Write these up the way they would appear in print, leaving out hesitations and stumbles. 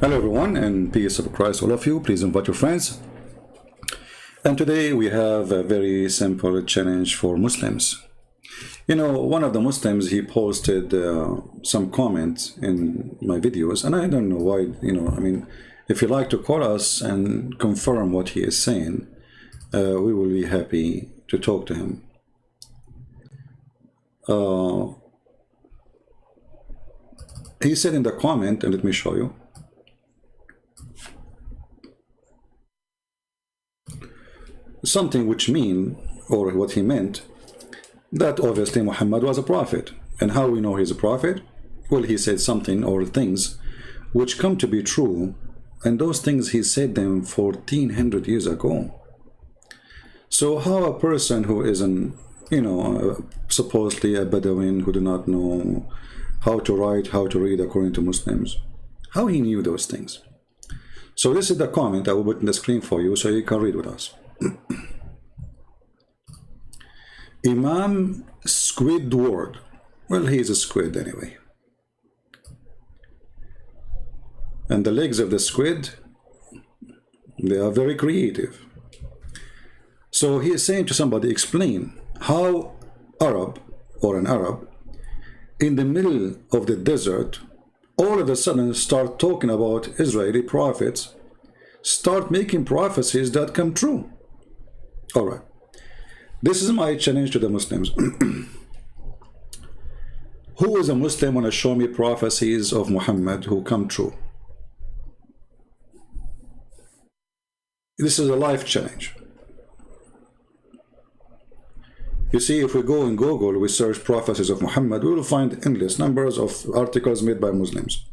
Hello everyone, and peace of Christ all of you. Please invite your friends. And today we have a very simple challenge for Muslims. You know, one of the Muslims, he posted some comments in my videos, and I don't know why, if you like to call us and confirm what he is saying, we will be happy to talk to him. He said in the comment, and let me show you, something which or what he meant, that obviously Muhammad was a prophet. And how we know he's a prophet? Well, he said something or things which come to be true, and those things he said them 1400 years ago. So how a person who isn't, supposedly a Bedouin who do not know how to write, how to read according to Muslims, how he knew those things? So this is the comment I will put in the screen for you so you can read with us. Imam Squidward. Well, he's a squid anyway. And the legs of the squid, they are very creative. So he is saying to somebody, explain how an Arab, in the middle of the desert, all of a sudden start talking about Israeli prophets, start making prophecies that come true. All right. This is my challenge to the Muslims. Who is a Muslim want to show me prophecies of Muhammad who come true? This is a life challenge. You see, if we go in Google, we search prophecies of Muhammad, we will find endless numbers of articles made by Muslims.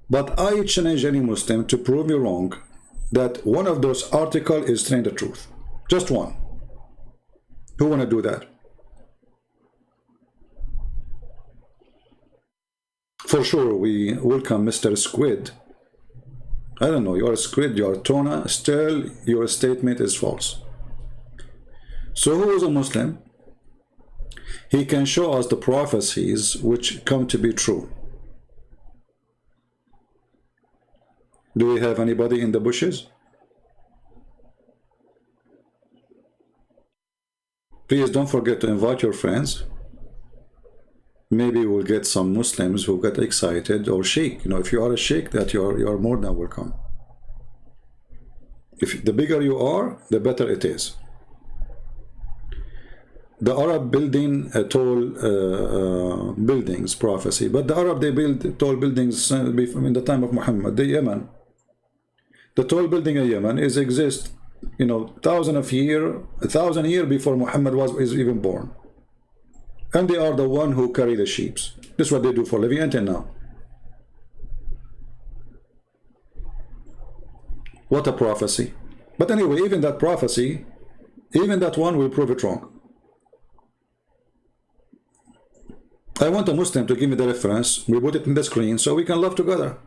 But I challenge any Muslim to prove me wrong that one of those articles is telling the truth. Just one. Who want to do that? For sure, we welcome Mr. Squid. I don't know, you're a squid, you're a tuna, still your statement is false. So who is a Muslim? He can show us the prophecies which come to be true. Do we have anybody in the bushes? Please don't forget to invite your friends. Maybe we'll get some Muslims who get excited or sheikh. If you are a sheikh, that you're more than welcome. If the bigger you are, the better it is. The Arab building tall buildings prophecy, but the Arab, they build tall buildings in the time of Muhammad. The Yemen, the tall building in Yemen exists 1,000 years before Muhammad is even born, and they are the one who carry the sheep. This is what they do for living until now. What a prophecy! But anyway, even that prophecy, even that one will prove it wrong. I want a Muslim to give me the reference. We put it in the screen so we can love together.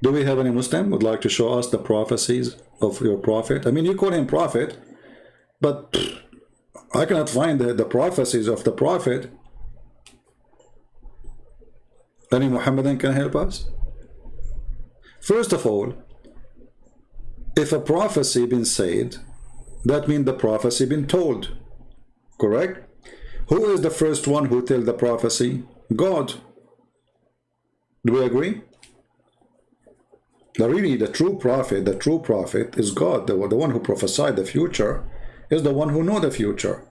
Do we have any Muslim who would like to show us the prophecies of your prophet? I mean, you call him prophet, but I cannot find the prophecies of the prophet. Any Muhammadan can help us? First of all, if a prophecy been said, that means the prophecy been told. Correct? Who is the first one who tell the prophecy? God. Do we agree? Really, the true prophet is God. The one who prophesied the future is the one who know the future.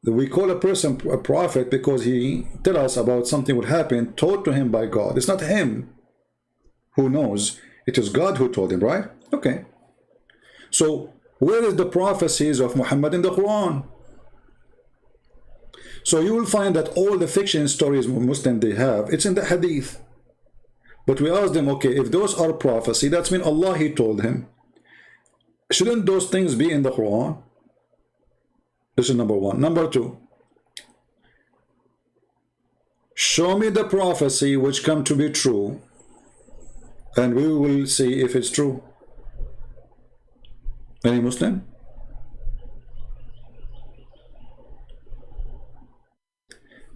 We call a person a prophet because he tell us about something will happen, taught to him by God. It's not him who knows. It is God who told him, right? Okay. So where is the prophecies of Muhammad in the Quran? So you will find that all the fiction stories Muslim they have, it's in the Hadith. But we ask them, okay, if those are prophecy, that's mean Allah, he told him. Shouldn't those things be in the Quran? This is number one. Number two, show me the prophecy which come to be true, and we will see if it's true. Any Muslim?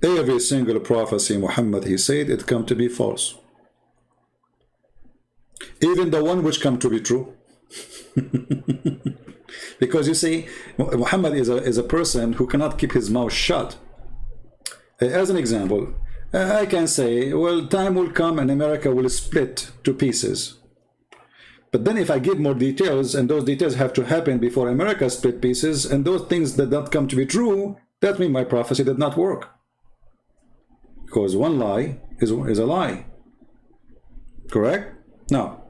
Every single prophecy Muhammad he said, it come to be false. Even the one which come to be true. Because you see, Muhammad is a person who cannot keep his mouth shut. As an example, I can say, well, time will come and America will split to pieces. But then if I give more details, and those details have to happen before America split pieces, and those things that don't come to be true, that means my prophecy did not work. Because one lie is a lie. Correct? Now,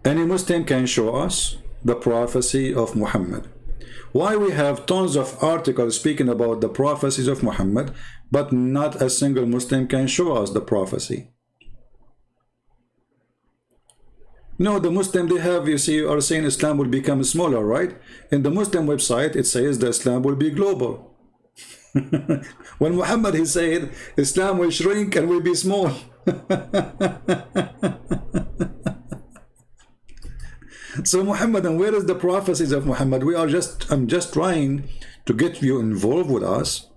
any Muslim can show us the prophecy of Muhammad. Why we have tons of articles speaking about the prophecies of Muhammad, but not a single Muslim can show us the prophecy? No, the Muslim they have, you see, are saying Islam will become smaller, right? In the Muslim website, it says that Islam will be global. When Muhammad, he said, Islam will shrink and will be small. So Muhammad, and where is the prophecies of Muhammad? I'm just trying to get you involved with us.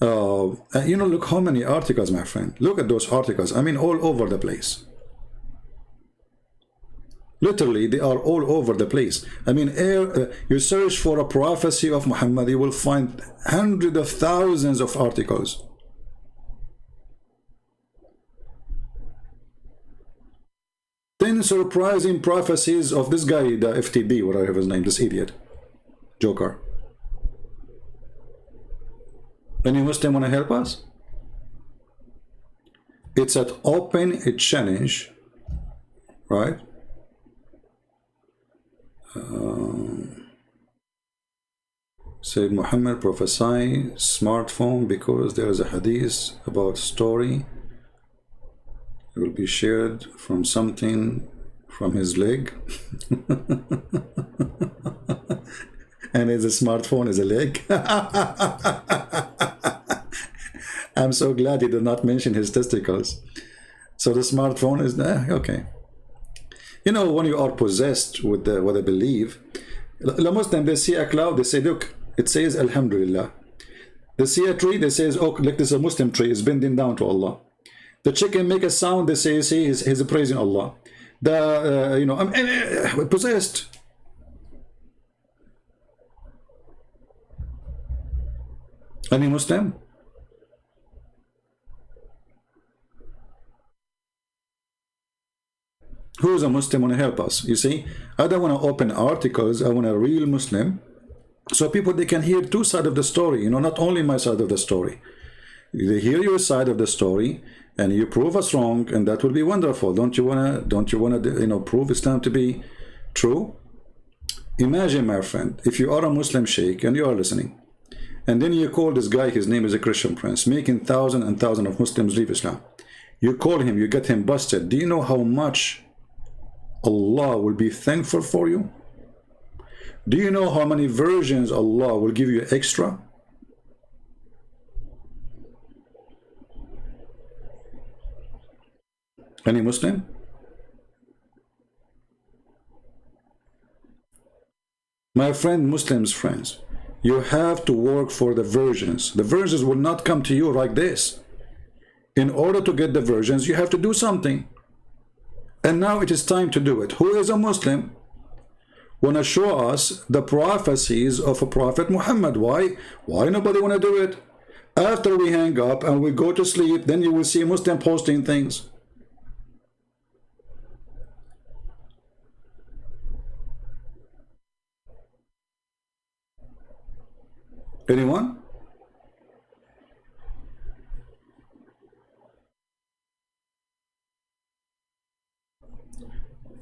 You know, look how many articles, my friend. Look at those articles. I mean, all over the place. Literally, they are all over the place. I mean, you search for a prophecy of Muhammad, you will find hundreds of thousands of articles. Then surprising prophecies of this guy, the FTB, whatever his name, this idiot, Joker. Any Muslim want to help us? It's at open a challenge, right? Said Muhammad prophesy smartphone because there is a hadith about story. It will be shared from something from his leg. And his smartphone is a leg. I'm so glad he did not mention his testicles. So the smartphone is there. Okay. You know, when you are possessed with what I believe, the Muslim, they see a cloud, they say, look, it says Alhamdulillah. They see a tree, they say, oh, look, this is a Muslim tree, it's bending down to Allah. The chicken make a sound, they say, see, he's praising Allah. The, you know, I'm possessed. Any Muslim? Who's a Muslim want to help us? You see, I don't want to open articles, I want a real Muslim. So people, they can hear two sides of the story, you know, not only my side of the story. They hear your side of the story, and you prove us wrong, and that will be wonderful. Don't you wanna, you know, prove Islam to be true? Imagine, my friend, if you are a Muslim sheikh and you are listening, and then you call this guy, his name is a Christian prince, making thousands and thousands of Muslims leave Islam. You call him, you get him busted. Do you know how much Allah will be thankful for you? Do you know how many versions Allah will give you extra? Any Muslim? My friend, Muslims, friends, you have to work for the versions. The versions will not come to you like this. In order to get the versions, you have to do something. And now it is time to do it. Who is a Muslim? Want to show us the prophecies of a Prophet Muhammad. Why? Why nobody want to do it? After we hang up and we go to sleep, then you will see Muslim posting things. Anyone?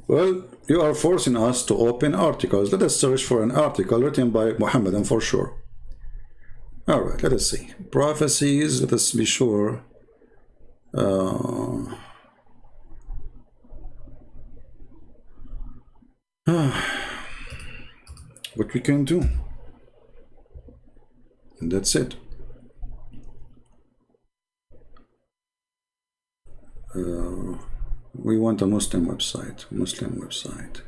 Well, you are forcing us to open articles. Let us search for an article written by Muhammadan for sure. All right, let us see. Prophecies, let us be sure. What we can do. And that's it. We want a Muslim website. Muslim website.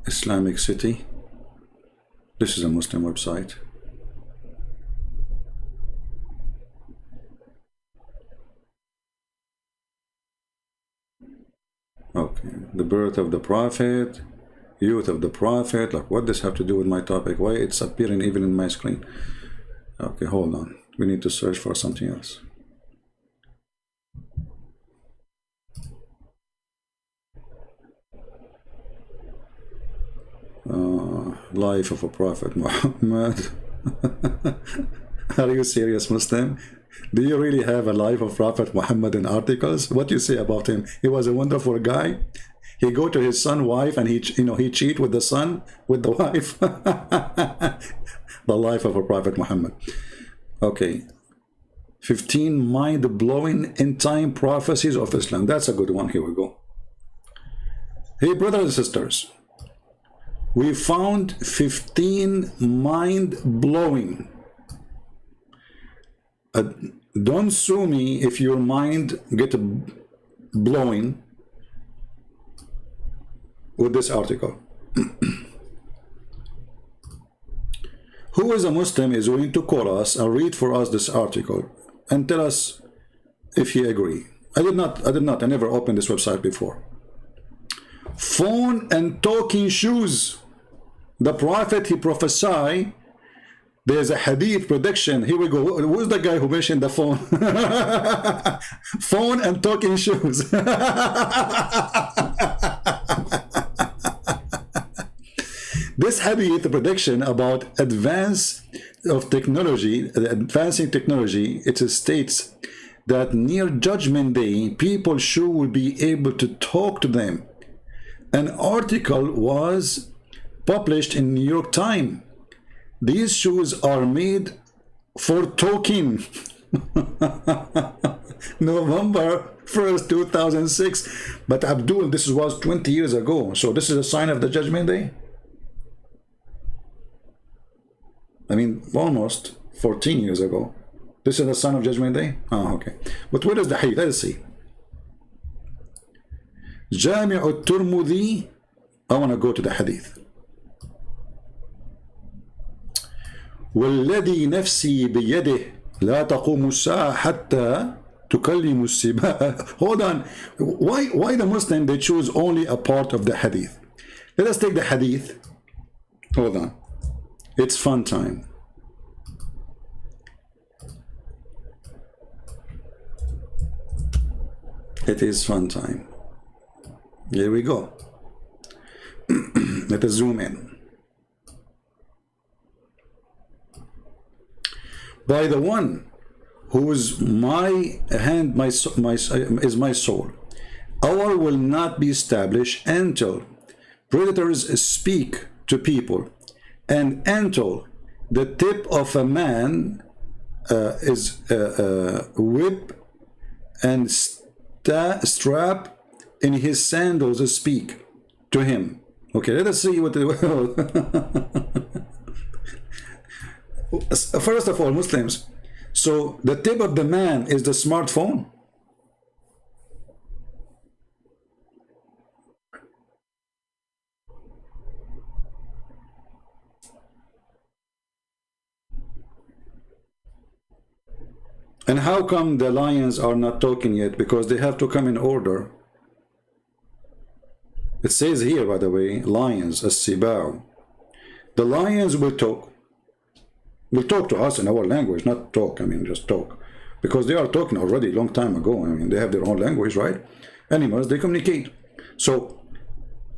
Islamic City. This is a Muslim website. Okay, the birth of the prophet, youth of the prophet. Like, what does have to do with my topic? Why it's appearing even in my screen? Okay, hold on. We need to search for something else. Life of a prophet Muhammad. Are you serious, Muslim? Do you really have a life of Prophet Muhammad in articles? What do you say about him? He was a wonderful guy. He go to his son, wife, and he cheat with the son, with the wife. The life of a Prophet Muhammad. Okay. 15 mind-blowing end-time prophecies of Islam. That's a good one. Here we go. Hey, brothers and sisters. We found 15 mind-blowing. Don't sue me if your mind get blowing with this article. Who is a Muslim is willing to call us and read for us this article and tell us if he agree. I never opened this website before. Phone and talking shoes. The prophet, he prophesied. There's a hadith prediction. Here we go. Who's the guy who mentioned the phone? Phone and talking shoes. This hadith prediction about advancing technology, it states that near Judgment Day, people sure will be able to talk to them. An article was published in New York Times. These shoes are made for talking. November 1st, 2006. But Abdul, this was 20 years ago. So this is a sign of the Judgment Day? I mean, almost 14 years ago. This is a sign of Judgment Day? Oh, okay. But where is the hadith? Let's see. Jami' al-Tirmidhi. I want to go to the hadith. والذي نفسي بيده لا تقوم الساعة حتى تكلم السباع. Hold on. Why the Muslim, they choose only a part of the hadith? Let us take the hadith. Hold on. It's fun time. It is fun time. Here we go. Let us zoom in. By the one whose my hand is my soul, our will not be established until predators speak to people, and until the tip of a man is whip and strap in his sandals speak to him. Okay, let us see what the first of all, Muslims, so the tip of the man is the smartphone. And how come the lions are not talking yet? Because they have to come in order. It says here, by the way, lions, as-sibao. The lions will talk. Will talk to us in our language, not talk, I mean just talk. Because they are talking already a long time ago. I mean, they have their own language, right? Animals, they communicate. So,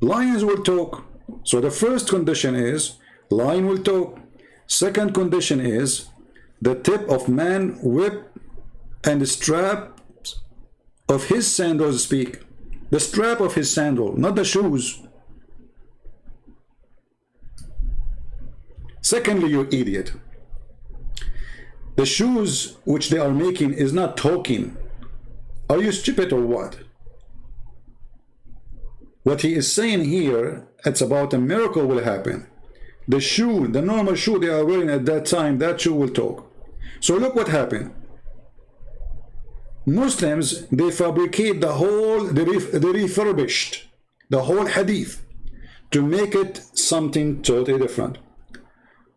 lions will talk. So the first condition is, lion will talk. Second condition is, the tip of man whip and the strap of his sandals speak. The strap of his sandal, not the shoes. Secondly, you idiot. The shoes which they are making is not talking. Are you stupid or what? What he is saying here, it's about a miracle will happen. The shoe, the normal shoe they are wearing at that time, that shoe will talk. So look what happened. Muslims, they fabricate the whole, they refurbished the whole hadith to make it something totally different.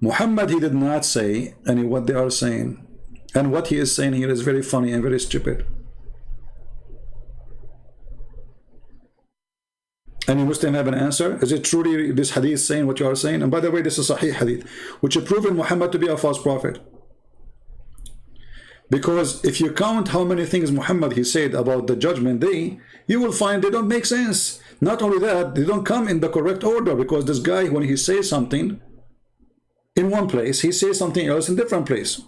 Muhammad, he did not say any what they are saying. And what he is saying here is very funny and very stupid. Any Muslim have an answer? Is it truly this hadith saying what you are saying? And by the way, this is Sahih hadith, which has proven Muhammad to be a false prophet. Because if you count how many things Muhammad he said about the judgment day, you will find they don't make sense. Not only that, they don't come in the correct order, because this guy, when he says something in one place, he says something else in different place.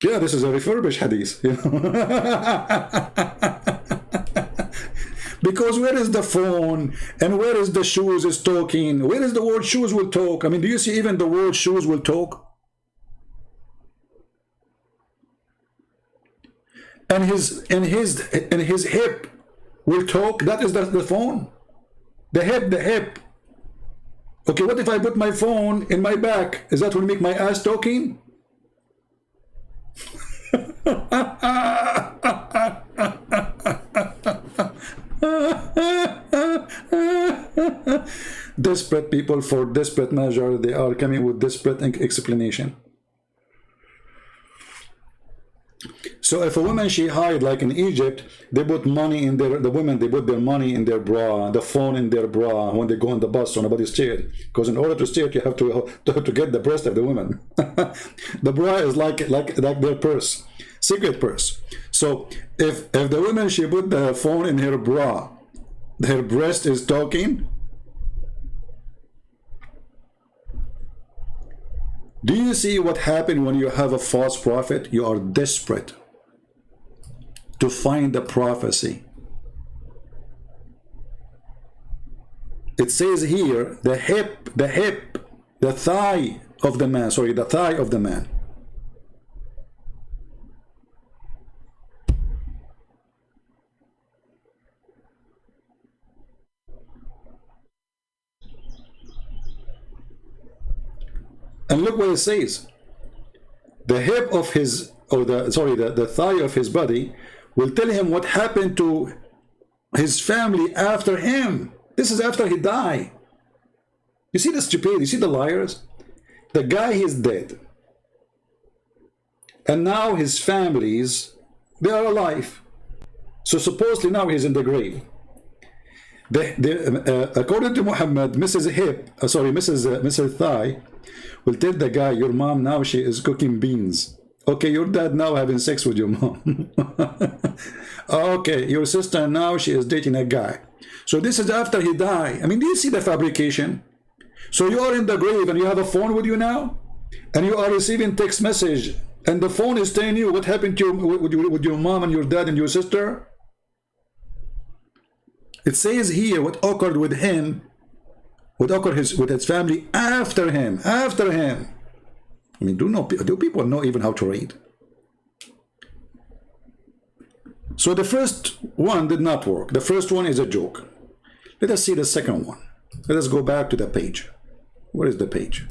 Yeah, this is a refurbished hadith. Because where is the phone and where is the shoes is talking? Where is the word shoes will talk? I mean, do you see even the word shoes will talk? And his hip will talk. That is the phone. The hip. Okay, what if I put my phone in my back? Is that will make my ass talking? Desperate people for desperate measure, they are coming with desperate explanation. So if a woman she hide, like in Egypt, they put money in their, the women, they put their money in their bra, the phone in their bra when they go on the bus or nobody steer it. Because in order to steer it, you have to get the breast of the woman. The bra is like their purse, secret purse. So if the woman she put the phone in her bra, her breast is talking. Do you see what happened when you have a false prophet? You are desperate to find the prophecy. It says here, the thigh of the man, sorry, the thigh of the man. And look what it says. The hip of his, or the thigh of his body will tell him what happened to his family after him. This is after he died. You see the stupidity, you see the liars? The guy is dead. And now his families, they are alive. So supposedly now he's in the grave. According to Muhammad, Mrs. Thigh will tell the guy, your mom now she is cooking beans. Okay, your dad now having sex with your mom. Okay, your sister now she is dating a guy. So this is after he died. I mean, do you see the fabrication? So you are in the grave and you have a phone with you now, and you are receiving text message, and the phone is telling you what happened to you with your mom and your dad and your sister. It says here what occurred with him, what occurred with his family after him. I mean, do people know even how to read? So the first one did not work. The first one is a joke. Let us see the second one. Let us go back to the page. Where is the page?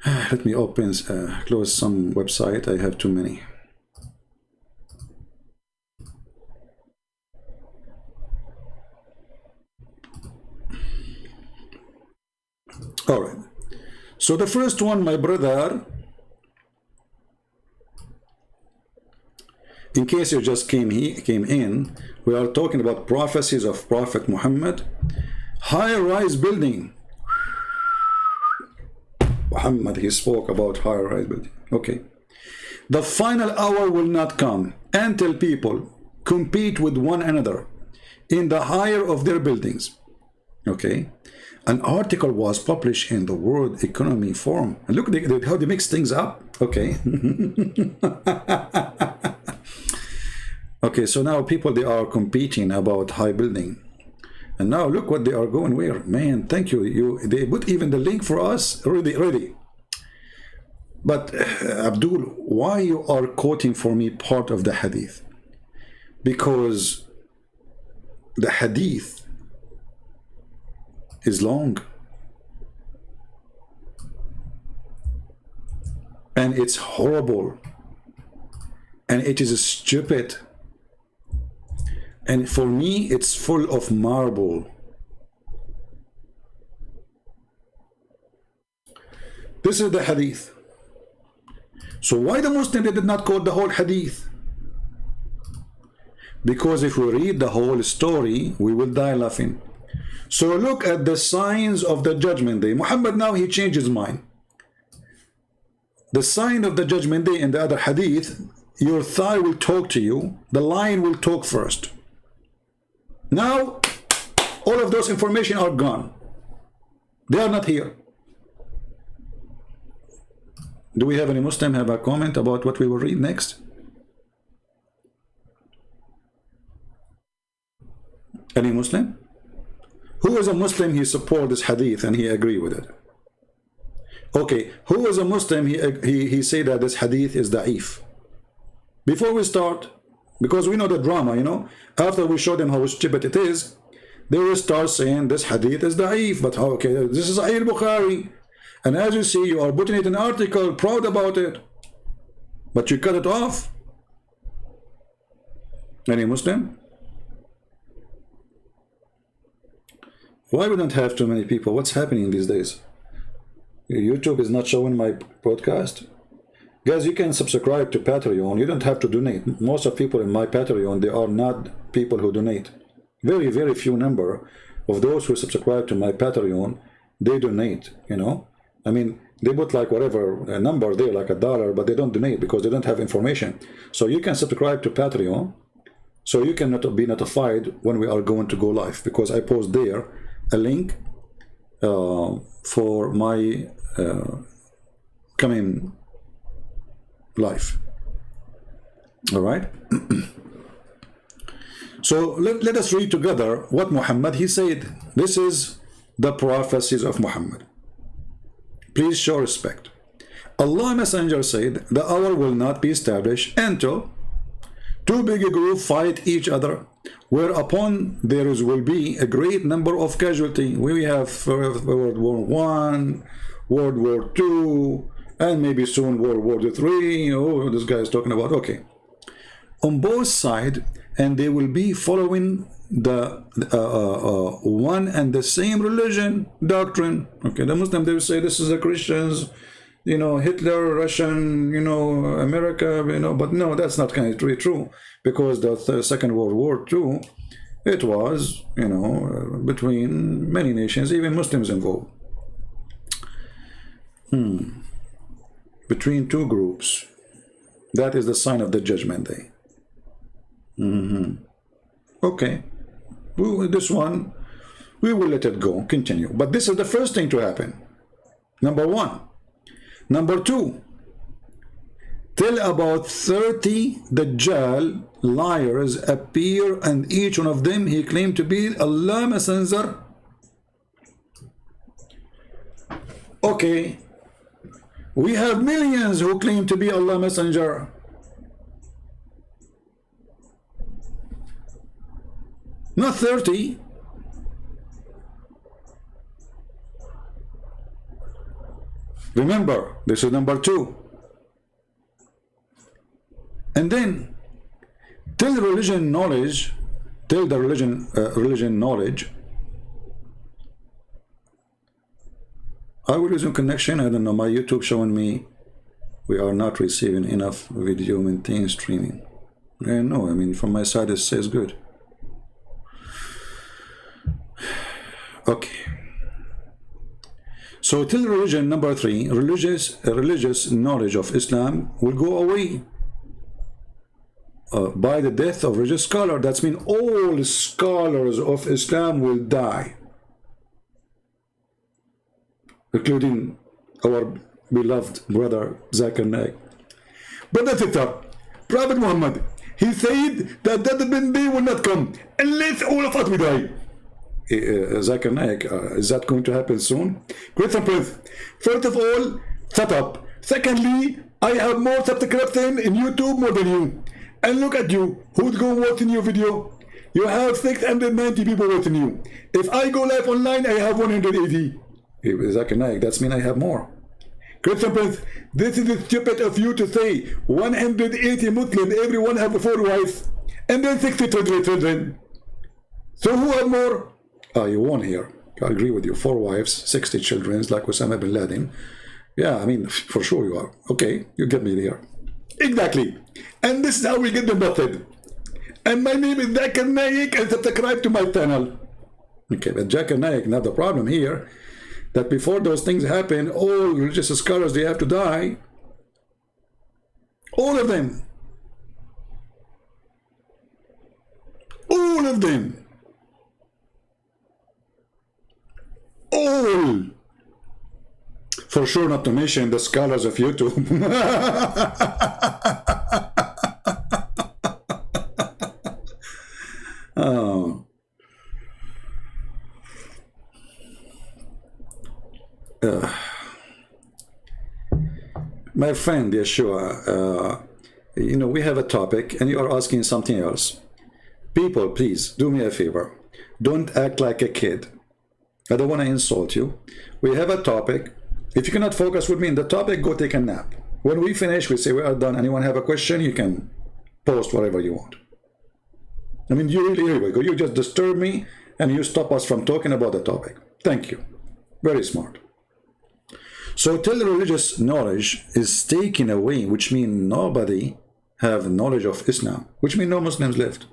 Let me open, close some website. I have too many. All right. So the first one, my brother, in case you just came in, we are talking about prophecies of Prophet Muhammad. High-rise building. Muhammad, he spoke about high-rise building. Okay. The final hour will not come until people compete with one another in the higher of their buildings. Okay. An article was published in the World Economy Forum. And look how they mix things up. Okay. Okay, so now people, they are competing about high building. And now look what they are going where. Man, thank you. They put even the link for us ready. But Abdul, why you are quoting for me part of the hadith? Because the hadith is long. And it's horrible. And it is stupid. And for me, it's full of marble. This is the hadith. So why the Muslim they did not quote the whole hadith? Because if we read the whole story, we will die laughing. So look at the signs of the judgment day. Muhammad now he changed his mind. The sign of the judgment day in the other hadith, your thigh will talk to you, the lion will talk first. Now, all of those information are gone. They are not here. Do we have any Muslim have a comment about what we will read next? Any Muslim? Who is a Muslim he support this hadith and he agree with it? Okay, who is a Muslim he say that this hadith is da'if? Before we start, because we know the drama, you know, after we show them how stupid it is, they will start saying this hadith is da'if, but okay, this is Sahih Bukhari. And as you see, you are putting it in an article, proud about it, but you cut it off. Any Muslim? Why we don't have too many people? What's happening these days? YouTube is not showing my podcast. Guys, you can subscribe to Patreon. You don't have to donate. Most of people in my Patreon, they are not people who donate. Very, very few number of those who subscribe to my Patreon, they donate, you know. I mean, they put like whatever a number there, like $1, but they don't donate because they don't have information. So you can subscribe to Patreon, so you can be notified when we are going to go live, because I post there a link for my coming live. All right. So let us read together what Muhammad he said. This is the prophecies of Muhammad. Please show respect. Allah Messenger said, the hour will not be established until two big groups fight each other, whereupon there will be a great number of casualty. We have World War I, World War II, and maybe soon World War III. Oh, this guy is talking about, okay. On both sides, and they will be following the one and the same religion doctrine. Okay, the Muslim, they will say this is the Christians, you know, Hitler, Russian, you know, America, you know, but no, that's not kind of really true, because the Second World War II, it was, you know, between many nations, even Muslims involved. Between two groups. That is the sign of the judgment day. Okay. This one, we will let it go, continue. But this is the first thing to happen. Number one. Number two, till about 30 Dajjal liars appear, and each one of them he claimed to be Allah Messenger. Okay, we have millions who claim to be Allah Messenger. Not 30. Remember, this is number two. And then, till religion knowledge, till the religion knowledge, I will resume connection. I don't know, my YouTube showing me we are not receiving enough video maintain streaming. No, I mean, from my side it says good. Okay. So till religion, number three, religious knowledge of Islam will go away by the death of religious scholar. That means all scholars of Islam will die, including our beloved brother Zakir Naik. Brother Tita, Prophet Muhammad, he said that judgment day will not come unless all of us will die. Zakir Naik, is that going to happen soon? Great Prince, first of all, shut up. Secondly, I have more subscription in YouTube more than you. And look at you, who's going watching your video? You have 690 people watching you. If I go live online, I have 180. Zakir Naik, that's mean I have more. Christian Prince, this is stupid of you to say 180 Muslims, everyone have 4 wives, and then 60 children. So who have more? You won here. I agree with you. 4 wives, 60 children, like Osama bin Laden. Yeah, I mean, for sure you are. Okay, you get me there. Exactly. And this is how we get the method. And my name is Naik, and subscribe to my channel. Okay, but Naik, not the problem here, that before those things happen, all religious scholars, they have to die. All of them. All of them. All. For sure not to mention the scholars of YouTube. Oh. My friend Yeshua, you know, we have a topic and you are asking something else. People, please do me a favor. Don't act like a kid. I don't want to insult you. We have a topic. If you cannot focus with me in the topic, go take a nap. When we finish, we say we are done. Anyone have a question? You can post whatever you want. I mean, you really, here we go. You just disturb me and you stop us from talking about the topic. Thank you. Very smart. So till religious knowledge is taken away, which means nobody have knowledge of Islam, which means no Muslims left.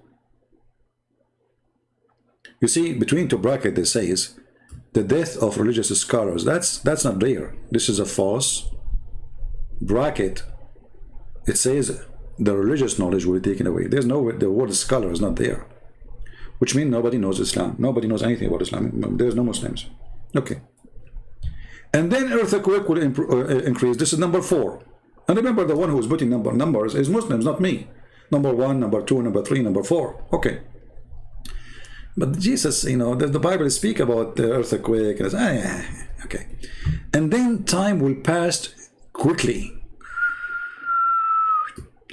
You see, between two brackets, it says the death of religious scholars. That's not there. This is a false bracket. It says the religious knowledge will be taken away. There's no, the word scholar is not there, which means nobody knows Islam. Nobody knows anything about Islam. There's no Muslims. Okay. And then earthquake will increase. This is number 4. And remember, the one who is putting numbers is Muslims, not me. Number 1, number 2, number 3, number 4. Okay. But Jesus, you know, the Bible speak about the earthquake. Okay. And then time will pass quickly.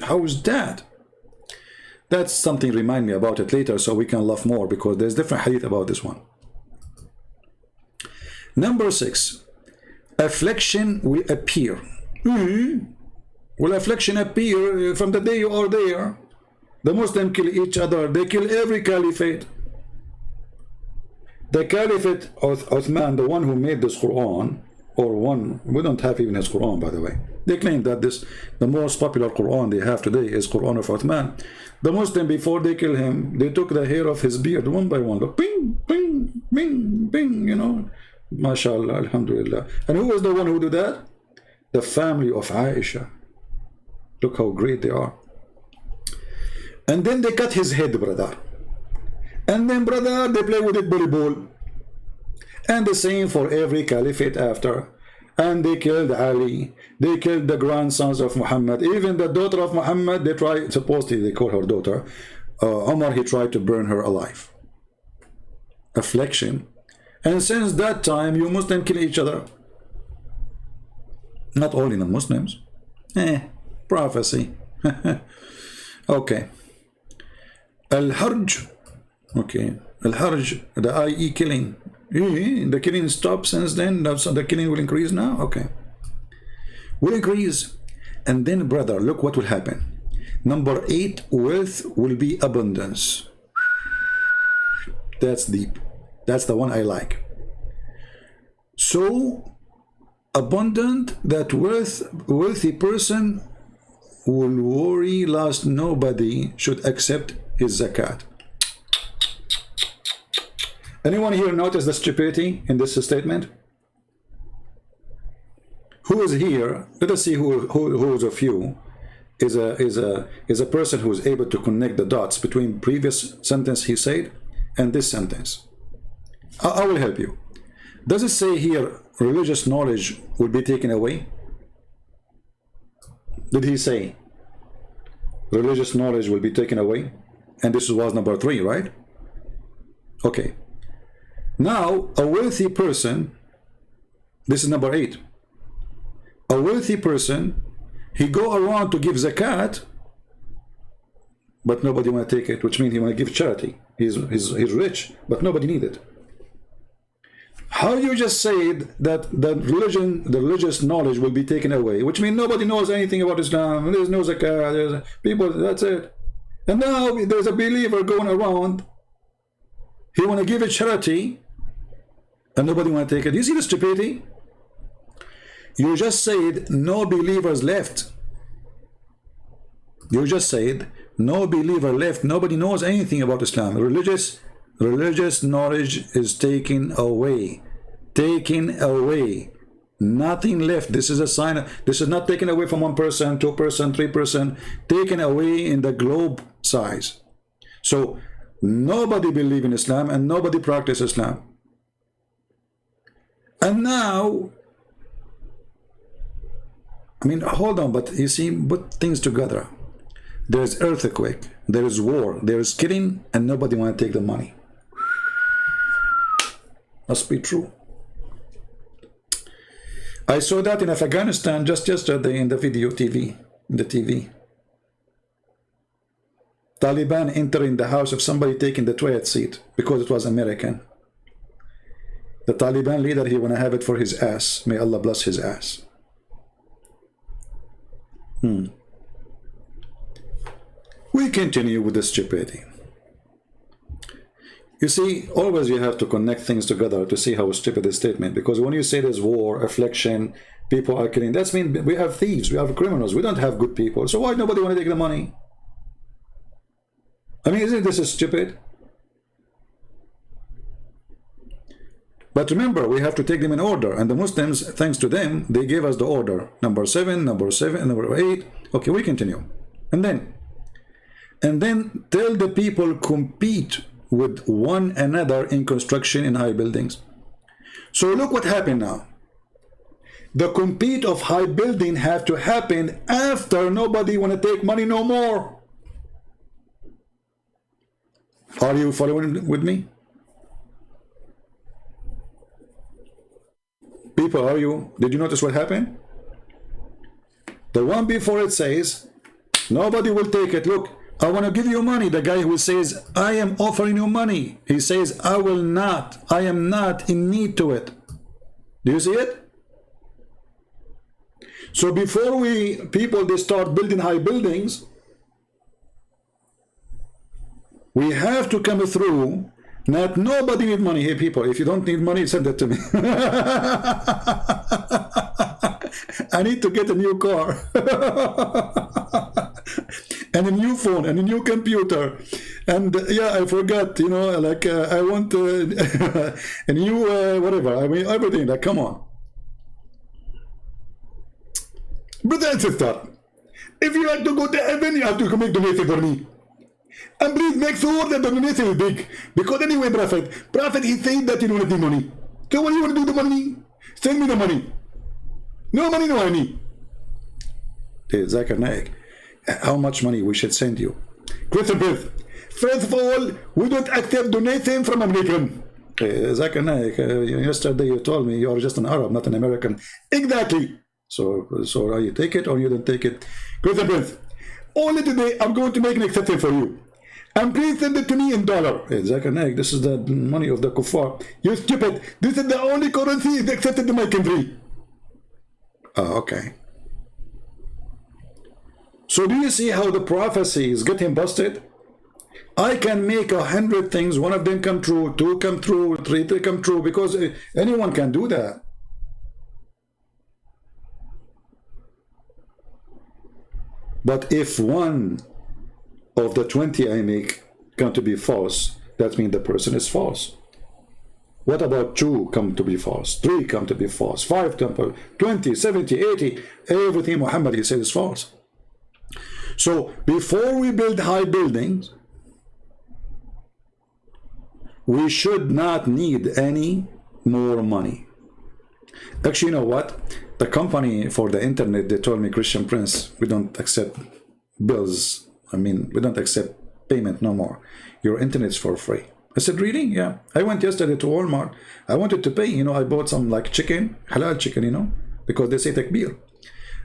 How is that? That's something, remind me about it later so we can laugh more, because there's different hadith about this one. Number 6. Affliction will appear. Will affliction appear from the day you are there? The Muslims kill each other. They kill every caliphate. The caliphate of Uthman, the one who made this Quran, or one, we don't have even his Quran, by the way. They claim that the most popular Quran they have today is Quran of Uthman. The Muslim, before they kill him, they took the hair of his beard one by one. Look, bing, bing, bing, bing, you know. MashaAllah, Alhamdulillah. And who was the one who did that? The family of Aisha. Look how great they are. And then they cut his head, brother. And then, brother, they play with it volleyball. And the same for every caliphate after. And they killed Ali. They killed the grandsons of Muhammad. Even the daughter of Muhammad, they tried, supposedly they call her daughter, Omar, he tried to burn her alive. Affliction. And since that time, you Muslims kill each other. Not only non-Muslims. Prophecy. Okay. Al-Harj. Okay. Al-Harj, the IE killing. The killing stopped since then. The killing will increase now. Okay. Will increase. And then, brother, look what will happen. Number 8, wealth will be abundance. That's deep. That's the one I like. So abundant that wealthy person will worry lest nobody should accept his zakat. Anyone here notice the stupidity in this statement? Who is here? Let us see who's of you is a person who is able to connect the dots between previous sentence he said and this sentence. I will help you. Does it say here religious knowledge will be taken away? Did he say religious knowledge will be taken away? And this was number 3, right? Okay. Now, a wealthy person, this is number 8. A wealthy person, he go around to give zakat, but nobody want to take it, which means he want to give charity. He's rich, but nobody need it. How you just said that the religious knowledge will be taken away, which means nobody knows anything about Islam. There's no zakat. There's people. That's it. And now there's a believer going around. He want to give it charity, and nobody want to take it. You see the stupidity? You just said no believers left. You just said no believer left. Nobody knows anything about Islam. Religious knowledge is taken away. Taken away. Nothing left. This is a sign. This is not taken away from 1%, 2%, 3%. Taken away in the globe size. So nobody believes in Islam and nobody practices Islam. And now, I mean, hold on, but you see, put things together. There's earthquake, there is war, there is killing, and nobody want to take the money. Must be true. I saw that in Afghanistan just yesterday in the video TV, Taliban entering the house of somebody taking the toilet seat because it was American. The Taliban leader, he want to have it for his ass. May Allah bless his ass. We continue with the stupidity. You see, always you have to connect things together to see how stupid the statement. Because when you say there's war, affliction, people are killing, that's mean we have thieves, we have criminals, we don't have good people. So why nobody want to take the money? I mean, isn't this stupid? But remember, we have to take them in order. And the Muslims, thanks to them, they gave us the order. Number 7, number 8. Okay, we continue. And then tell the people compete with one another in construction in high buildings. So look what happened now. The compete of high building have to happen after nobody want to take money no more. Are you following with me? People, are you? Did you notice what happened? The one before it says, nobody will take it. Look, I want to give you money. The guy who says, I am offering you money. He says, I will not. I am not in need to it. Do you see it? So before they start building high buildings, we have to come through. Not nobody need money. Hey people, if you don't need money, send it to me. I need to get a new car. And a new phone and a new computer. And yeah, I forgot, you know, like I want a new whatever. I mean, everything, like, come on. Brother and sister, if you like to go to heaven, you have to make donation for me. And please make sure that the donation is big. Because anyway, Prophet, he said that you don't need money. So what do you want to do with the money? Send me the money. No money, no money. Hey, Zakir Naik, how much money we should send you? Question first. First of all, we don't accept donation from American. Hey, Zakir Naik, yesterday you told me you are just an Arab, not an American. Exactly. So you take it or you don't take it? Question first. Only today I'm going to make an exception for you. And please send it to me in dollar. Hey, Zakir Naik, this is the money of the kuffar. You stupid. This is the only currency is accepted in my country. Oh, okay. So do you see how the prophecies get him busted? I can make 100 things, one of them come true, 2 come true, 3 come true, because anyone can do that. But if one of the 20 I make come to be false, that means the person is false. What about 2 come to be false, 3 come to be false, 5 come to be 20, 70, 80, everything Muhammad he said is false. So before we build high buildings, we should not need any more money. Actually, you know what? The company for the internet, they told me, Christian Prince, we don't accept bills. I mean, we don't accept payment no more. Your internet's for free. I said, really? Yeah. I went yesterday to Walmart. I wanted to pay, you know, I bought some like chicken, halal chicken, you know, because they say takbir.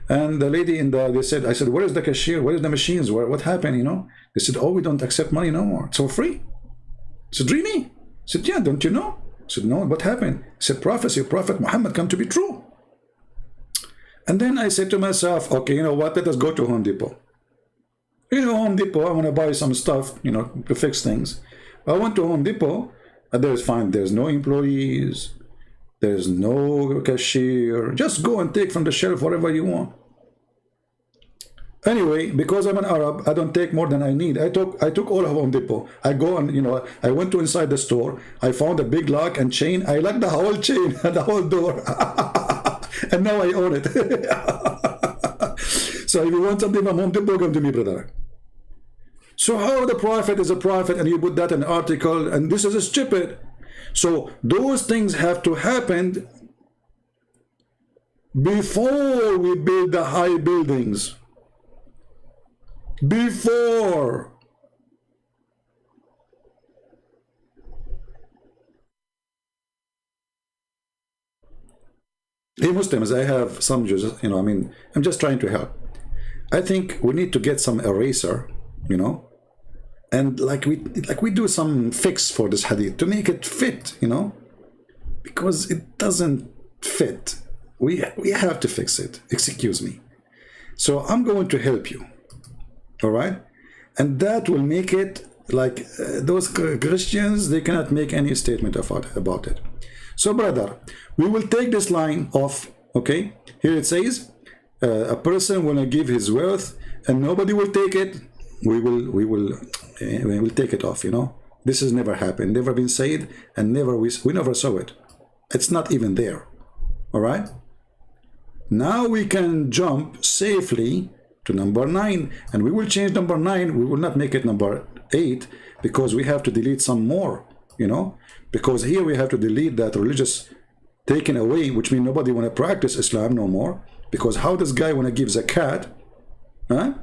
And the lady they said, I said, where is the cashier? Where is the machines? What happened, you know? They said, oh, we don't accept money no more. It's for free. I said, really? I said, yeah, don't you know? I said, no, what happened? I said, prophecy, Prophet Muhammad come to be true. And then I said to myself, okay, you know what? Let us go to Home Depot. You know, Home Depot, I want to buy some stuff, you know, to fix things. I went to Home Depot, and there's no employees. There's no cashier. Just go and take from the shelf whatever you want. Anyway, because I'm an Arab, I don't take more than I need. I took all of Home Depot. I go and, you know, I went to inside the store. I found a big lock and chain. I locked the whole chain, the whole door. And now I own it. So if you want something from Home Depot, come to me, brother. So how the prophet is a prophet and you put that in an article and this is stupid. So those things have to happen before we build the high buildings. Before. Hey Muslims, I have some Jews, you know, I mean, I'm just trying to help. I think we need to get some eraser, you know, and like we do some fix for this hadith to make it fit, you know, because it doesn't fit. We have to fix it. Excuse me. So I'm going to help you. All right, and that will make it like those Christians, they cannot make any statement about it. So brother, we will take this line off. Okay, here it says a person will give his wealth and nobody will take it. We will take it off, you know. This has never happened, never been said, and we never saw it. It's not even there. All right, now we can jump safely to number 9, and we will change number 9. We will not make it number 8 because we have to delete some more, you know, because here we have to delete that religious taken away, which means nobody want to practice Islam no more, because how does guy want to give zakat, huh?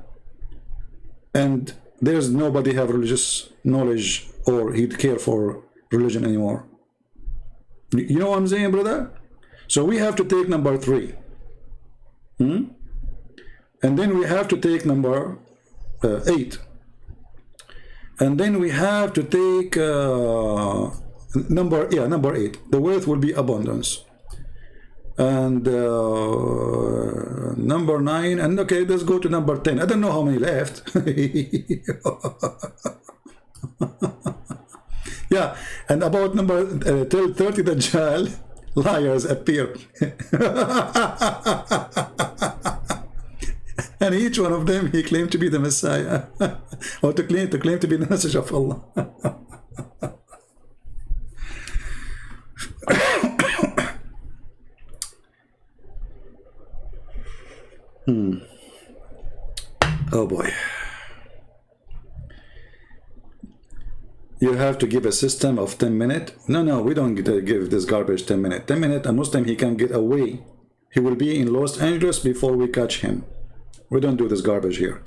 And there's nobody have religious knowledge or he'd care for religion anymore. You know what I'm saying, brother? So we have to take number 3. And then we have to take number 8. And then we have to take number 8. The wealth will be abundance. And number 9. And okay, let's go to number 10. I don't know how many left. Yeah, and about number 30, Dajjal, liars appear. And each one of them, he claimed to be the Messiah, or to claim to be the message of Allah. Oh boy. You have to give a system of 10 minutes. No, we don't give this garbage 10 minutes. 10 minutes, a Muslim, he can get away. He will be in Los Angeles before we catch him. We don't do this garbage here.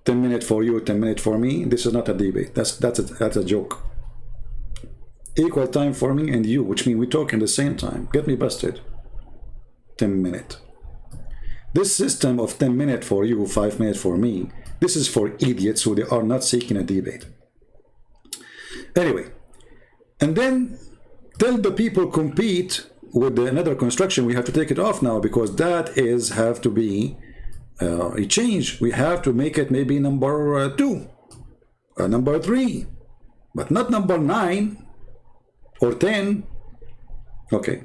10 minutes for you, 10 minutes for me. This is not a debate. That's a joke. Equal time for me and you, which means we talk in the same time. Get me busted. 10 minutes. This system of 10 minutes for you, 5 minutes for me, this is for idiots who they are not seeking a debate. Anyway, and then tell the people compete with another construction. We have to take it off now because that is have to be a change. We have to make it maybe number 2, number 3, but not number 9 or 10. Okay.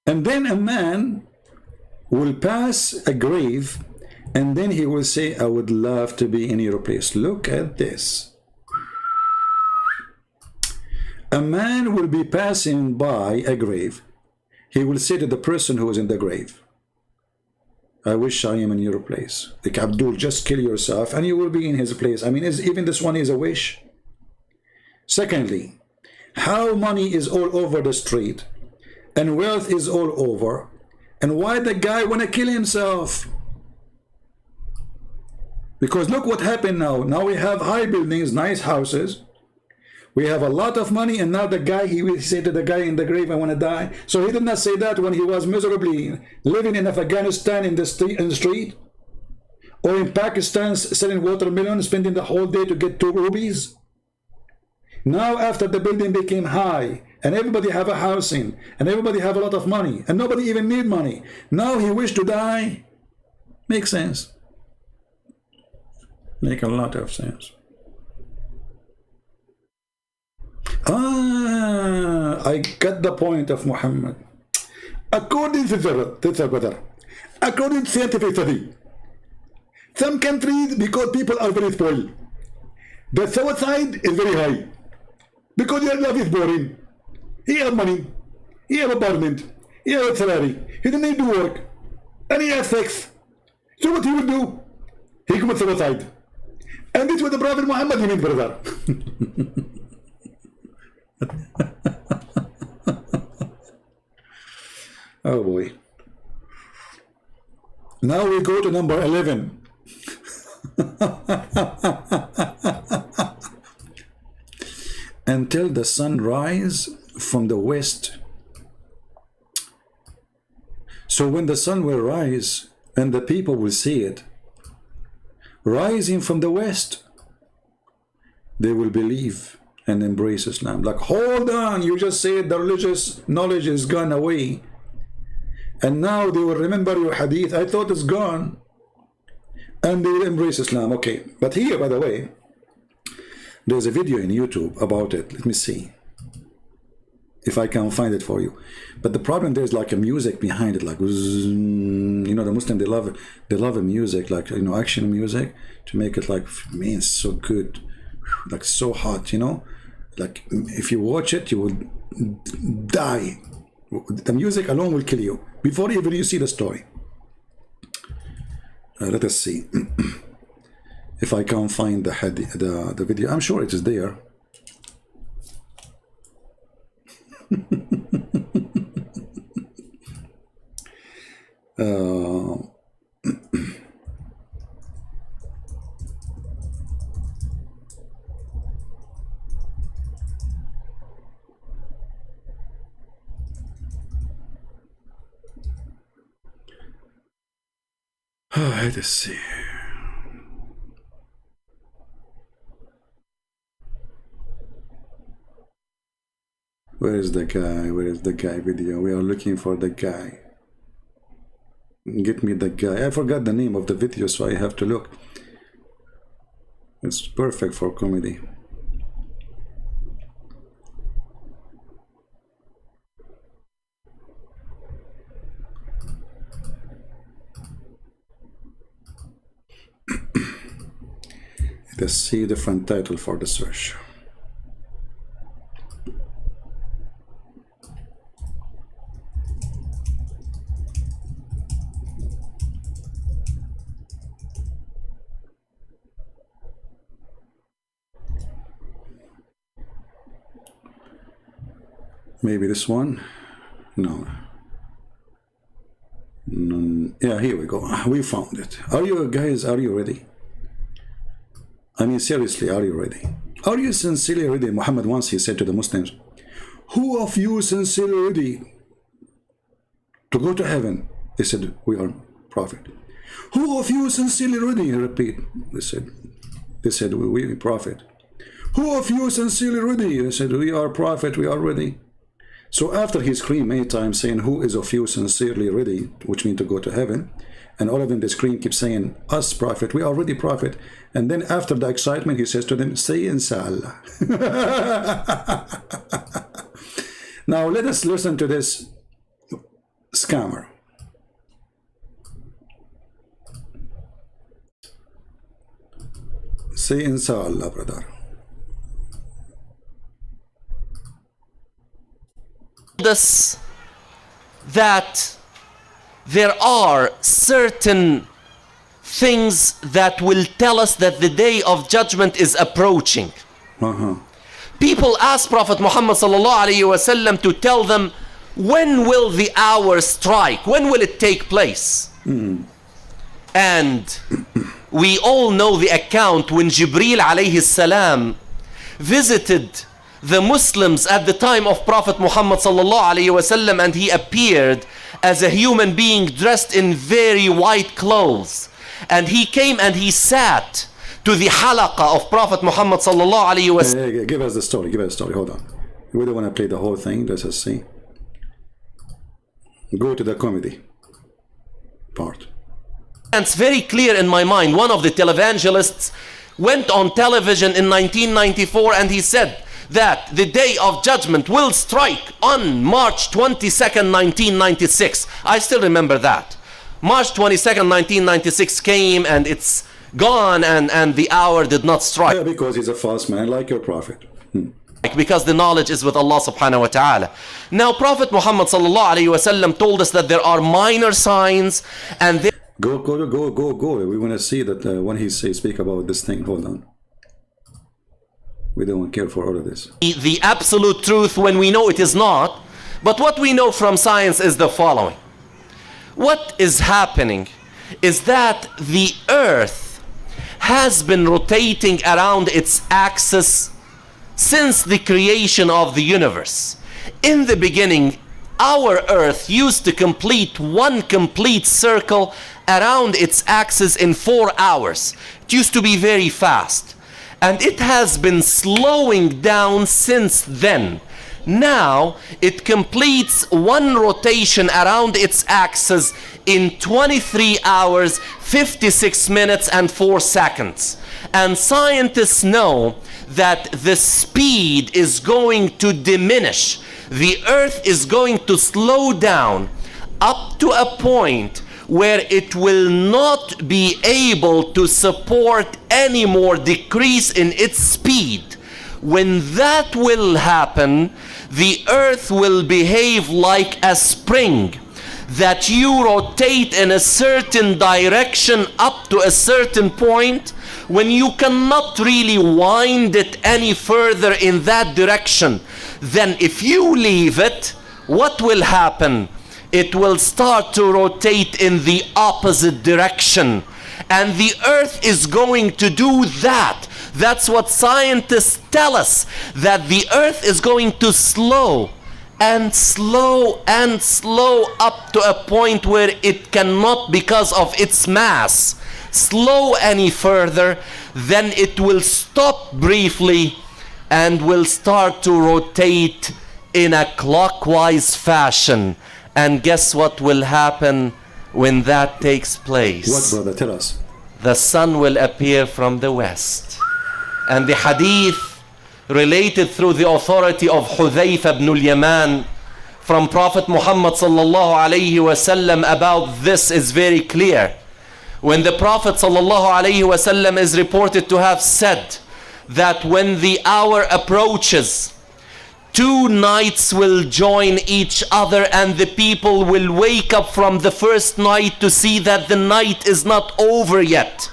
And then a man will pass a grave and then he will say, I would love to be in your place. Look at this. A man will be passing by a grave. He will say to the person who is in the grave, I wish I am in your place. Like Abdul, just kill yourself and you will be in his place. I mean, even this one is a wish. Secondly, how money is all over the street and wealth is all over, and why the guy want to kill himself? Because look what happened now. Now we have high buildings, nice houses. We have a lot of money, and now the guy, he will say to the guy in the grave, I want to die. So he did not say that when he was miserably living in Afghanistan in the street, or in Pakistan selling watermelon, spending the whole day to get 2 rupees. Now after the building became high, and everybody have a housing, and everybody have a lot of money, and nobody even need money, now he wished to die. Makes sense. Make a lot of sense. I got the point of Muhammad. According to the weather, according to scientific study, some countries, because people are very spoiled, the suicide is very high. Because your life is boring. He has money, he has apartment, he has a salary, he doesn't need to work, and he has sex. So what he will do? He commits suicide. And this was the Prophet Muhammad, he means, brother. Oh boy. Now we go to number 11. Until the sun rise from the west. So when the sun will rise and the people will see it rising from the west, they will believe and embrace Islam. Like, hold on, you just said the religious knowledge is gone away, and now they will remember your hadith. I thought it's gone. And they will embrace Islam. Okay, but here, by the way, there's a video in YouTube about it. Let me see if I can find it for you. But the problem, there's like a music behind it, like, you know, the Muslim, they love a music, like, you know, action music, to make it like, man, so good, like so hot, you know, like if you watch it, you will die. The music alone will kill you before even you see the story. Let us see if I can find the video. I'm sure it is there. Let us see. Where is the guy? Where is the guy video? We are looking for the guy. Get me the guy. I forgot the name of the video, so I have to look. It's perfect for comedy. Let's see a different title for the search. Maybe this one? No. Yeah, here we go. We found it. Are you guys, are you ready? I mean, seriously, are you ready? Are you sincerely ready? Muhammad once, he said to the Muslims, who of you sincerely ready to go to heaven? They said, we are prophet. Who of you sincerely ready? He repeat. They said, we prophet. Who of you sincerely ready? They said, we are prophet, we are ready. So after he screamed many times saying, who is of you sincerely ready, which means to go to heaven, and all of them, they scream, keep saying, us prophet, we are already prophet. And then after the excitement, he says to them, say inshallah. Now let us listen to this scammer. Say inshallah, brother. Us that there are certain things that will tell us that the day of judgment is approaching. People ask Prophet Muhammad sallallahu alaihi wasallam to tell them, when will the hour strike? When will it take place? And we all know the account when Jibreel alayhi salam visited the Muslims at the time of Prophet Muhammad sallallahu alaihi wasallam, and he appeared as a human being dressed in very white clothes, and he came and he sat to the halaqah of Prophet Muhammad sallallahu alaihi wasallam. Hey, give us the story, hold on. We don't want to play the whole thing, let us see. Go to the comedy part. It's very clear in my mind. One of the televangelists went on television in 1994 and he said that the day of judgment will strike on March 22nd, 1996. I still remember that. March 22nd, 1996 came and it's gone, and the hour did not strike. Yeah, because he's a false man like your prophet. Because the knowledge is with Allah subhanahu wa ta'ala. Now Prophet Muhammad sallallahu alayhi wa sallam told us that there are minor signs and there Go. We want to see that when he speak about this thing. Hold on. We don't care for all of this. the absolute truth when we know it is not. But what we know from science is the following. What is happening is that the earth has been rotating around its axis since the creation of the universe. In the beginning, our earth used to complete one complete circle around its axis in 4 hours. It used to be very fast, and it has been slowing down since then. Now it completes one rotation around its axis in 23 hours, 56 minutes and 4 seconds. And scientists know that the speed is going to diminish. The earth is going to slow down up to a point where it will not be able to support any more decrease in its speed. When that will happen, the earth will behave like a spring that you rotate in a certain direction up to a certain point, when you cannot really wind it any further in that direction. Then if you leave it, what will happen? It will start to rotate in the opposite direction, and the earth is going to do that. That's what scientists tell us, that the earth is going to slow and slow and slow up to a point where it cannot, because of its mass, slow any further. Then it will stop briefly and will start to rotate in a clockwise fashion. And guess what will happen when that takes place? What, brother? Tell us. The sun will appear from the west. And the hadith related through the authority of Hudhayfa ibn al-Yaman from Prophet Muhammad sallallahu alayhi wasallam about this is very clear. When the Prophet sallallahu alayhi wasallam is reported to have said that when the hour approaches, 2 nights will join each other, and the people will wake up from the first night to see that the night is not over yet.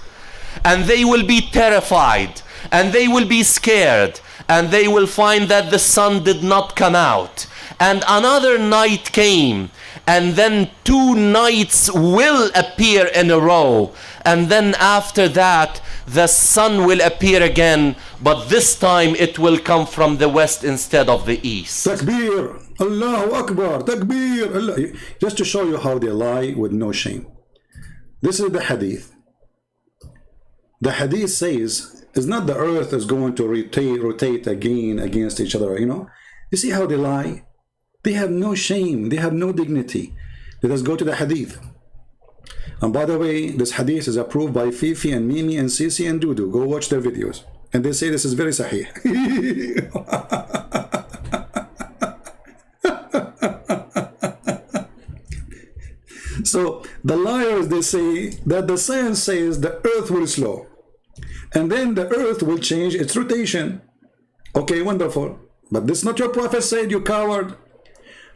And they will be terrified, and they will be scared, and they will find that the sun did not come out. And another night came, and then 2 nights will appear in a row. And then after that, the sun will appear again, but this time it will come from the west instead of the east. Takbir! Allahu Akbar! Takbir! Allah. Just to show you how they lie with no shame. This is the hadith. The hadith says, it's not the earth is going to rotate again against each other, you know. You see how they lie? They have no shame. They have no dignity. Let us go to the hadith. And by the way, this hadith is approved by Fifi and Mimi and Sisi and Dudu. Go watch their videos. And they say this is very sahih. So the liars, they say that the science says the earth will slow. And then the earth will change its rotation. Okay, wonderful. But this is not your prophet said, you coward.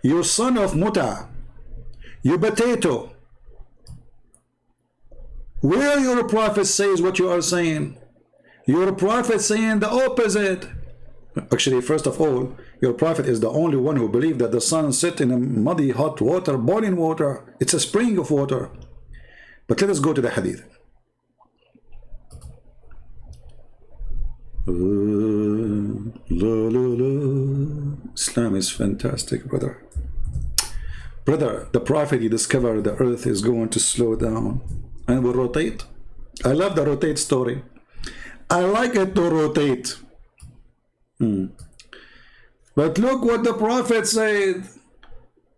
You son of Muta. You potato. Where your prophet says what you are saying? Your prophet saying the opposite. Actually, first of all, your prophet is the only one who believed that the sun sits in a muddy, hot water, boiling water. It's a spring of water. But let us go to the hadith. Islam is fantastic, brother. Brother, the prophet, he discovered the earth is going to slow down and will rotate. I love the rotate story. I like it to rotate. But look what the prophet said.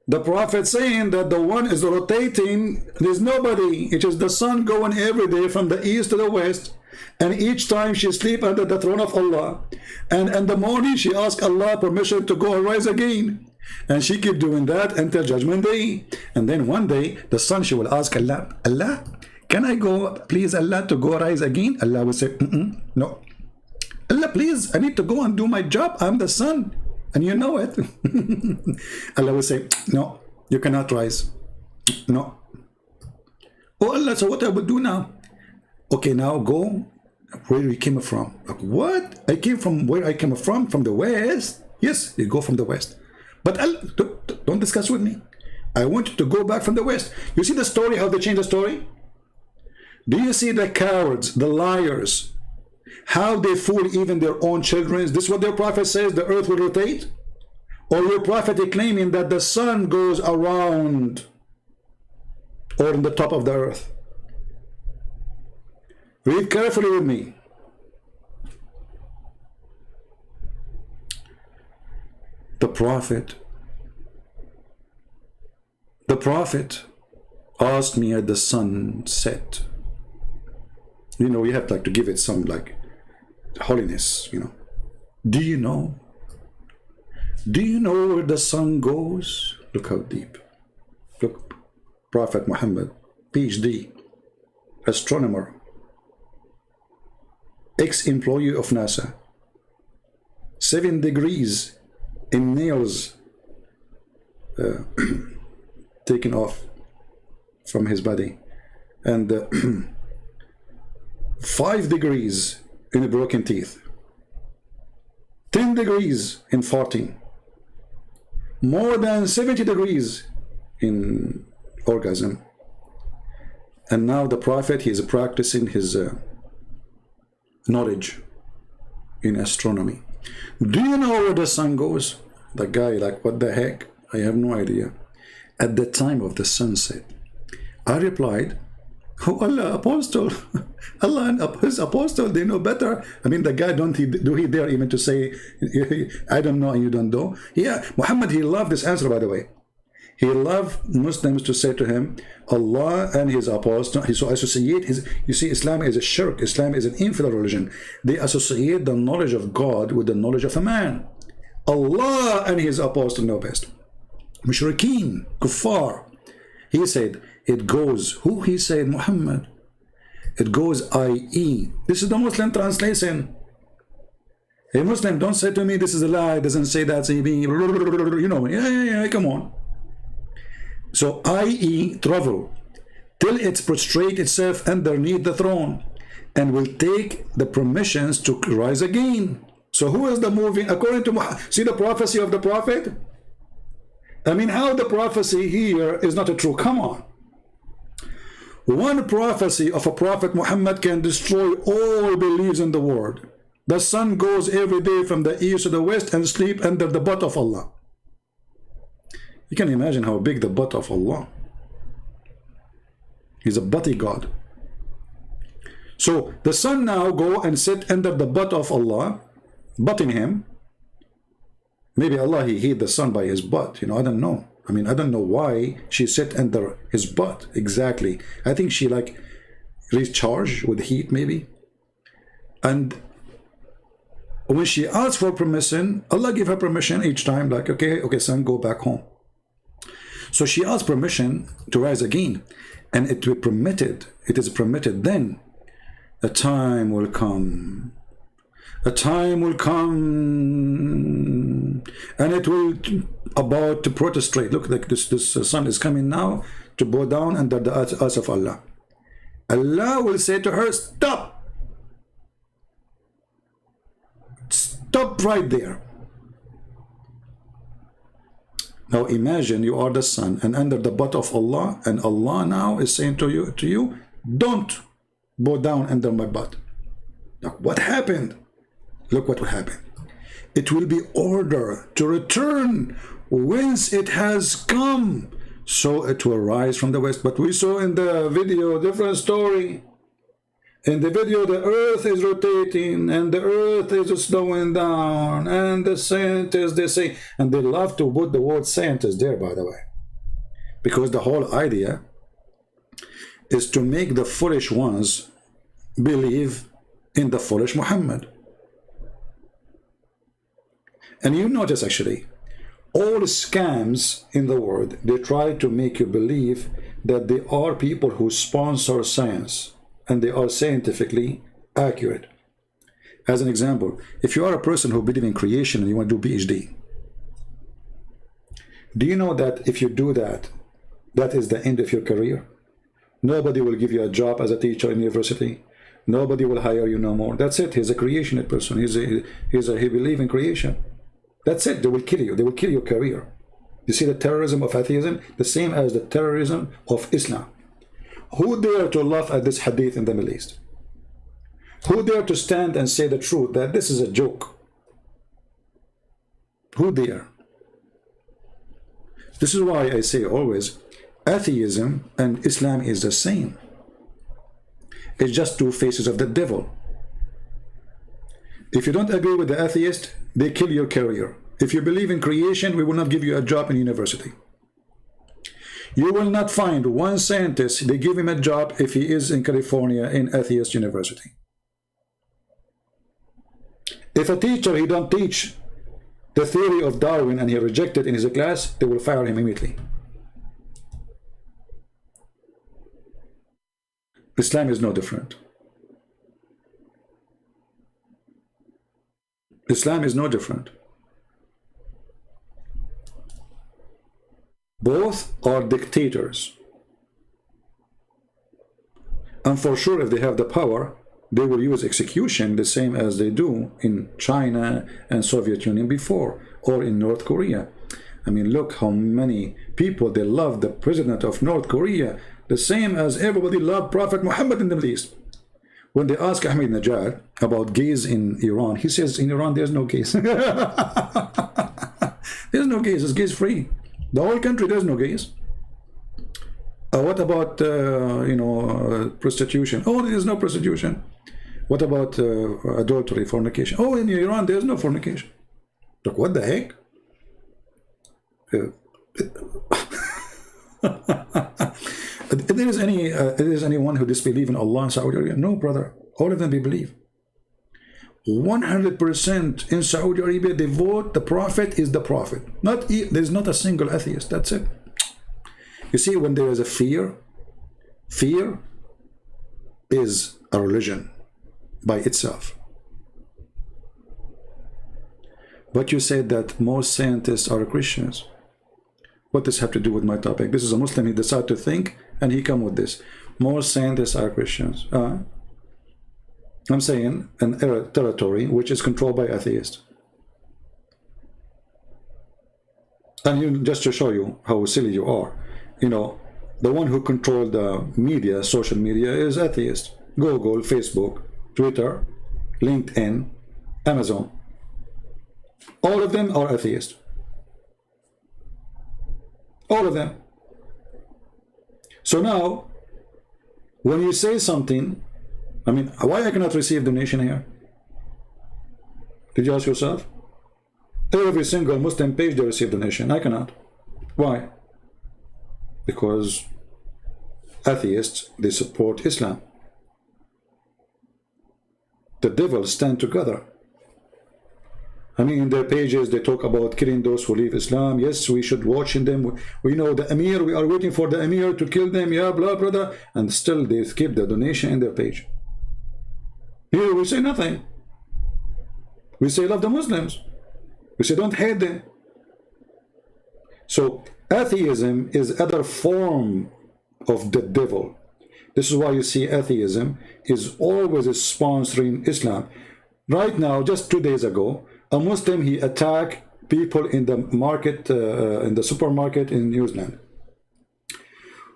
The Prophet saying that the one is rotating, there's nobody. It is the sun going every day from the east to the west, and each time she sleep under the throne of Allah, and in the morning she ask Allah permission to go and rise again, and she keep doing that until Judgment Day. And then one day the sun, she will ask Allah, Allah, can I go, please Allah, to go rise again? Allah will say, no. Allah, please, I need to go and do my job. I'm the sun, and you know it. Allah will say, no, you cannot rise. No. Oh Allah, so what I will do now? Okay, now go where you came from. Like, what? I came from where I came from the west. Yes, you go from the west. But Allah, don't discuss with me. I want you to go back from the west. You see the story, how they change the story? Do you see the cowards, the liars, how they fool even their own children? This is what their prophet says, the earth will rotate? Or your prophet is claiming that the sun goes around or on the top of the earth? Read carefully with me. The prophet asked me at the sunset. You know, we have like to give it some like holiness, you know. Do you know where the sun goes? Look how deep. Look, Prophet Muhammad, PhD, astronomer, ex-employee of NASA, 7 degrees in nails taken off from his body, and 5 degrees in broken teeth, 10 degrees in farting, more than 70 degrees in orgasm. And now the prophet, he is practicing his knowledge in astronomy. Do you know where the sun goes? The guy like, what the heck? I have no idea. At the time of the sunset, I replied, oh Allah, apostle, Allah and his apostle, they know better. I mean, the guy, do he dare even to say, I don't know and you don't know? Yeah, Muhammad, he loved this answer, by the way. He loved Muslims to say to him, Allah and his apostle. So associate his, you see, Islam is a shirk. Islam is an infidel religion. They associate the knowledge of God with the knowledge of a man. Allah and his apostle know best. Mushrikeen, kuffar. He said, it goes, who he said? Muhammad. It goes i.e. This is the Muslim translation. A Muslim, don't say to me, this is a lie, doesn't say that, you know, yeah, come on. So i.e. travel till it prostrate itself underneath the throne and will take the permissions to rise again. So who is the moving? According to Muhammad, see the prophecy of the prophet? I mean, how the prophecy here is not a true, come on. One prophecy of a prophet Muhammad can destroy all beliefs in the world. The sun goes every day from the east to the west and sleep under the butt of Allah. You can imagine how big the butt of Allah. He's a butty God. So the sun now go and sit under the butt of Allah, butting him. Maybe Allah, he hid the sun by his butt, you know, I don't know. I mean, I don't know why she sit under his butt exactly. I think she like recharged with heat maybe. And when she asked for permission, Allah gave her permission each time, like, okay, son, go back home. So she asked permission to rise again, and it will permitted. It is permitted then. A time will come. A time will come, and it will about to prostrate. Look, like this sun is coming now to bow down under the eyes of Allah. Allah will say to her, stop. Stop right there. Now imagine you are the sun and under the butt of Allah, and Allah now is saying to you, don't bow down under my butt. Now what happened? Look what will happen. It will be order to return whence it has come, so it will rise from the west. But we saw in the video a different story. In the video, the earth is rotating and the earth is slowing down, and the scientists, they say, and they love to put the word scientist there, by the way. because the whole idea is to make the foolish ones believe in the foolish Muhammad. And you notice actually, all scams in the world, they try to make you believe that they are people who sponsor science and they are scientifically accurate. As an example, if you are a person who believes in creation and you want to do PhD, do you know that if you do that, that is the end of your career? Nobody will give you a job as a teacher in university. Nobody will hire you no more. That's it. He's a creationist person. He believes in creation. That's it. They will kill you. They will kill your career. You see the terrorism of atheism? The same as the terrorism of Islam. Who dare to laugh at this hadith in the Middle East? Who dare to stand and say the truth that this is a joke? Who dare? This is why I say always, atheism and Islam is the same. It's just two faces of the devil. If you don't agree with the atheist, they kill your career. If you believe in creation, we will not give you a job in university. You will not find one scientist, they give him a job if he is in California in atheist university. If a teacher, he don't teach the theory of Darwin and he rejected in his class, they will fire him immediately. Islam is no different. Islam is no different. Both are dictators. And for sure, if they have the power, they will use execution the same as they do in China and Soviet Union before, or in North Korea. I mean, look how many people, they love the president of North Korea, the same as everybody loved Prophet Muhammad in the Middle East. When they ask Ahmadinejad about gays in Iran, he says, in Iran, there's no gays. There's no gays, it's gays free. The whole country, there's no gays. What about, prostitution? Oh, there's no prostitution. What about adultery, fornication? Oh, in Iran, there's no fornication. Look, what the heck? If there is anyone who disbelieves in Allah in Saudi Arabia? No, brother. All of them they believe. 100% in Saudi Arabia, they vote the Prophet is the Prophet. There's not a single atheist. That's it. You see, when there is a fear is a religion by itself. But you said that most scientists are Christians. What does this have to do with my topic? This is a Muslim, he decided to think, and he come with this. Most scientists are Christians. I'm saying an territory which is controlled by atheists. And just to show you how silly you are, the one who controlled the media, social media, is atheist. Google, Facebook, Twitter, LinkedIn, Amazon. All of them are atheists. All of them. So now, when you say something, I mean, why I cannot receive donation here? Did you ask yourself? Every single Muslim page, they receive donation. I cannot. Why? Because atheists, they support Islam. The devils stand together. I mean, in their pages, they talk about killing those who leave Islam. Yes, we should watch them. We know the Emir, we are waiting for the Emir to kill them. Yeah, blah, brother. And still, they keep the donation in their page. Here, we say nothing. We say love the Muslims. We say don't hate them. So, atheism is other form of the devil. This is why you see atheism is always sponsoring Islam. Right now, just 2 days ago, a Muslim, he attacked people in the market, in the supermarket in New Zealand.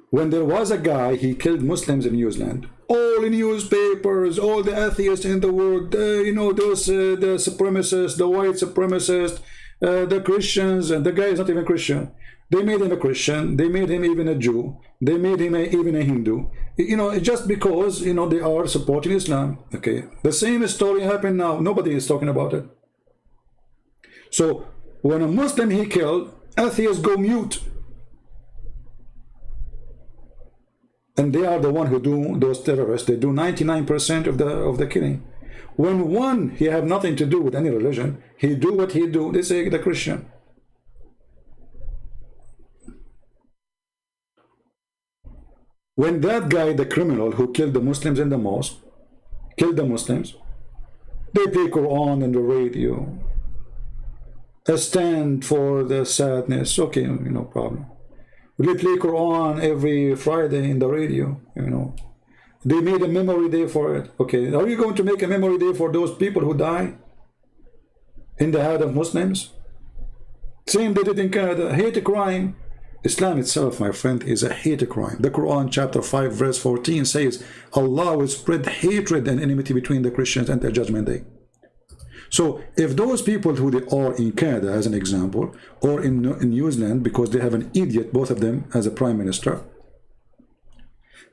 When there was a guy, he killed Muslims in New Zealand. All the newspapers, all the atheists in the world, those the supremacists, the white supremacists, the Christians, and the guy is not even Christian. They made him a Christian. They made him even a Jew. They made him even a Hindu. Just because, they are supporting Islam. Okay. The same story happened now. Nobody is talking about it. So, when a Muslim he killed, atheists go mute. And they are the one who do those terrorists. They do 99% of the killing. When one, he have nothing to do with any religion, he do what he do, they say the Christian. When that guy, the criminal who killed the Muslims in the mosque, killed the Muslims, they play Quran on the radio. A stand for the sadness. Okay, no problem. They play Quran every Friday in the radio, They made a memory day for it. Okay, are you going to make a memory day for those people who die in the head of Muslims? Same they did in Canada. Hate crime. Islam itself, my friend, is a hate crime. The Quran chapter 5 verse 14 says Allah will spread hatred and enmity between the Christians until Judgment Day. So if those people who they are in Canada, as an example, or in New Zealand, because they have an idiot, both of them, as a prime minister,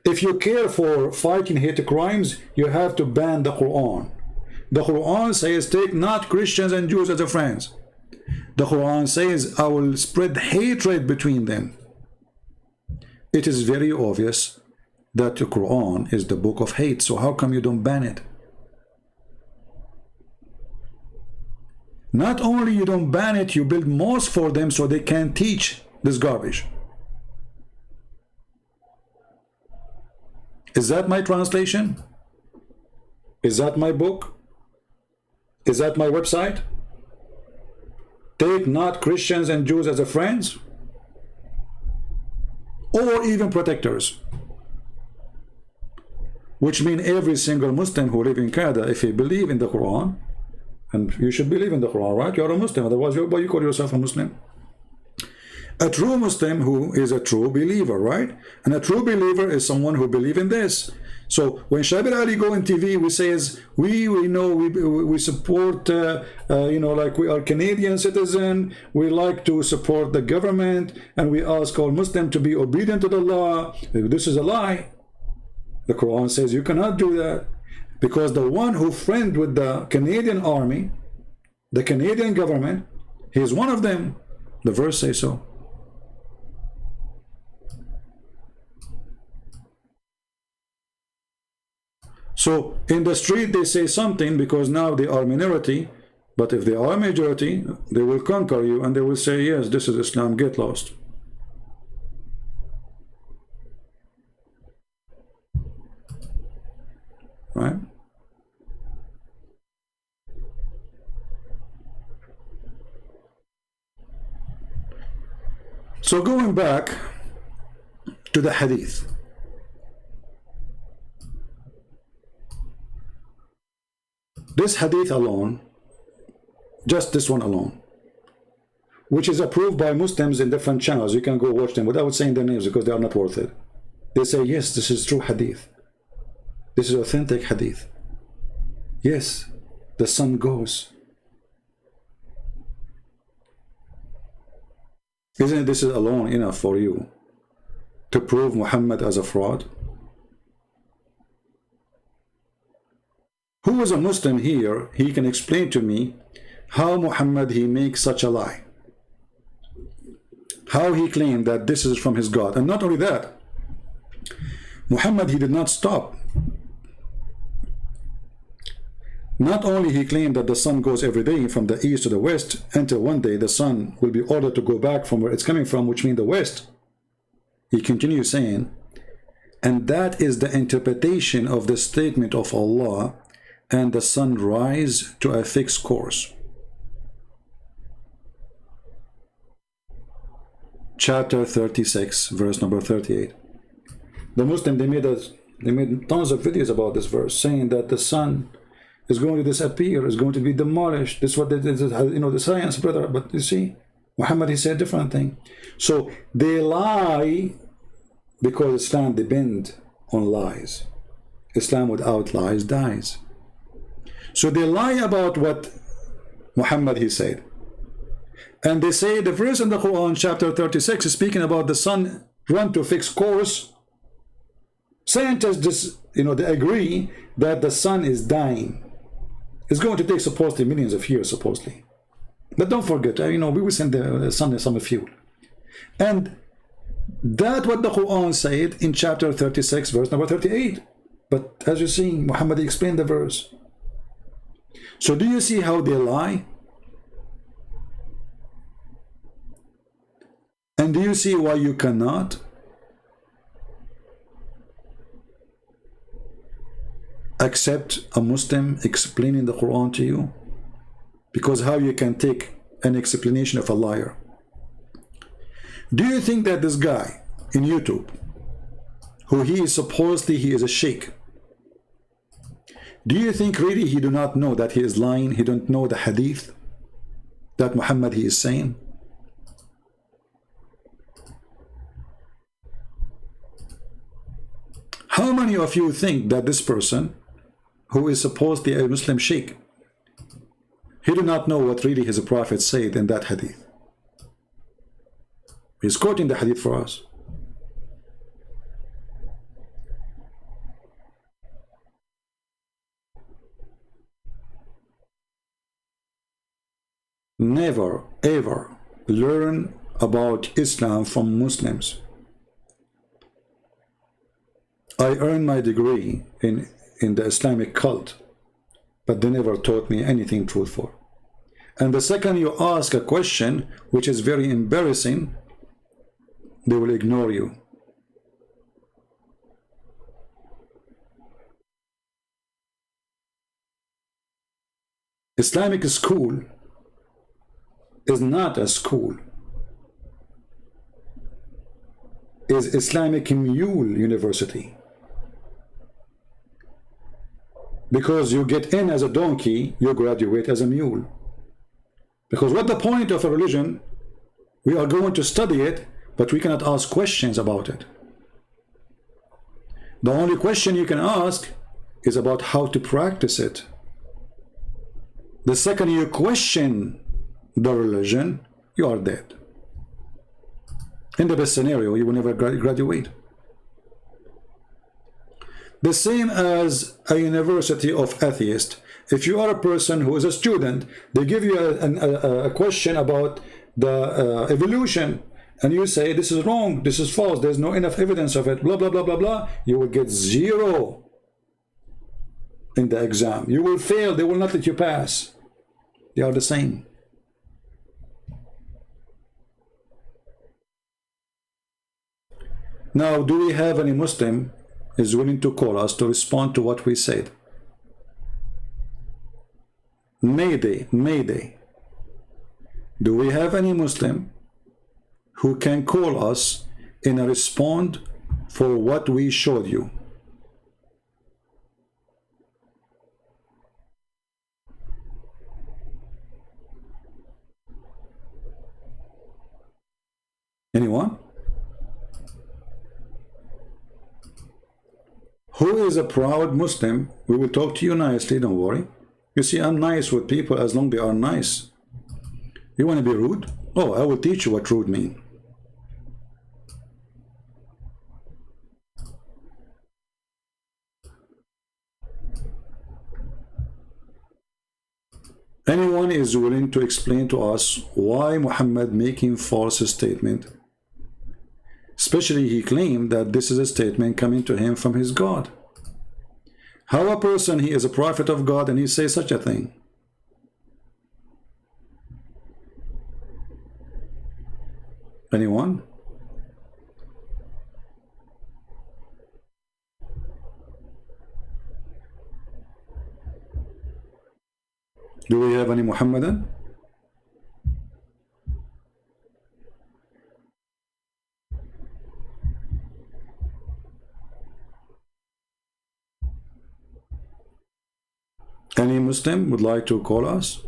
if you care for fighting hate crimes, you have to ban the Quran. The Quran says, take not Christians and Jews as a friends. The Quran says, I will spread hatred between them. It is very obvious that the Quran is the book of hate, so how come you don't ban it? Not only you don't ban it, you build mosques for them so they can't teach this garbage. Is that my translation? Is that my book? Is that my website? Take not Christians and Jews as a friends, or even protectors, which mean every single Muslim who live in Canada, if he believe in the Quran, and you should believe in the Quran, right? You're a Muslim, otherwise you call yourself a Muslim. A true Muslim who is a true believer, right? And a true believer is someone who believes in this. So when Shabir Ali go on TV, we says we support like we are Canadian citizen, we like to support the government, and we ask all Muslims to be obedient to the law. This is a lie. The Quran says you cannot do that, because the one who friend with the Canadian army, the Canadian government, he is one of them. The verse says so. So in the street they say something because now they are minority, but if they are majority, they will conquer you and they will say, yes, this is Islam, get lost. Right? So going back to the hadith. This hadith alone, just this one alone, which is approved by Muslims in different channels, you can go watch them without saying their names because they are not worth it. They say, yes, this is true hadith. This is authentic hadith. Yes, the sun goes. Isn't this alone enough for you to prove Muhammad as a fraud? Who is a Muslim here? He can explain to me how Muhammad he makes such a lie. How he claimed that this is from his God. And not only that, Muhammad he did not stop. Not only he claimed that the sun goes every day from the east to the west until one day the sun will be ordered to go back from where it's coming from, which means the west. He continues saying, and that is the interpretation of the statement of Allah, and the sun rise to a fixed course. Chapter 36, verse number 38. The Muslim, they made tons of videos about this verse, saying that the sun is going to disappear, is going to be demolished. This is what the science, brother. But you see, Muhammad, he said a different thing. So they lie because Islam depends on lies. Islam without lies dies. So they lie about what Muhammad he said. And they say the verse in the Quran, chapter 36, is speaking about the sun run to a fixed course. Scientists they agree that the sun is dying. It's going to take supposedly millions of years, supposedly. But don't forget, we will send the sun some fuel. And That's what the Quran said in chapter 36, verse number 38. But as you see, Muhammad explained the verse. So do you see how they lie? And do you see why you cannot accept a Muslim explaining the Quran to you? Because how you can take an explanation of a liar? Do you think that this guy in YouTube, who he is supposedly he is a sheikh, do you think really he do not know that he is lying? He don't know the hadith that Muhammad he is saying? How many of you think that this person, who is supposedly a Muslim sheikh, he do not know what really his prophet said in that hadith? He's quoting the hadith for us. Never ever learn about Islam from Muslims. I earned my degree in the Islamic cult, but they never taught me anything truthful. And the second you ask a question which is very embarrassing, they will ignore you. Islamic school is not a school. Is Islamic Mule University. Because you get in as a donkey, you graduate as a mule. Because what the point of a religion? We are going to study it, but we cannot ask questions about it. The only question you can ask is about how to practice it. The second you question the religion, you are dead. In the best scenario, you will never graduate. The same as a university of atheists. If you are a person who is a student, they give you a question about the evolution, and you say this is wrong, this is false, there's no enough evidence of it, blah blah blah blah blah, you will get 0 in the exam. You will fail. They will not let you pass. They are the same. Now, do we have any Muslim is willing to call us to respond to what we said? Mayday, mayday. Do we have any Muslim who can call us and respond for what we showed you? Anyone? Who is a proud Muslim? We will talk to you nicely, don't worry. You see, I'm nice with people as long as they are nice. You want to be rude? Oh, I will teach you what rude means. Anyone is willing to explain to us why Muhammad making false statement? Especially he claimed that this is a statement coming to him from his God. How a person, he is a prophet of God and he says such a thing? Anyone? Do we have any Muhammadan? Any Muslim would like to call us?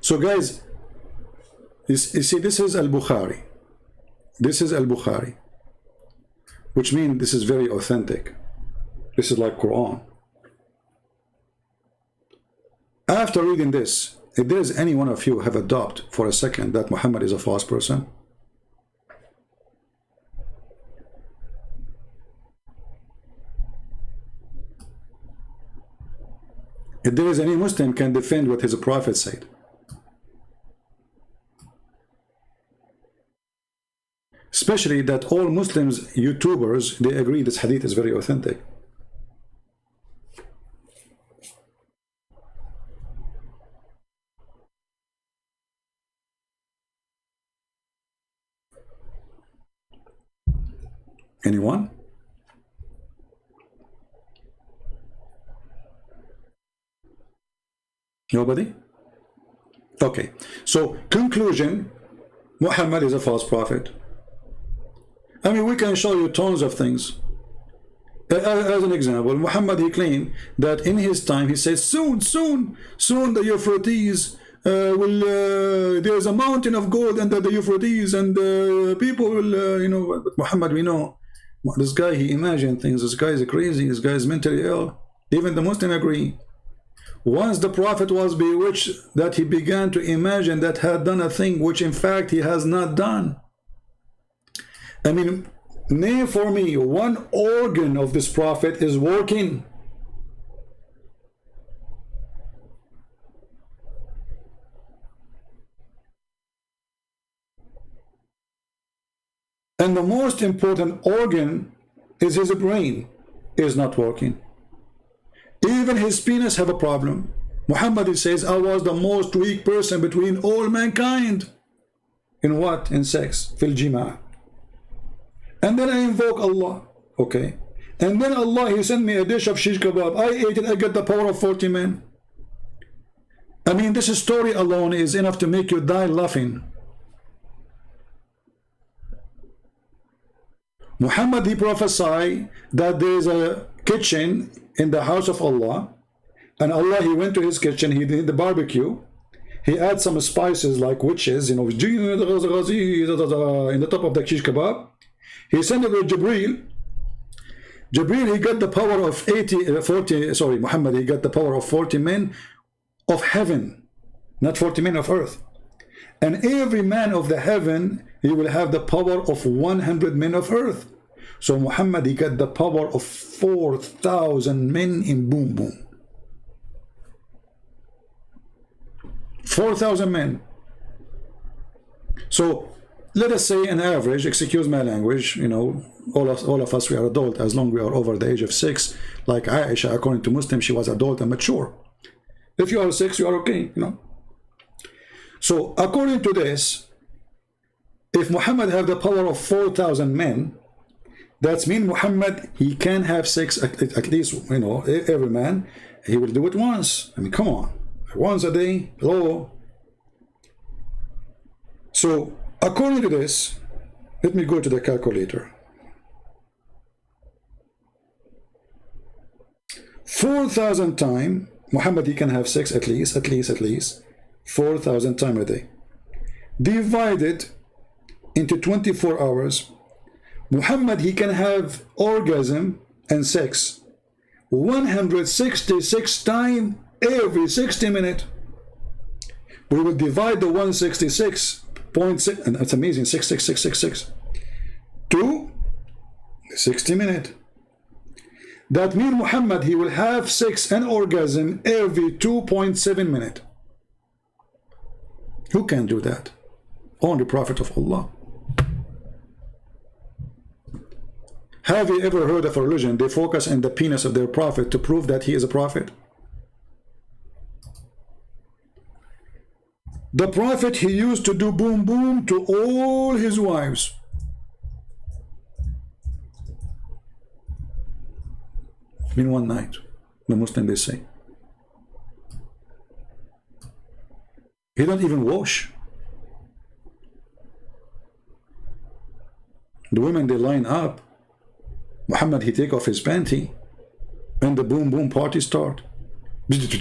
So guys, you see, this is Al-Bukhari. This is Al-Bukhari, which means this is very authentic. This is like Quran. After reading this, if there is any one of you have a doubt for a second that Muhammad is a false person, if there is any Muslim can defend what his prophet said. Especially that all Muslims, YouTubers, they agree this hadith is very authentic. Anyone? Nobody? Okay. So, conclusion, Muhammad is a false prophet. I mean, we can show you tons of things. As an example, Muhammad, he claimed that in his time, he says, soon the Euphrates there's a mountain of gold under the Euphrates, and people will, you know, but Muhammad, we know, this guy, he imagined things. This guy is crazy. This guy is mentally ill. Even the Muslims agree. Once the Prophet was bewitched, that he began to imagine that had done a thing which in fact he has not done. I mean, name for me one organ of this Prophet is working. And the most important organ is his brain is not working. Even his penis have a problem. Muhammad says, I was the most weak person between all mankind. In what? In sex. Fil jima'. And then I invoke Allah. Okay. And then Allah, he sent me a dish of shish kebab. I ate it, I got the power of 40 men. I mean, this story alone is enough to make you die laughing. Muhammad, he prophesied that there is a kitchen in the house of Allah, and Allah, he went to his kitchen, he did the barbecue, he had some spices like witches, you know, in the top of the shish kebab. He sent it with Jibreel. Jibreel, he got the power of 40, sorry, Muhammad, he got the power of 40 men of heaven, not 40 men of earth. And every man of the heaven, he will have the power of 100 men of earth. So Muhammad, he got the power of 4,000 men in boom boom. 4,000 men. So let us say an average, excuse my language, you know, all of us, we are adult as long as we are over the age of 6. Like Aisha, according to Muslim, she was adult and mature. If you are 6, you are okay, you know. So according to this, if Muhammad have the power of 4,000 men, that means Muhammad, he can have sex at least, you know, every man, he will do it once. I mean, come on, once a day, hello. So according to this, let me go to the calculator. 4,000 times, Muhammad, he can have sex at least 4,000 times a day. Divided into 24 hours, Muhammad, he can have orgasm and sex 166 times every 60 minutes. We will divide the 166.6, and it's amazing, 66666, to 60 minutes. That means Muhammad, he will have sex and orgasm every 2.7 minutes. Who can do that? Only Prophet of Allah. Have you ever heard of a religion, they focus on the penis of their prophet to prove that he is a prophet? The prophet, he used to do boom boom to all his wives. In one night, the Muslim, they say. He don't even wash. The women, they line up. Muhammad, he take off his panty, and the boom boom party start. Next.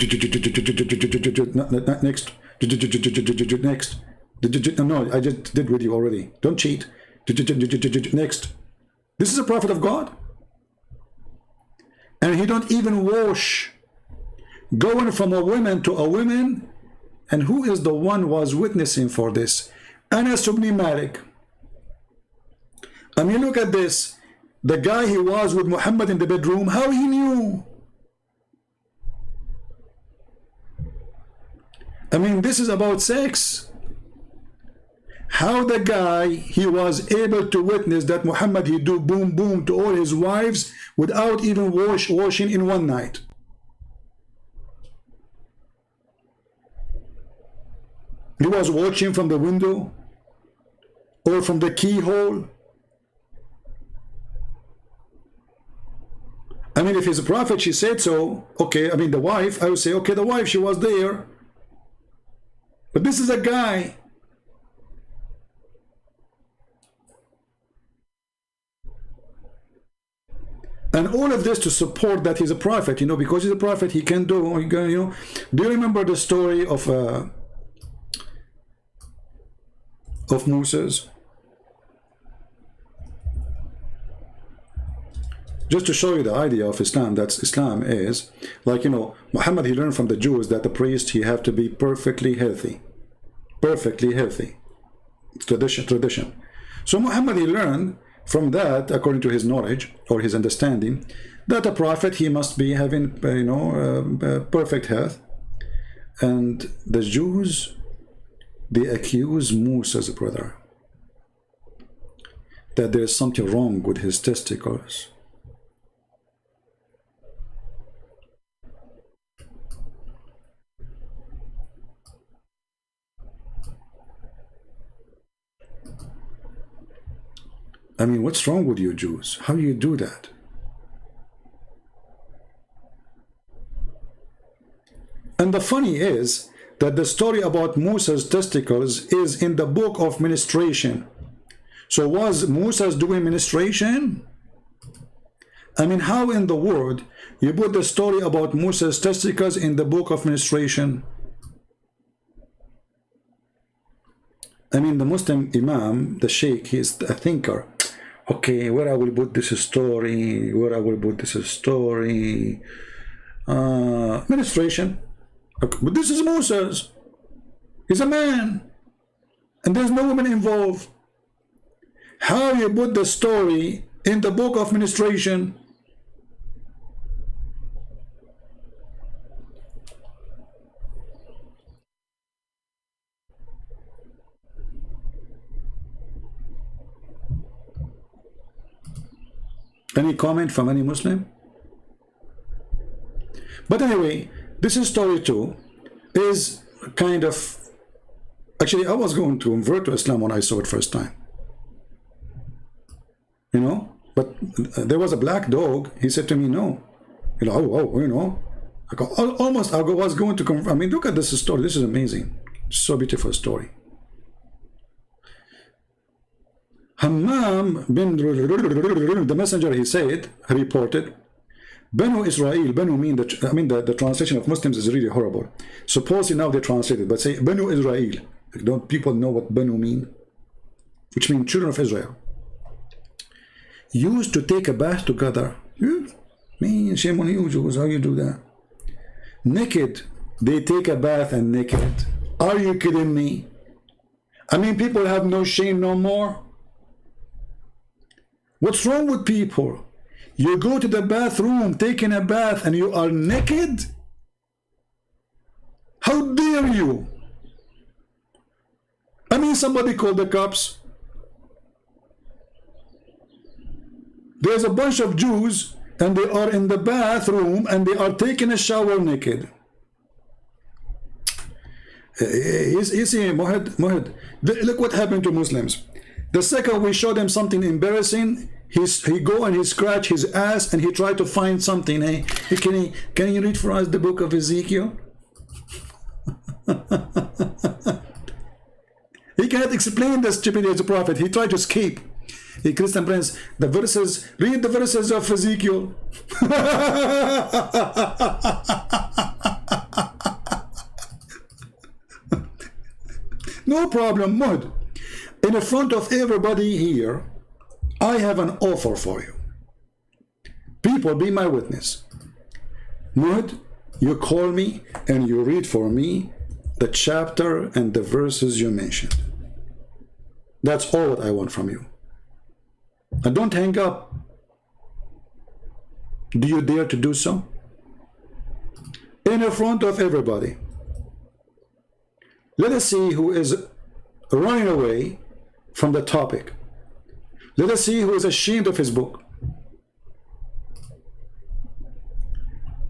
Next. No, I just did with you already. Don't cheat. Next. This is a prophet of God. And he don't even wash. Going from a woman to a woman. And who is the one was witnessing for this? Anas ibn Malik. I mean, look at this. The guy he was with Muhammad in the bedroom, how he knew? I mean, this is about sex. how the guy, he was able to witness that Muhammad, he do boom boom to all his wives without even washing in one night. He was watching from the window or from the keyhole. I mean, if he's a prophet, she said so. Okay, I mean, the wife, I would say, okay, the wife, she was there. But this is a guy. And all of this to support that he's a prophet, you know, because he's a prophet, he can do, you know. Do you remember the story of Moses? Just to show you the idea of Islam, that's Islam is, like, you know, Muhammad, he learned from the Jews that the priest, he have to be perfectly healthy. Perfectly healthy. Tradition. So Muhammad, he learned from that, according to his knowledge or his understanding, that a prophet, he must be having, you know, perfect health. And the Jews, they accuse Moses, brother, that there is something wrong with his testicles. I mean, what's wrong with you Jews? How do you do that? And the funny is that the story about Moses' testicles is in the book of ministration. So was Moses doing ministration? I mean, how in the world you put the story about Moses' testicles in the book of ministration? I mean, the Muslim Imam, the Sheikh, he is a thinker. Okay, where I will put this story, where I will put this story. Ministration. Okay, but this is Moses. He's a man. And there's no woman involved. How you put the story in the book of ministration? Any comment from any Muslim? But anyway, this is story 2 is kind of, actually I was going to convert to Islam when I saw it first time, you know, but there was a black dog, he said to me no, you know, oh, you know, I go, almost I was going to convert. I mean, look at this story, this is amazing, so beautiful story. Hammam bin, the messenger, he said, he reported, Banu Israel, Banu mean, the translation of Muslims is really horrible. Supposedly now they translate it, but say Banu Israel. Don't people know what Banu mean? Which means children of Israel. Used to take a bath together. Man, shame on you Jews, how you do that? Naked, they take a bath and naked. Are you kidding me? I mean, people have no shame no more. What's wrong with people? You go to the bathroom, taking a bath, and you are naked? How dare you? I mean, somebody called the cops. There's a bunch of Jews, and they are in the bathroom, and they are taking a shower naked. You see, Mohad, look what happened to Muslims. The second we show them something embarrassing, he go and he scratch his ass and he try to find something. Hey, can you read for us the book of Ezekiel? He cannot explain the stupidity of the prophet. He tried to escape. Hey, Christian Prince, the verses, read the verses of Ezekiel. No problem, Mud. In front of everybody here, I have an offer for you. People, be my witness. Mud, you call me and you read for me the chapter and the verses you mentioned. That's all what I want from you. And don't hang up. Do you dare to do so? In front of everybody. Let us see who is running away from the topic. Let us see who is ashamed of his book.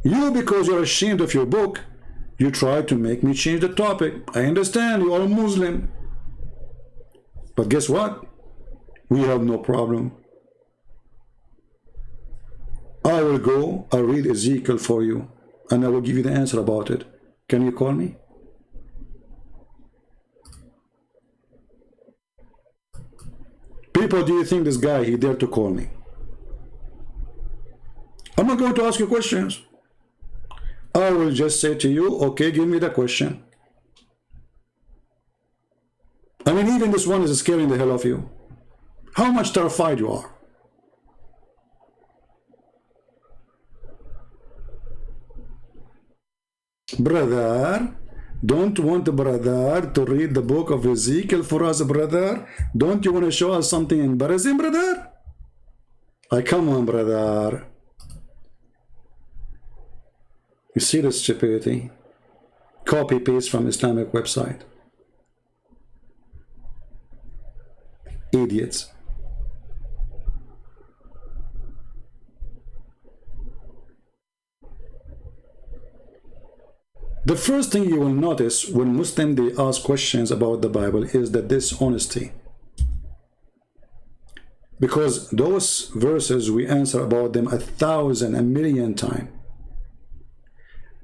You, because you're ashamed of your book, you try to make me change the topic. I understand you are a Muslim. But guess what? We have no problem. I will go, I'll read Ezekiel for you, and I will give you the answer about it. Can you call me? People, do you think this guy, he dared to call me? I'm not going to ask you questions. I will just say to you, okay, give me the question. I mean, even this one is scaring the hell of you. How much terrified you are. Brother, don't want brother to read the book of Ezekiel for us, brother? Don't you want to show us something embarrassing, brother? Come on, brother. You see the stupidity? Copy paste from Islamic website. Idiots. The first thing you will notice when Muslims they ask questions about the Bible is the dishonesty. Because those verses we answer about them 1,000, 1,000,000 times.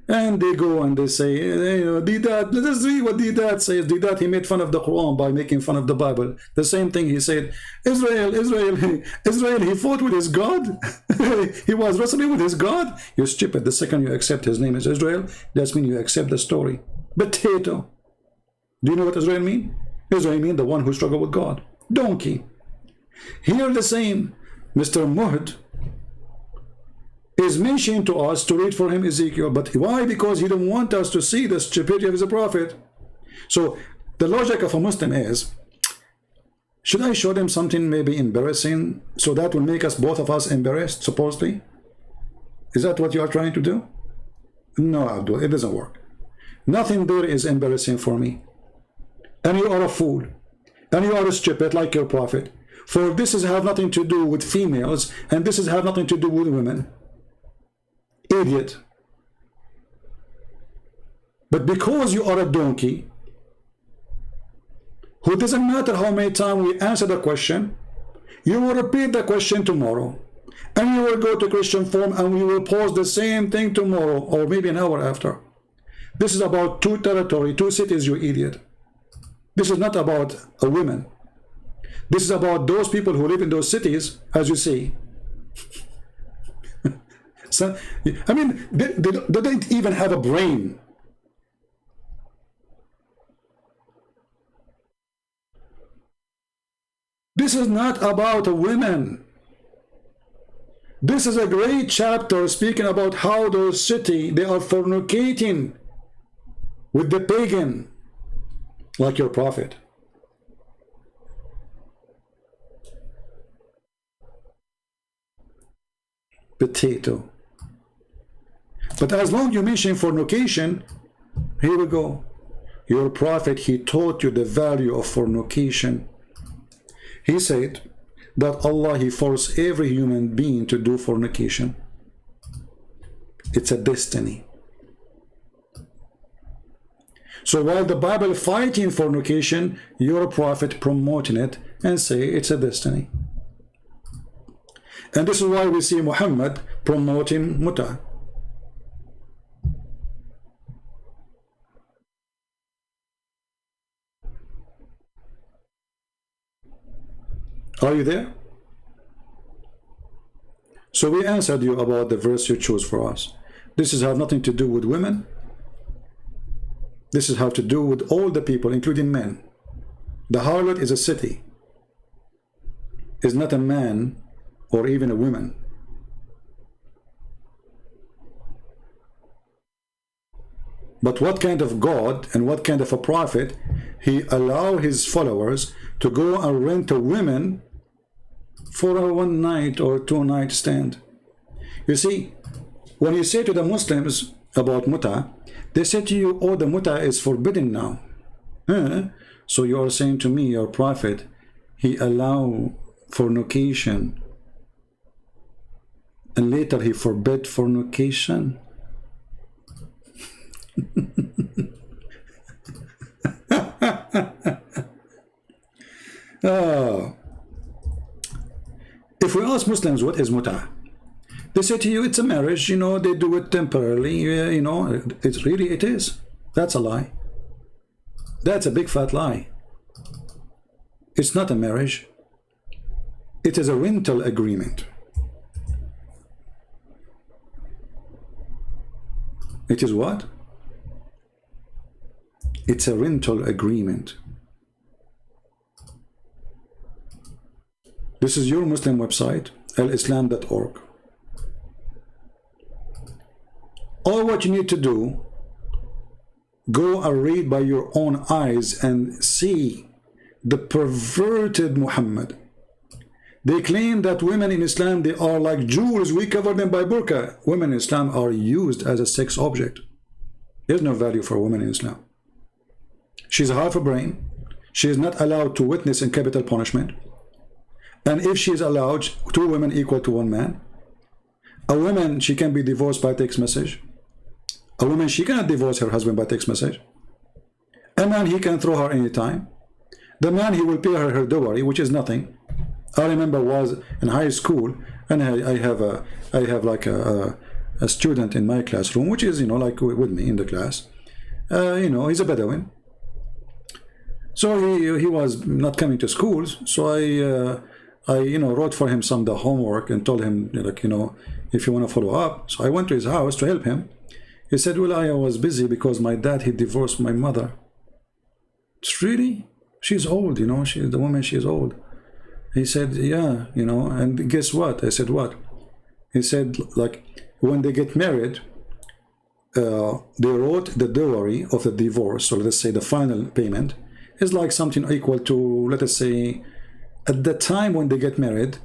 And they go and they say, you know, Didat, let us read what Didat says. Didat, he made fun of the Quran by making fun of the Bible. The same thing he said, Israel, he fought with his God. He was wrestling with his God. You're stupid. The second you accept his name is Israel, that means you accept the story. Potato. Do you know what Israel mean? Israel mean the one who struggled with God. Donkey. Here the same. Mr. Muhd is mentioning to us to read for him Ezekiel. But why? Because he don't want us to see the stupidity of his prophet. So the logic of a Muslim is, should I show them something maybe embarrassing so that will make us, both of us, embarrassed, supposedly? Is that what you are trying to do? No, Abdul, it doesn't work. Nothing there is embarrassing for me. And you are a fool. And you are a stupid like your prophet. For this has have nothing to do with females, and this has have nothing to do with women. Idiot. But because you are a donkey, who doesn't matter how many times we answer the question, you will repeat the question tomorrow, and you will go to Christian forum and we will pose the same thing tomorrow, or maybe an hour after. This is about two territory, two cities, you idiot. This is not about a woman. This is about those people who live in those cities, as you see. So, I mean, they don't even have a brain. This is not about a woman. This is a great chapter speaking about how those cities, they are fornicating with the pagan, like your prophet. Potato. But as long as you mention fornication, here we go. Your prophet, he taught you the value of fornication. He said that Allah, he forced every human being to do fornication. It's a destiny. So while the Bible fighting fornication, your prophet promoting it and say it's a destiny. And this is why we see Muhammad promoting muta. Are you there? So we answered you about the verse you chose for us. This is have nothing to do with women. This is have to do with all the people, including men. The harlot is a city. Is not a man or even a woman. But what kind of God and what kind of a prophet he allow his followers to go and rent a woman for a one night or two night stand? You see, when you say to the Muslims about muta, they say to you, oh, the muta is forbidden now. So you are saying to me, your prophet, he allow fornication and later he forbid fornication? If we ask Muslims what is mut'ah, they say to you it's a marriage, you know, they do it temporarily, you know, it's really, it is. That's a lie. That's a big fat lie. It's not a marriage. It is a rental agreement. It is what? It's a rental agreement. This is your Muslim website, alislam.org. All what you need to do, go and read by your own eyes and see the perverted Muhammad. They claim that women in Islam, they are like jewels, we cover them by burqa. Women in Islam are used as a sex object. There's no value for a woman in Islam. She's half a brain. She is not allowed to witness in capital punishment. And if she is allowed, 2 women equal to 1 man. A woman, she can be divorced by text message. A woman, she cannot divorce her husband by text message. A man, he can throw her anytime. The man, he will pay her dowry, which is nothing. I remember was in high school, and I have like a student in my classroom, which is, you know, like with me in the class. You know, he's a Bedouin. So he was not coming to school. So I you know, wrote for him some of the homework and told him, like, you know, if you want to follow up. So I went to his house to help him. He said, well, I was busy because my dad, he divorced my mother. It's really? She's old, you know, the woman, she is old. He said, yeah, you know, and guess what? I said, what? He said, like, when they get married, they wrote the dowry of the divorce, or let's say the final payment, is like something equal to, let us say, at the time when they get married,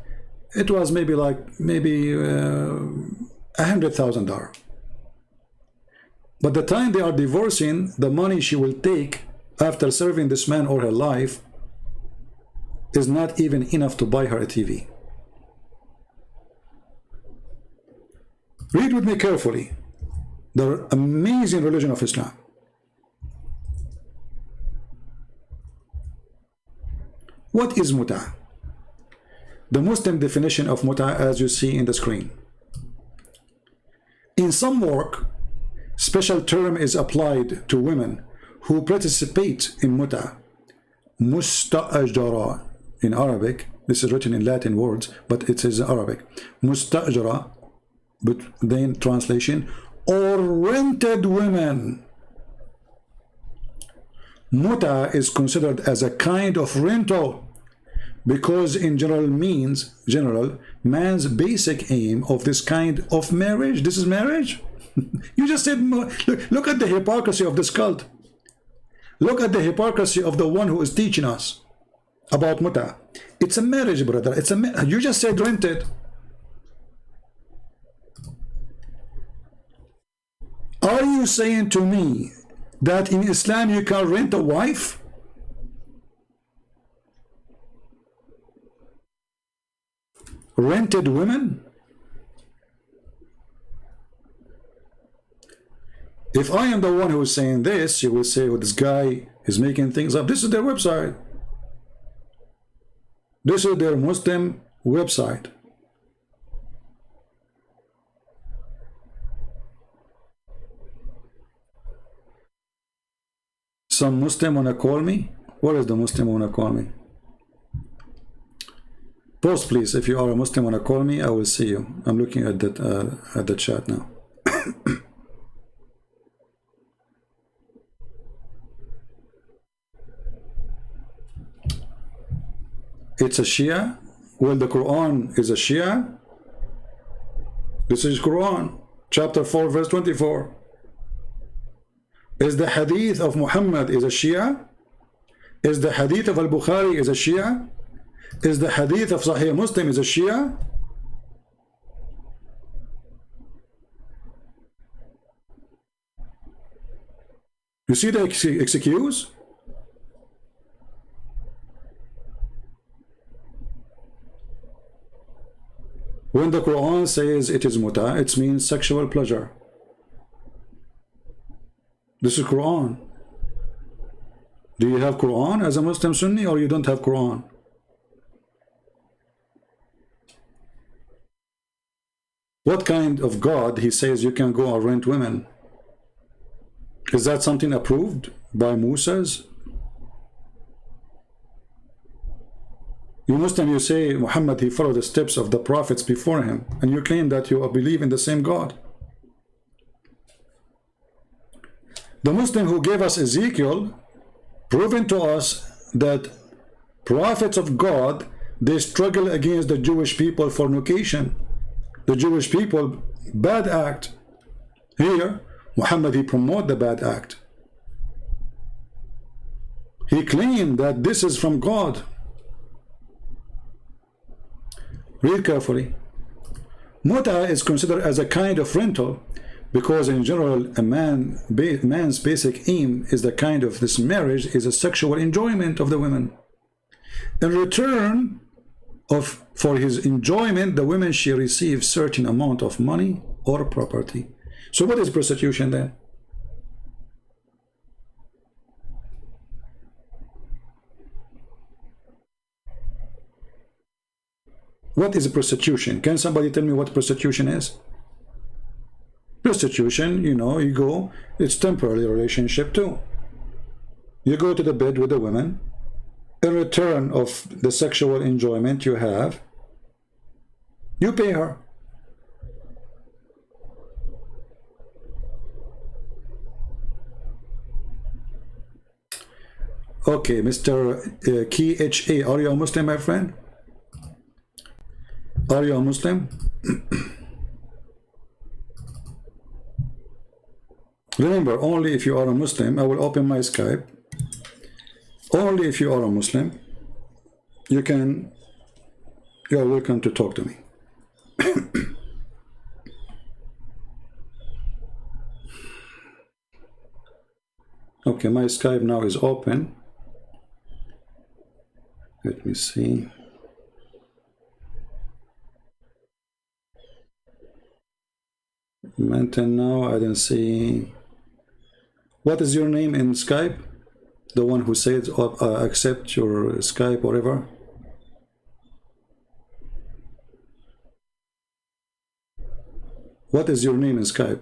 it was maybe $100,000. But the time they are divorcing, the money she will take after serving this man all her life is not even enough to buy her a TV. Read with me carefully the amazing religion of Islam. What is mut'ah? The Muslim definition of mut'ah, as you see in the screen. In some work, special term is applied to women who participate in mut'ah. Musta'ajara in Arabic. This is written in Latin words, but it is Arabic. Musta'ajara, but then translation, or rented women. Mut'ah is considered as a kind of rental because in general man's basic aim of this kind of marriage, this is marriage. You just said, look at the hypocrisy of this cult. Look at the hypocrisy of the one who is teaching us about mut'ah. It's a marriage, brother. It's a you just said rented. Are you saying to me that in Islam you can rent a wife? Rented women? If I am the one who is saying this, you will say, well, this guy is making things up. This is their website. This is their Muslim website. Some Muslim wanna call me? Where is the Muslim wanna call me? Post please, if you are a Muslim wanna call me, I will see you. I'm looking at the chat now. It's a Shia? Well, the Quran is a Shia? This is Quran, chapter 4, verse 24. Is the hadith of Muhammad is a Shia? Is the hadith of Al-Bukhari is a Shia? Is the hadith of Sahih Muslim is a Shia? You see the excuse? When the Quran says it is muta, it means sexual pleasure. This is Quran. Do you have Quran as a Muslim Sunni, or you don't have Quran? What kind of God he says you can go and rent women? Is that something approved by Moses? You Muslim, you say Muhammad, he followed the steps of the prophets before him, and you claim that you believe in the same God. The Muslim who gave us Ezekiel, proving to us that prophets of God, they struggle against the Jewish people fornication. The Jewish people, bad act. Here, Muhammad, he promote the bad act. He claimed that this is from God. Read carefully. Muta is considered as a kind of rental because in general a man's basic aim is the kind of this marriage is a sexual enjoyment of the women. In return for his enjoyment, the women she receives certain amount of money or property. So what is prostitution then? What is prostitution? Can somebody tell me what prostitution is? Prostitution, you know, you go, it's temporary relationship too. You go to the bed with the woman. In return of the sexual enjoyment you have, you pay her. Okay, Mr. KHA, are you a Muslim, my friend? Are you a Muslim? Remember, only if you are a Muslim, I will open my Skype. Only if you are a Muslim, you are welcome to talk to me. Okay, my Skype now is open. Let me see. Maintain now, I don't see. What is your name in Skype? The one who said accept your Skype, whatever. What is your name in Skype?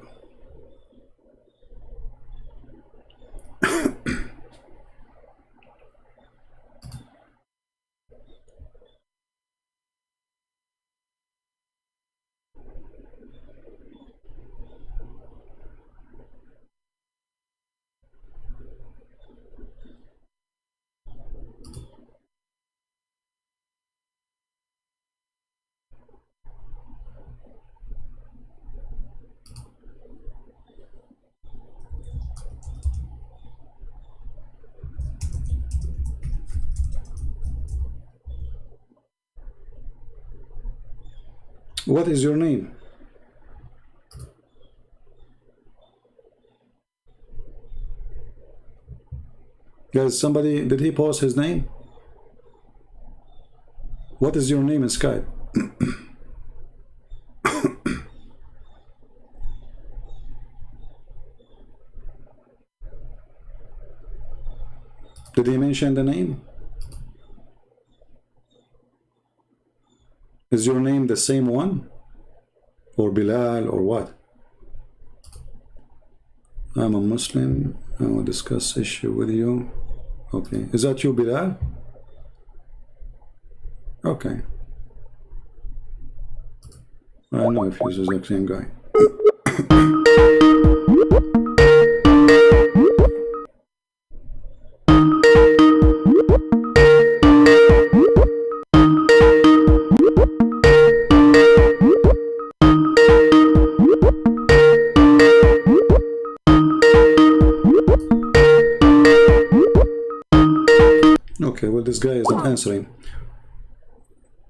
What is your name? Guys, somebody, did he post his name? What is your name in Skype? Did he mention the name? Is your name the same one? Or Bilal or what? I'm a Muslim. I will discuss issue with you. Okay. Is that you, Bilal? Okay. I don't know if he's the same guy. Okay, well, this guy is not answering.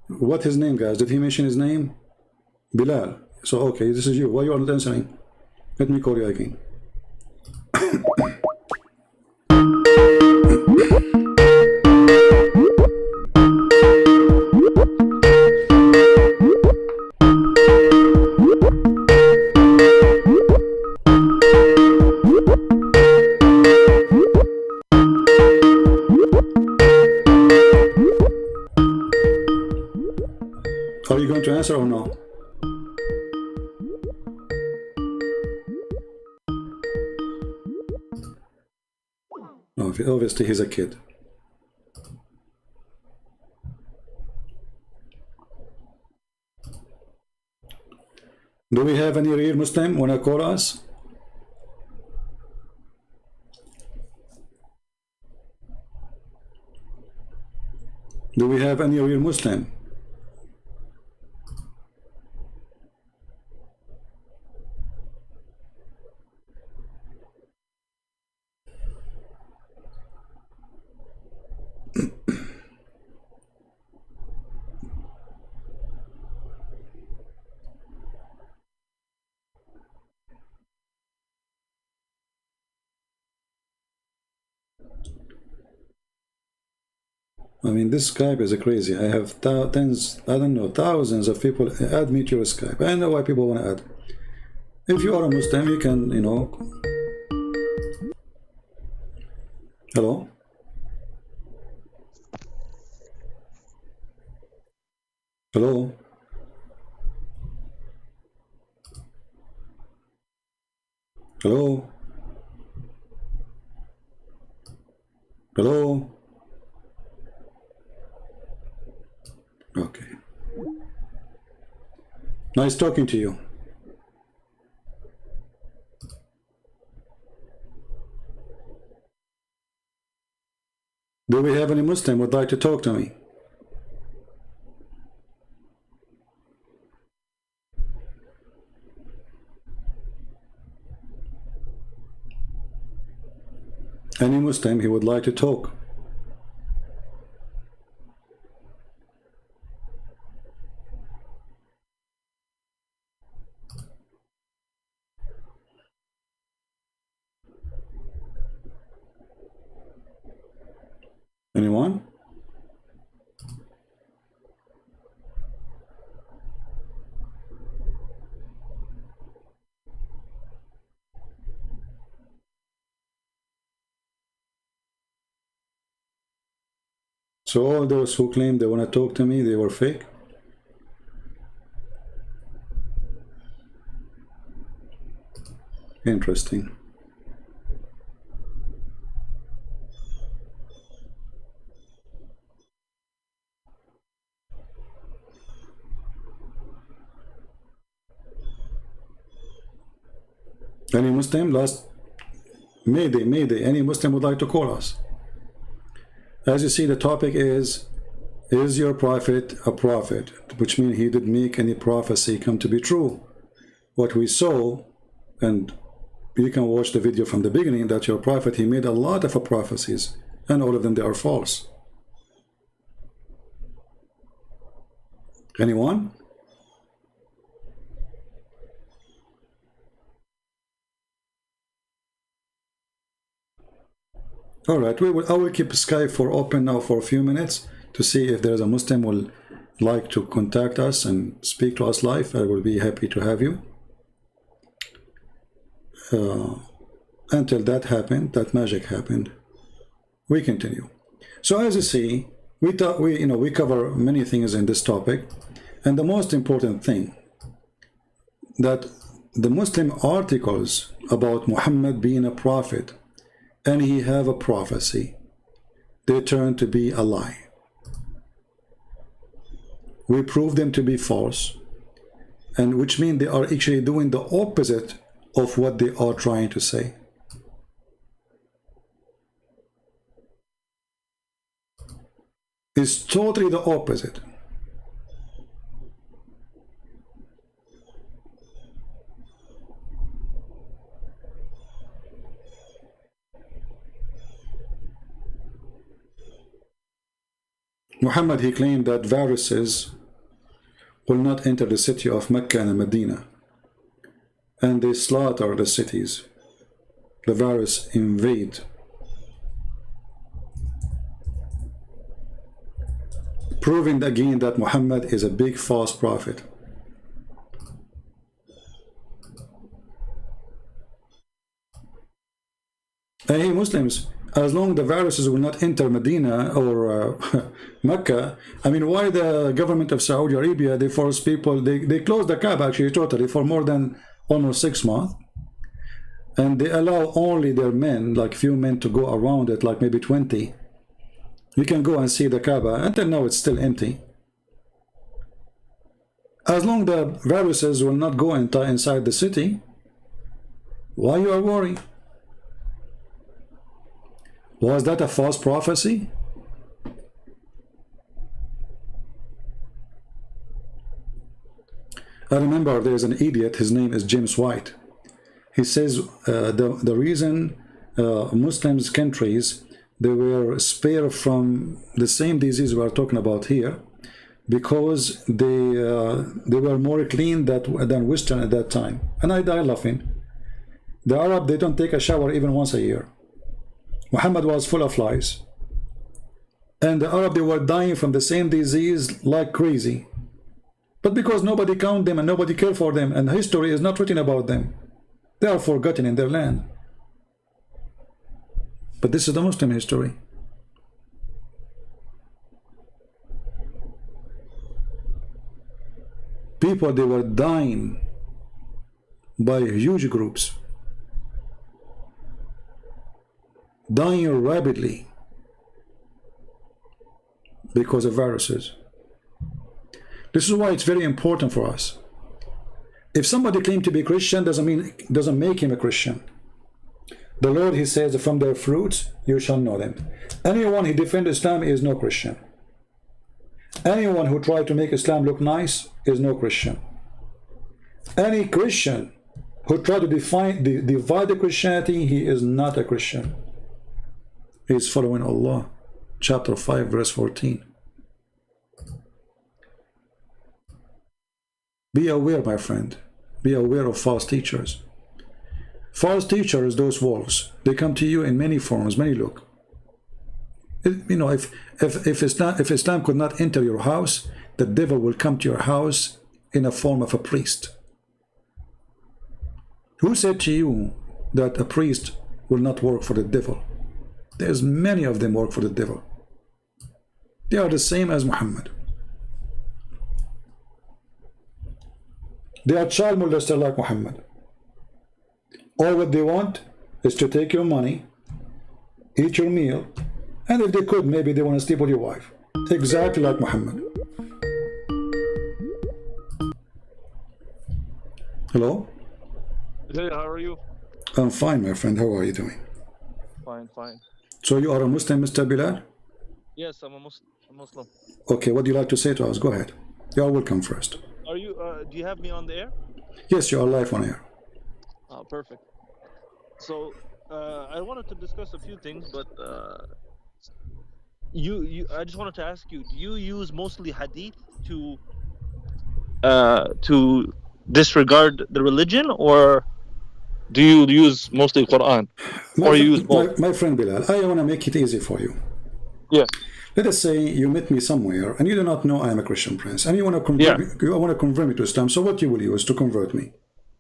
What his name, guys? Did he mention his name? Bilal. So, okay, this is you. Why you are not answering? Let me call you again. Are you going to answer or no? No, obviously he's a kid. Do we have any real Muslim wanna call us? Do we have any real Muslim? I mean, this Skype is crazy. I have tens, I don't know, thousands of people add me to your Skype. I know why people want to add. If you are a Muslim, you can, you know. Hello? Hello? Hello? Hello? Okay. Nice talking to you. Do we have any Muslim who would like to talk to me? Any Muslim he would like to talk? Anyone? So all those who claim they want to talk to me, they were fake? Interesting. Any Muslim? Last Mayday, any Muslim would like to call us? As you see, the topic is your prophet a prophet? Which means he did make any prophecy come to be true. What we saw, and you can watch the video from the beginning, that your prophet, he made a lot of prophecies, and all of them, they are false. Anyone? All right, I will keep Skype for open now for a few minutes to see if there is a Muslim who will like to contact us and speak to us live. I will be happy to have you. Until that happened, that magic happened, we continue. So as you see, we cover many things in this topic, and the most important thing that the Muslim articles about Muhammad being a prophet and he have a prophecy, they turn to be a lie. We prove them to be false, and which means they are actually doing the opposite of what they are trying to say. It's totally the opposite. Muhammad, he claimed that viruses will not enter the city of Mecca and Medina, and they slaughter the cities. The virus invade. Proving again that Muhammad is a big false prophet. Hey Muslims, as long the viruses will not enter Medina or Mecca. I mean, why the government of Saudi Arabia, they force people, they close the Kaaba actually totally for more than almost 6 months, and they allow only their men, like few men, to go around it, like maybe 20. You can go and see the Kaaba. Until now it's still empty. As long the viruses will not go inside the city, why you are worried? Was that a false prophecy? I remember there is an idiot, his name is James White. He says the reason Muslims countries, they were spared from the same disease we are talking about here, because they were more clean than Western at that time. And I die laughing. The Arab, they don't take a shower even once a year. Muhammad was full of lies. And the Arab, they were dying from the same disease like crazy. But because nobody count them and nobody care for them, and history is not written about them, they are forgotten in their land. But this is the Muslim history. People, they were dying by huge groups, dying rapidly because of viruses. This is why it's very important for us. If somebody claims to be Christian, doesn't make him a Christian. The Lord, he says, from their fruits you shall know them. Anyone who defends Islam is no Christian. Anyone who tries to make Islam look nice is no Christian. Any Christian who tries to divide the Christianity, he is not a Christian. He is following Allah. Chapter 5, verse 14. Be aware, my friend. Be aware of false teachers. False teachers, those wolves, they come to you in many forms, many look. You know, if Islam could not enter your house, the devil will come to your house in a form of a priest. Who said to you that a priest will not work for the devil? There's many of them work for the devil. They are the same as Muhammad. They are child molester like Muhammad. All what they want is to take your money, eat your meal, and if they could, maybe they want to sleep with your wife. Exactly like Muhammad. Hello? Hey, how are you? I'm fine, my friend. How are you doing? Fine, fine. So you are a Muslim, Mr. Bilal? Yes, I'm a Muslim. Okay, what do you like to say to us? Go ahead. You are welcome first. Are you? Do you have me on the air? Yes, you are live on air. Oh, perfect. So, I wanted to discuss a few things, but I just wanted to ask you: do you use mostly hadith to disregard the religion, or do you use mostly Quran, or you use both? My friend Bilal, I want to make it easy for you. Yeah. Let us say you met me somewhere and you do not know I am a Christian prince, and you want to convert me to Islam. So what you will use to convert me?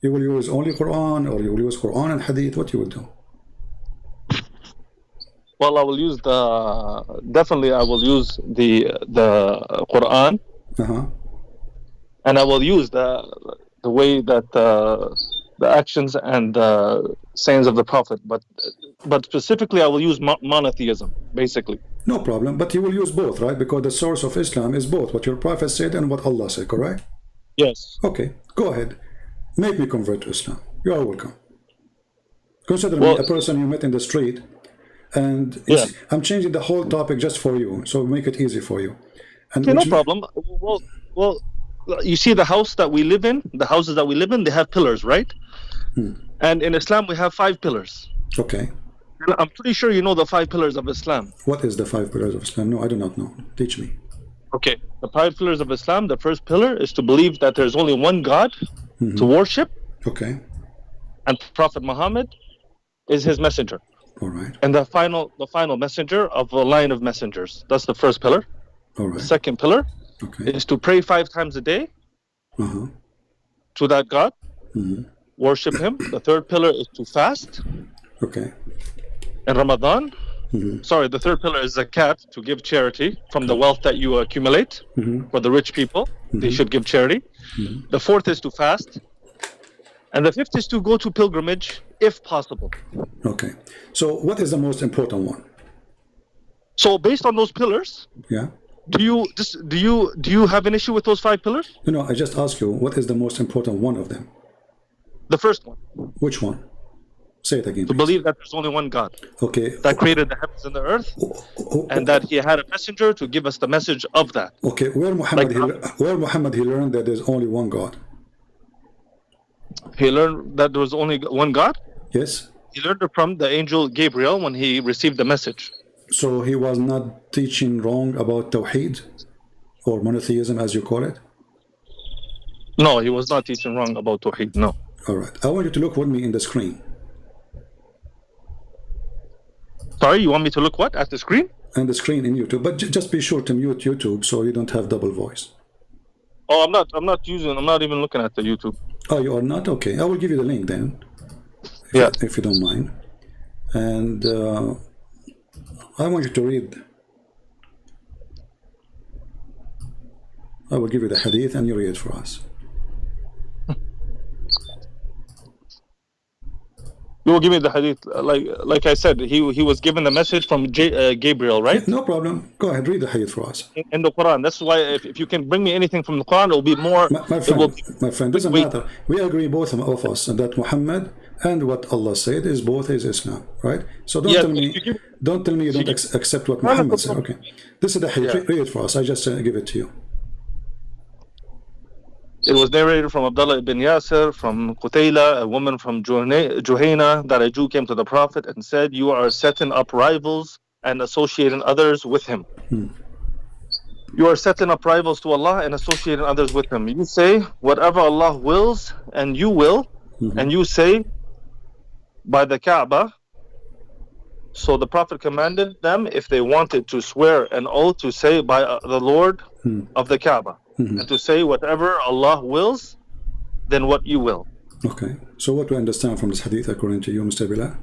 You will use only Quran, or you will use Quran and Hadith? What you will do? Well, I will use definitely I will use the Quran, and I will use the way that the actions and the sayings of the Prophet, but specifically I will use monotheism, basically. No problem, but you will use both, right? Because the source of Islam is both what your Prophet said and what Allah said, correct? Yes. Okay, go ahead. Make me convert to Islam. You are welcome. Consider me a person you met in the street, and I'm changing the whole topic just for you, so make it easy for you. And okay, no problem. Well, you see the house that we live in, the houses that we live in, they have pillars, right? And in Islam, we have 5 pillars. Okay. And I'm pretty sure you know the 5 pillars of Islam. What is the 5 pillars of Islam? No, I do not know. Teach me. Okay. The 5 pillars of Islam, the first pillar is to believe that there's only one God to worship. Okay. And Prophet Muhammad is his messenger. All right. And the final messenger of a line of messengers. That's the first pillar. All right. The second pillar is to pray 5 times a day to that God. Worship him. The third pillar is to fast. Okay. In Ramadan. Sorry, the third pillar is zakat, to give charity from the wealth that you accumulate. For the rich people, they should give charity. The fourth is to fast. And the fifth is to go to pilgrimage if possible. Okay. So what is the most important one? So based on those pillars, Yeah. do you have an issue with those 5 pillars? No, I just ask you, what is the most important one of them? The first one. Which one? Say it again, To please. believe that there's only one God. Okay. That created the heavens and the earth, and that he had a messenger to give us the message of that. Okay. Where Muhammad he learned that there's only one God? He learned that there was only one God? Yes. He learned it from the angel Gabriel when he received the message. So he was not teaching wrong about Tawheed or monotheism, as you call it? No, he was not teaching wrong about Tawheed, no. All right. I want you to look with me in the screen. Sorry, you want me to look what? At the screen? And the screen in YouTube. But just be sure to mute YouTube so you don't have double voice. Oh, I'm not even looking at the YouTube. Oh, you are not? Okay. I will give you the link then. If you don't mind. And I want you to read. I will give you the hadith and you read it for us. You will give me the hadith. Like I said, he was given the message from Gabriel, right? No problem. Go ahead, read the hadith for us. In the Quran. That's why if you can bring me anything from the Quran, it will be more... My friend, doesn't matter. We agree, both of us, that Muhammad and what Allah said is both is Islam, right? So don't tell me you don't accept what Muhammad said. Okay. This is the hadith. Read it for us. I just give it to you. It was narrated from Abdullah ibn Yasir, from Qutayla, a woman from Juhayna, that a Jew came to the Prophet and said, "You are setting up rivals and associating others with him." You are setting up rivals to Allah and associating others with him. You say, whatever Allah wills, and you will, and you say, by the Kaaba. So the Prophet commanded them, if they wanted to swear an oath, to say by the Lord of the Kaaba. And to say whatever Allah wills, then what you will. Okay. So what do we understand from this hadith according to you, Mr. Bilal?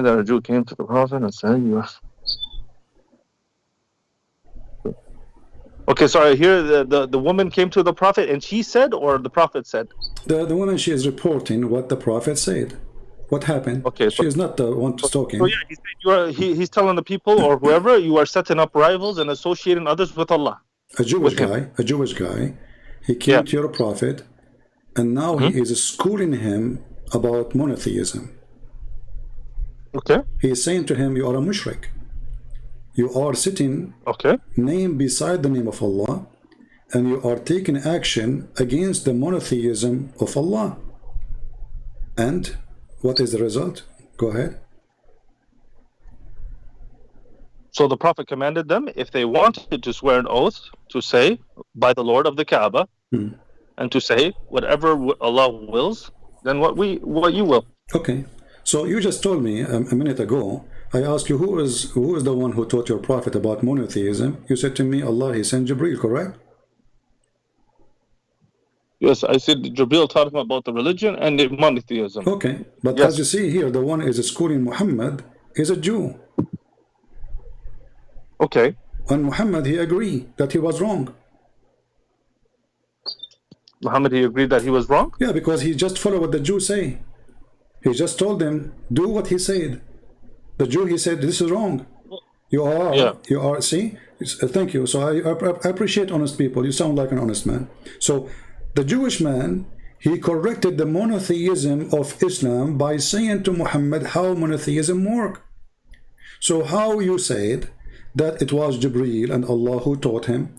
That a Jew came to the Prophet and said, Okay, sorry, here the woman came to the Prophet and she said, or the Prophet said? The woman, she is reporting what the Prophet said. What happened? Okay, she is not the one talking. So yeah, he said he's telling the people or whoever, you are setting up rivals and associating others with Allah. A Jewish guy, he came to your Prophet, and now he is schooling him about monotheism. Okay. He is saying to him, you are a mushrik. You are sitting name beside the name of Allah, and you are taking action against the monotheism of Allah. And what is the result? Go ahead. So the Prophet commanded them, if they wanted to swear an oath, to say, by the Lord of the Kaaba, and to say, whatever Allah wills, then what you will. Okay. So you just told me a minute ago, I asked you, who is the one who taught your Prophet about monotheism? You said to me, Allah, he sent Jibreel, correct? Yes, I said Jibreel taught him about the religion and the monotheism. Okay, but as you see here, the one is schooling Muhammad is a Jew. Okay. And Muhammad, he agreed that he was wrong. Muhammad, he agreed that he was wrong? Yeah, because he just followed what the Jews say. He just told them, do what he said. The Jew, he said, this is wrong. You are, see? Thank you. So I appreciate honest people. You sound like an honest man. So the Jewish man, he corrected the monotheism of Islam by saying to Muhammad how monotheism works. So how you said that it was Jibreel and Allah who taught him,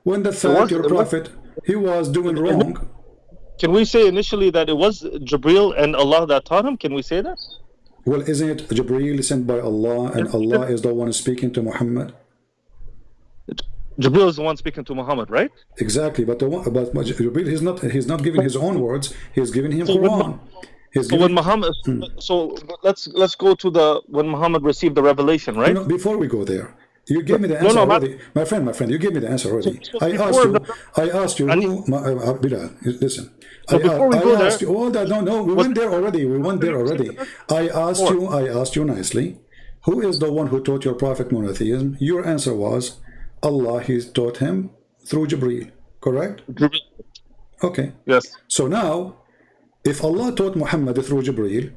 when the fact your Prophet, he was doing wrong. Can we say initially that it was Jibreel and Allah that taught him? Can we say that? Well, isn't it Jibreel sent by Allah and Allah is the one speaking to Muhammad? Jibreel is the one speaking to Muhammad, right? Exactly, but Jibreel, he's not giving his own words. He's giving him Quran. So let's go to when Muhammad received the revelation, right? Before we go there, You gave me the answer already. My friend, you gave me the answer already. I asked you who, Bilal, listen. So before we go asked there, you, no, we went there already. I asked you nicely, who is the one who taught your prophet monotheism? Your answer was, Allah, he taught him through Jibreel, correct? Okay. Yes. So now, if Allah taught Muhammad through Jibreel,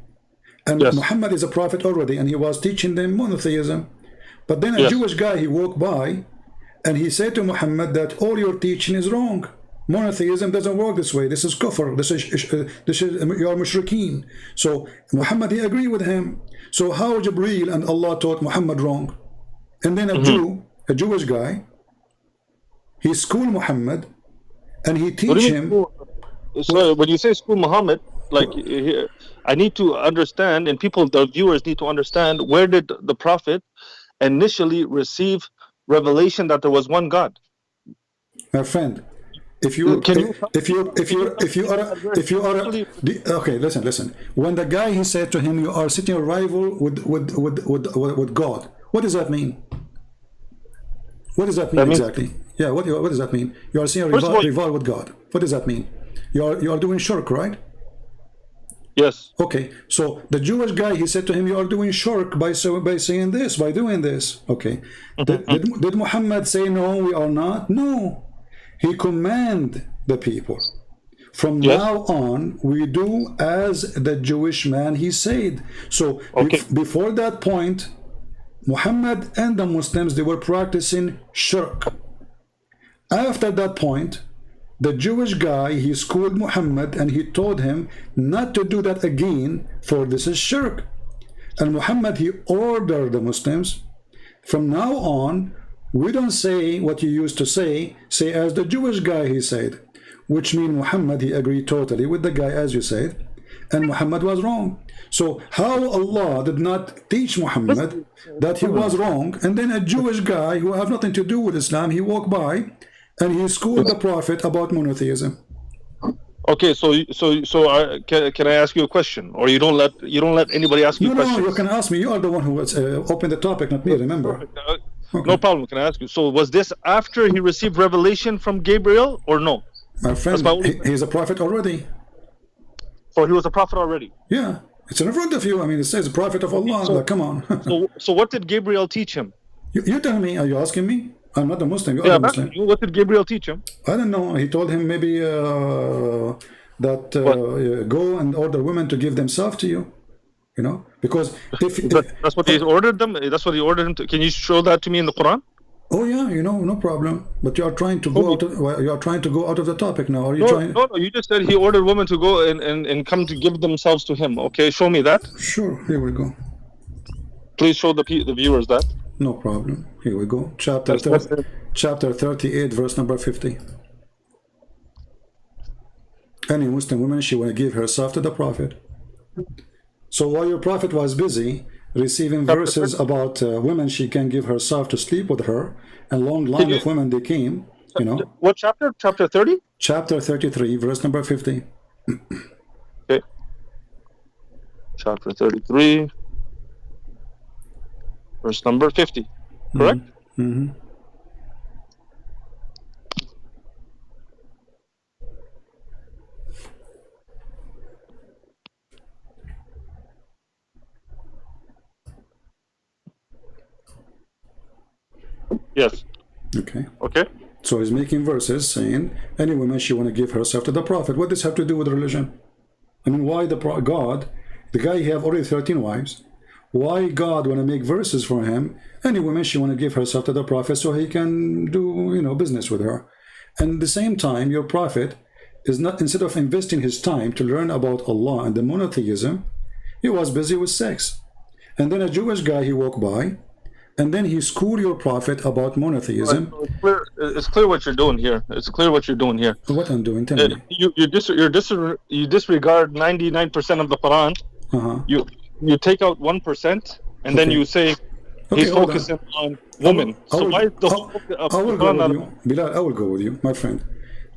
and Muhammad is a prophet already, and he was teaching them monotheism, but then a Jewish guy, he walked by, and he said to Muhammad that all your teaching is wrong. Monotheism doesn't work this way. This is kufr. This is you are mushrikeen. So Muhammad, he agreed with him. So how Jibreel and Allah taught Muhammad wrong? And then a Jewish guy, he schooled Muhammad, and he teach him. So when you say school Muhammad, like I need to understand, and people, the viewers need to understand, where did the prophet initially receive revelation that there was one God? My friend, if you are okay, listen. When the guy, he said to him, you are sitting a rival with God. What does that mean? What does that mean exactly? Yeah, what does that mean? You are seeing a rival with God. What does that mean? You are doing shirk, right? Yes. Okay, so the Jewish guy, he said to him, you are doing shirk by saying this, by doing this. Okay. Did Muhammad say, no, we are not? No. He commanded the people. From now on, we do as the Jewish man, he said. So before that point, Muhammad and the Muslims, they were practicing shirk. After that point, the Jewish guy, he schooled Muhammad, and he told him not to do that again, for this is shirk. And Muhammad, he ordered the Muslims, from now on, we don't say what you used to say as the Jewish guy, he said. Which means Muhammad, he agreed totally with the guy, as you said, and Muhammad was wrong. So how Allah did not teach Muhammad that he was wrong, and then a Jewish guy who have nothing to do with Islam, he walked by, and he schooled the prophet about monotheism. Okay, so can I ask you a question, or you don't let anybody ask you questions? No, you can ask me. You are the one who opened the topic, not me. Remember? Okay. No problem. Can I ask you? So was this after he received revelation from Gabriel, or no? My friend, he's a prophet already. So he was a prophet already. Yeah, it's in front of you. I mean, it says prophet of Allah. So, like, come on. so what did Gabriel teach him? You tell me. Are you asking me? I'm not a Muslim. You are a Muslim. What did Gabriel teach him? I don't know. He told him maybe that go and order women to give themselves to you. You know, because if that's what he ordered them. That's what he ordered him to. Can you show that to me in the Quran? Oh yeah, no problem. But you are trying to go out of the topic now. Are you trying? No. You just said he ordered women to go and come to give themselves to him. Okay, show me that. Sure. Here we go. Please show the viewers that. No problem. Here we go. Chapter 38, verse number 50. Any Muslim woman, she want to give herself to the Prophet. So while your Prophet was busy receiving verses about women, she can give herself to sleep with her, and long line of women they came, you know. What chapter? Chapter 30? Chapter 33, verse number 50. Okay. Chapter 33. Verse number 50, correct? Mm-hmm. Yes. Okay. Okay. So he's making verses saying, any woman, she want to give herself to the Prophet. What does this have to do with religion? I mean, why God, the guy, he have already 13 wives. Why God want to make verses for him? Any woman, she want to give herself to the Prophet so he can do, you know, business with her. And at the same time, your Prophet is not, instead of investing his time to learn about Allah and the monotheism, he was busy with sex. And then a Jewish guy, he walked by, and then he schooled your Prophet about monotheism. Right. It's clear what you're doing here. It's clear what you're doing here. What I'm doing? Tell me. You disregard 99% of the Quran. You take out 1%, and then you say he's focusing on women. So why is the I will go with you, Bilal. I will go with you, my friend.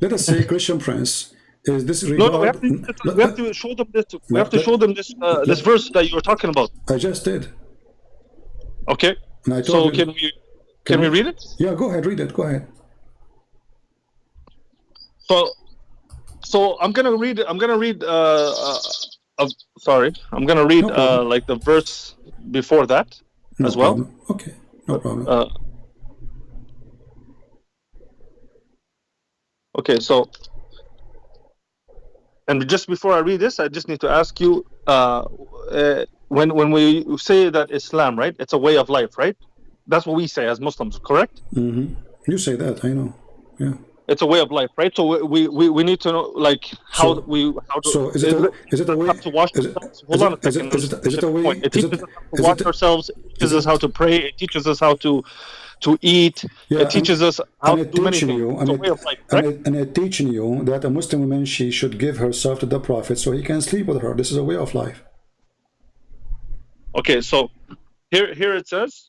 Let us say Christian Prince is this regard. No, we have to show them this. We have to show them this this verse that you were talking about. I just did. Okay. And I told so you, Can we read it? Yeah, go ahead, read it. Go ahead. So I'm gonna read. Sorry, I'm gonna read like the verse before that as well. Problem. Okay, no problem. Okay, so, and just before I read this, I just need to ask you, when we say that Islam, right, it's a way of life, right? That's what we say as Muslims, correct? You say that, I know. Yeah. It's a way of life, right? So we need to know, like, how to. So is it a way? Have to wash ourselves? Hold on a second. Is it a way? It teaches us how to wash ourselves. It teaches us how to pray. It teaches us how to eat. Yeah, it teaches us how to do many things. It's a way of life, right? And it teaching you that a Muslim woman, she should give herself to the Prophet so he can sleep with her. This is a way of life. Okay, so here it says.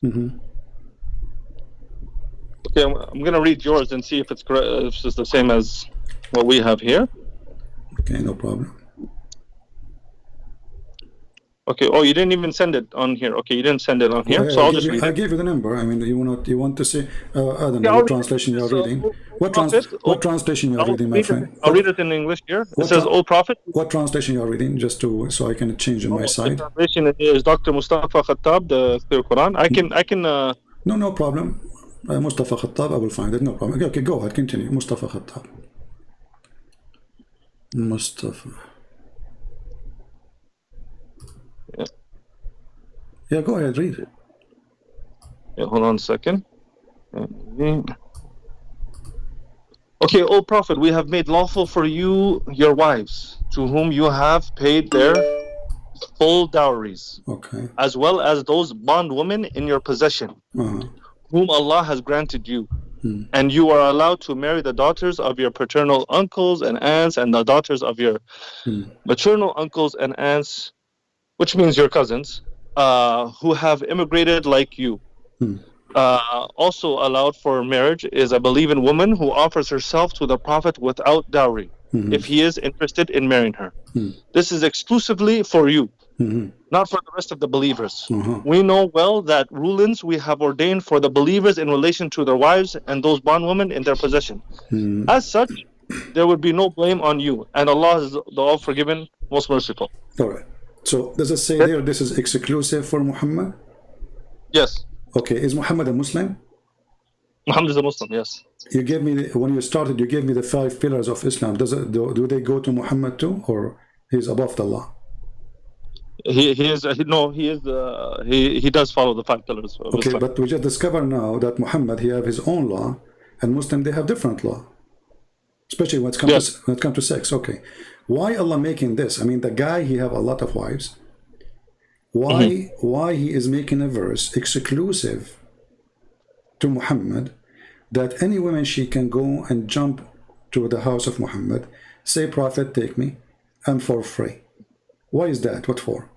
Okay, I'm gonna read yours and see if it's correct. If it's the same as what we have here. Okay, no problem. Okay. Oh, you didn't even send it on here. Okay, you didn't send it on here. So I'll just read it. I gave you the number. I mean, you want to see? I don't know what translation you're reading. What translation you're reading, my friend? I'll read it in English here. It says, "O Prophet." What translation you're reading? Just so I can change on my side. The translation is Dr. Mustafa Khattab, the Clear Quran. I can. No problem. Mustafa Khattab, I will find it. No problem. Okay, go ahead. Continue. Mustafa Khattab. Mustafa. Yeah, go ahead. Read it. Yeah, hold on a second. Okay, O Prophet, we have made lawful for you your wives, to whom you have paid their full dowries, as well as those bondwomen in your possession, whom Allah has granted you. And you are allowed to marry the daughters of your paternal uncles and aunts, and the daughters of your maternal uncles and aunts, which means your cousins, who have immigrated like you. Also allowed for marriage is a believing woman who offers herself to the Prophet without dowry, if he is interested in marrying her. This is exclusively for you, not for the rest of the believers. We know well that rulings we have ordained for the believers in relation to their wives and those bondwomen in their possession. As such, there would be no blame on you, and Allah is the all-forgiving, most merciful. All right. So does it say there this is exclusive for Muhammad? Yes. Okay. Is Muhammad a Muslim? Muhammad is a Muslim, yes. You gave me when you started. You gave me the 5 pillars of Islam. Do they go to Muhammad too, or he's above the law? He does follow the 5 pillars of Islam. But we just discovered now that Muhammad, he have his own law, and Muslim they have different law, especially when it comes to sex. Okay, why Allah making this? I mean, the guy, he have a lot of wives. Why he is making a verse exclusive to Muhammad, that any woman she can go and jump to the house of Muhammad, say, Prophet, take me, I'm for free. Why is that? What for?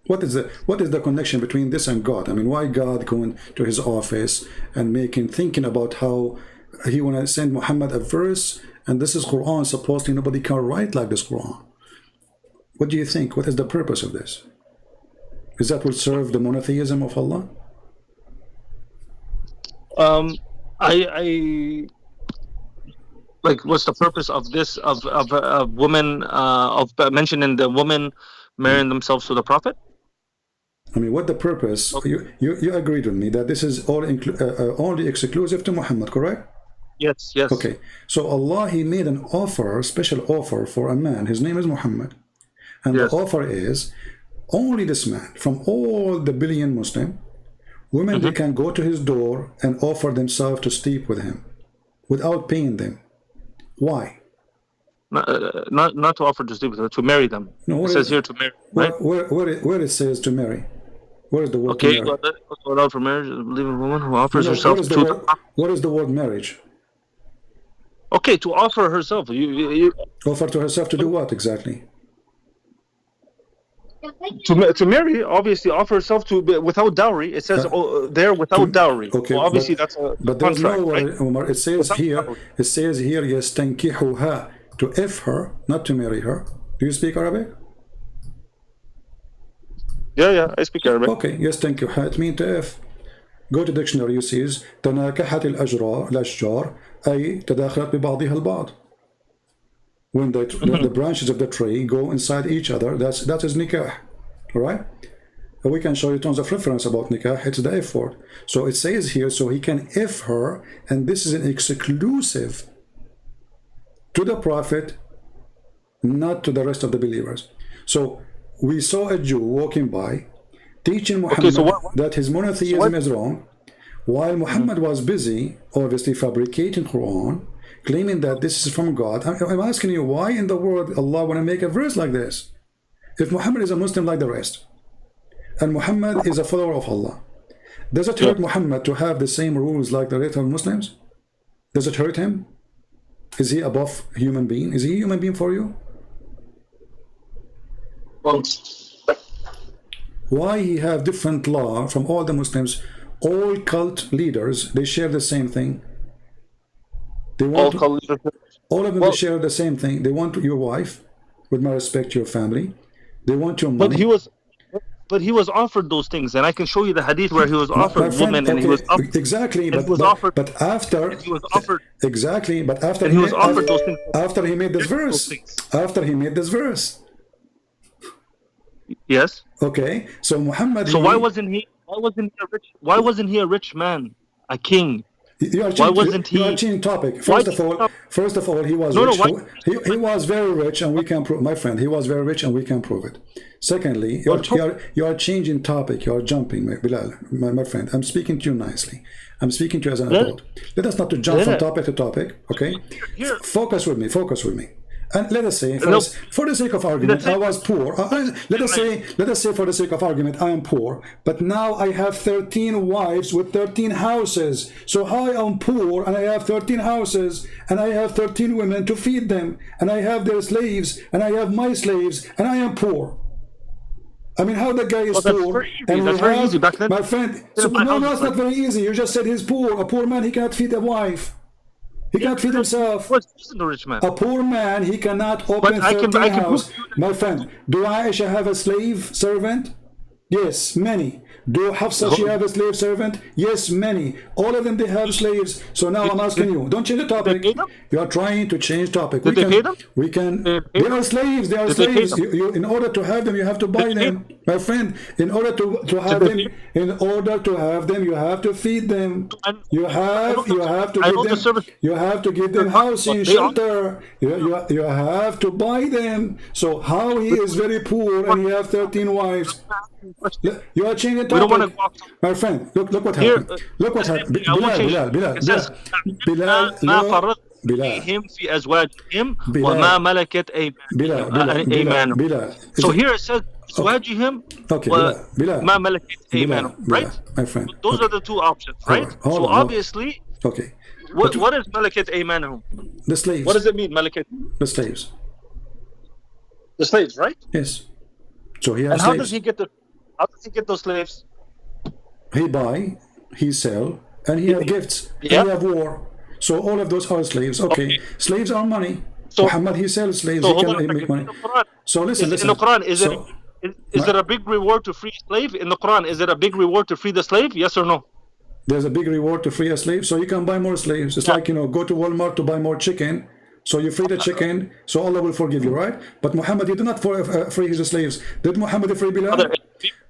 What is the connection between this and God? I mean, why God going to his office and thinking about how he want to send Muhammad a verse, and this is Quran, supposedly nobody can write like this Quran. What do you think? What is the purpose of this? Is that will serve the monotheism of Allah? I like, what's the purpose of this, of women, of mentioning the women marrying themselves to the Prophet? I mean, what the purpose? Okay. You agreed with me that this is only exclusive to Muhammad, correct? Yes. Okay, so Allah, he made an offer, special offer for a man. His name is Muhammad, and the offer is only this man, from all the billion Muslim women, they can go to his door and offer themselves to sleep with him without paying them. Why? Not to offer to sleep with them, to marry them. No, it says here to marry, right? Where it says to marry? Where is the word to marry? Allowed for marriage, a believing woman who offers herself to. What is the word marriage? Okay, to offer herself. You offer to herself to do what exactly? To marry, obviously, offer herself to without dowry. It says there without dowry. Okay, so obviously that's a but contract, there's no right? Umar, it says here. It says here, yastankihuha, to f her, not to marry her. Do you speak Arabic? Yeah, I speak Arabic. Okay, yastankihuha, it means to f. Go to dictionary, you see تناكحت الأشجار أي تداخلت ببعضها البعض. When the branches of the tree go inside each other, that is nikah. All right? We can show you tons of reference about nikah. It's the F word. So it says here, so he can F her, and this is an exclusive to the Prophet, not to the rest of the believers. So we saw a Jew walking by, teaching Muhammad that his monotheism is wrong, while Muhammad was busy, obviously fabricating Quran, claiming that this is from God. I'm asking you, why in the world Allah want to make a verse like this? If Muhammad is a Muslim like the rest, and Muhammad is a follower of Allah, does it hurt Muhammad to have the same rules like the rest of Muslims? Does it hurt him? Is he above human being? Is he a human being for you? Well, why he have different law from all the Muslims? All cult leaders, they share the same thing. They want all of them they share the same thing. They want your wife, with my respect to your family. They want your money. But he was offered those things, and I can show you the hadith where he was offered women, and he was offered, exactly. But after he was offered exactly. But after he was offered those things. After he made this verse. After he made this verse. Yes. Okay. So Muhammad. So why wasn't he a rich? Why wasn't he a rich man, a king? Why wasn't he? You are changing topic. First of all, he was rich. He was very rich, and we can prove. My friend, he was very rich, and we can prove it. Secondly, you are changing topic. You are jumping, Bilal, my friend. I'm speaking to you nicely. I'm speaking to you as an adult. Let us not to jump from topic to topic. Okay. Focus with me. Focus with me. And let us say, for the sake of argument, I was poor. Let us say, for the sake of argument, I am poor. But now I have 13 wives with 13 houses. So I am poor, and I have 13 houses, and I have 13 women to feed them, and I have their slaves, and I have my slaves, and I am poor. I mean, how the guy is poor? That's very easy back then. My friend, no, it's not very easy. You just said he's poor. A poor man, he cannot feed a wife. He can't feed himself. A poor man, he cannot open 13 houses. My friend, do Aisha have a slave servant? Yes, many. Do Hafsa, she have a slave servant? Yes, many. All of them, they have slaves. So now I'm asking you, don't change the topic. You are trying to change topic. They are slaves. They are slaves. In order to have them, you have to buy them. My friend, in order to have them, you have to feed them. You have to give them housing, shelter. You have to buy them. So how he is very poor and he have 13 wives? You are changing topic. My friend, look what happened. Look what happened. Bilal. So here it says أزواجهم وما ملكت أيمانهم, right? My friend. Those are the two options, right? So obviously, okay. What is ملكت أيمانهم? The slaves. What does it mean, ملكت? The slaves. The slaves, right? Yes. So he has and slaves. How does he get those slaves? He buy, he sell, and he have gifts. He have war. So all of those are slaves. Okay. Slaves are money. So Muhammad, he sells slaves. So he can make money. So listen. In the Quran, is it a big reward to free a slave? In the Quran, is it a big reward to free the slave? Yes or no? There's a big reward to free a slave, so you can buy more slaves. It's like, go to Walmart to buy more chicken. So you free the chicken, so Allah will forgive you, right? But Muhammad, he did not free his slaves. Did Muhammad free Bilal?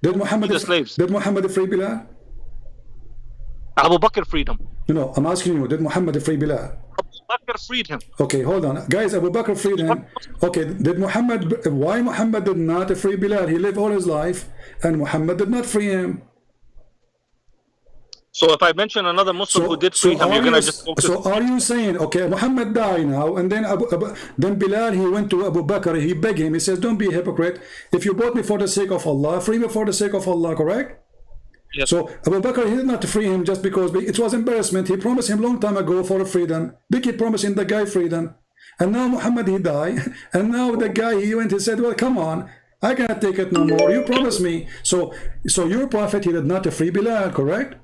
Did Muhammad free Bilal? Abu Bakr freed him. No, I'm asking you, did Muhammad free Bilal? Abu Bakr freed him. Okay, hold on. Guys, Abu Bakr freed him. Okay, why Muhammad did not free Bilal? He lived all his life, and Muhammad did not free him. So if I mention another Muslim who did free him, you're going to just focus. So are you saying, okay, Muhammad died now, and then then Bilal, he went to Abu Bakr, he begged him, he says, don't be a hypocrite. If you bought me for the sake of Allah, free me for the sake of Allah, correct? Yes. So Abu Bakr, he did not free him just because it was embarrassment. He promised him long time ago for freedom. They keep promising the guy freedom. And now Muhammad, he died. And now the guy, he went, he said, well, come on, I cannot take it no more. You promised me. So your prophet, he did not free Bilal, correct?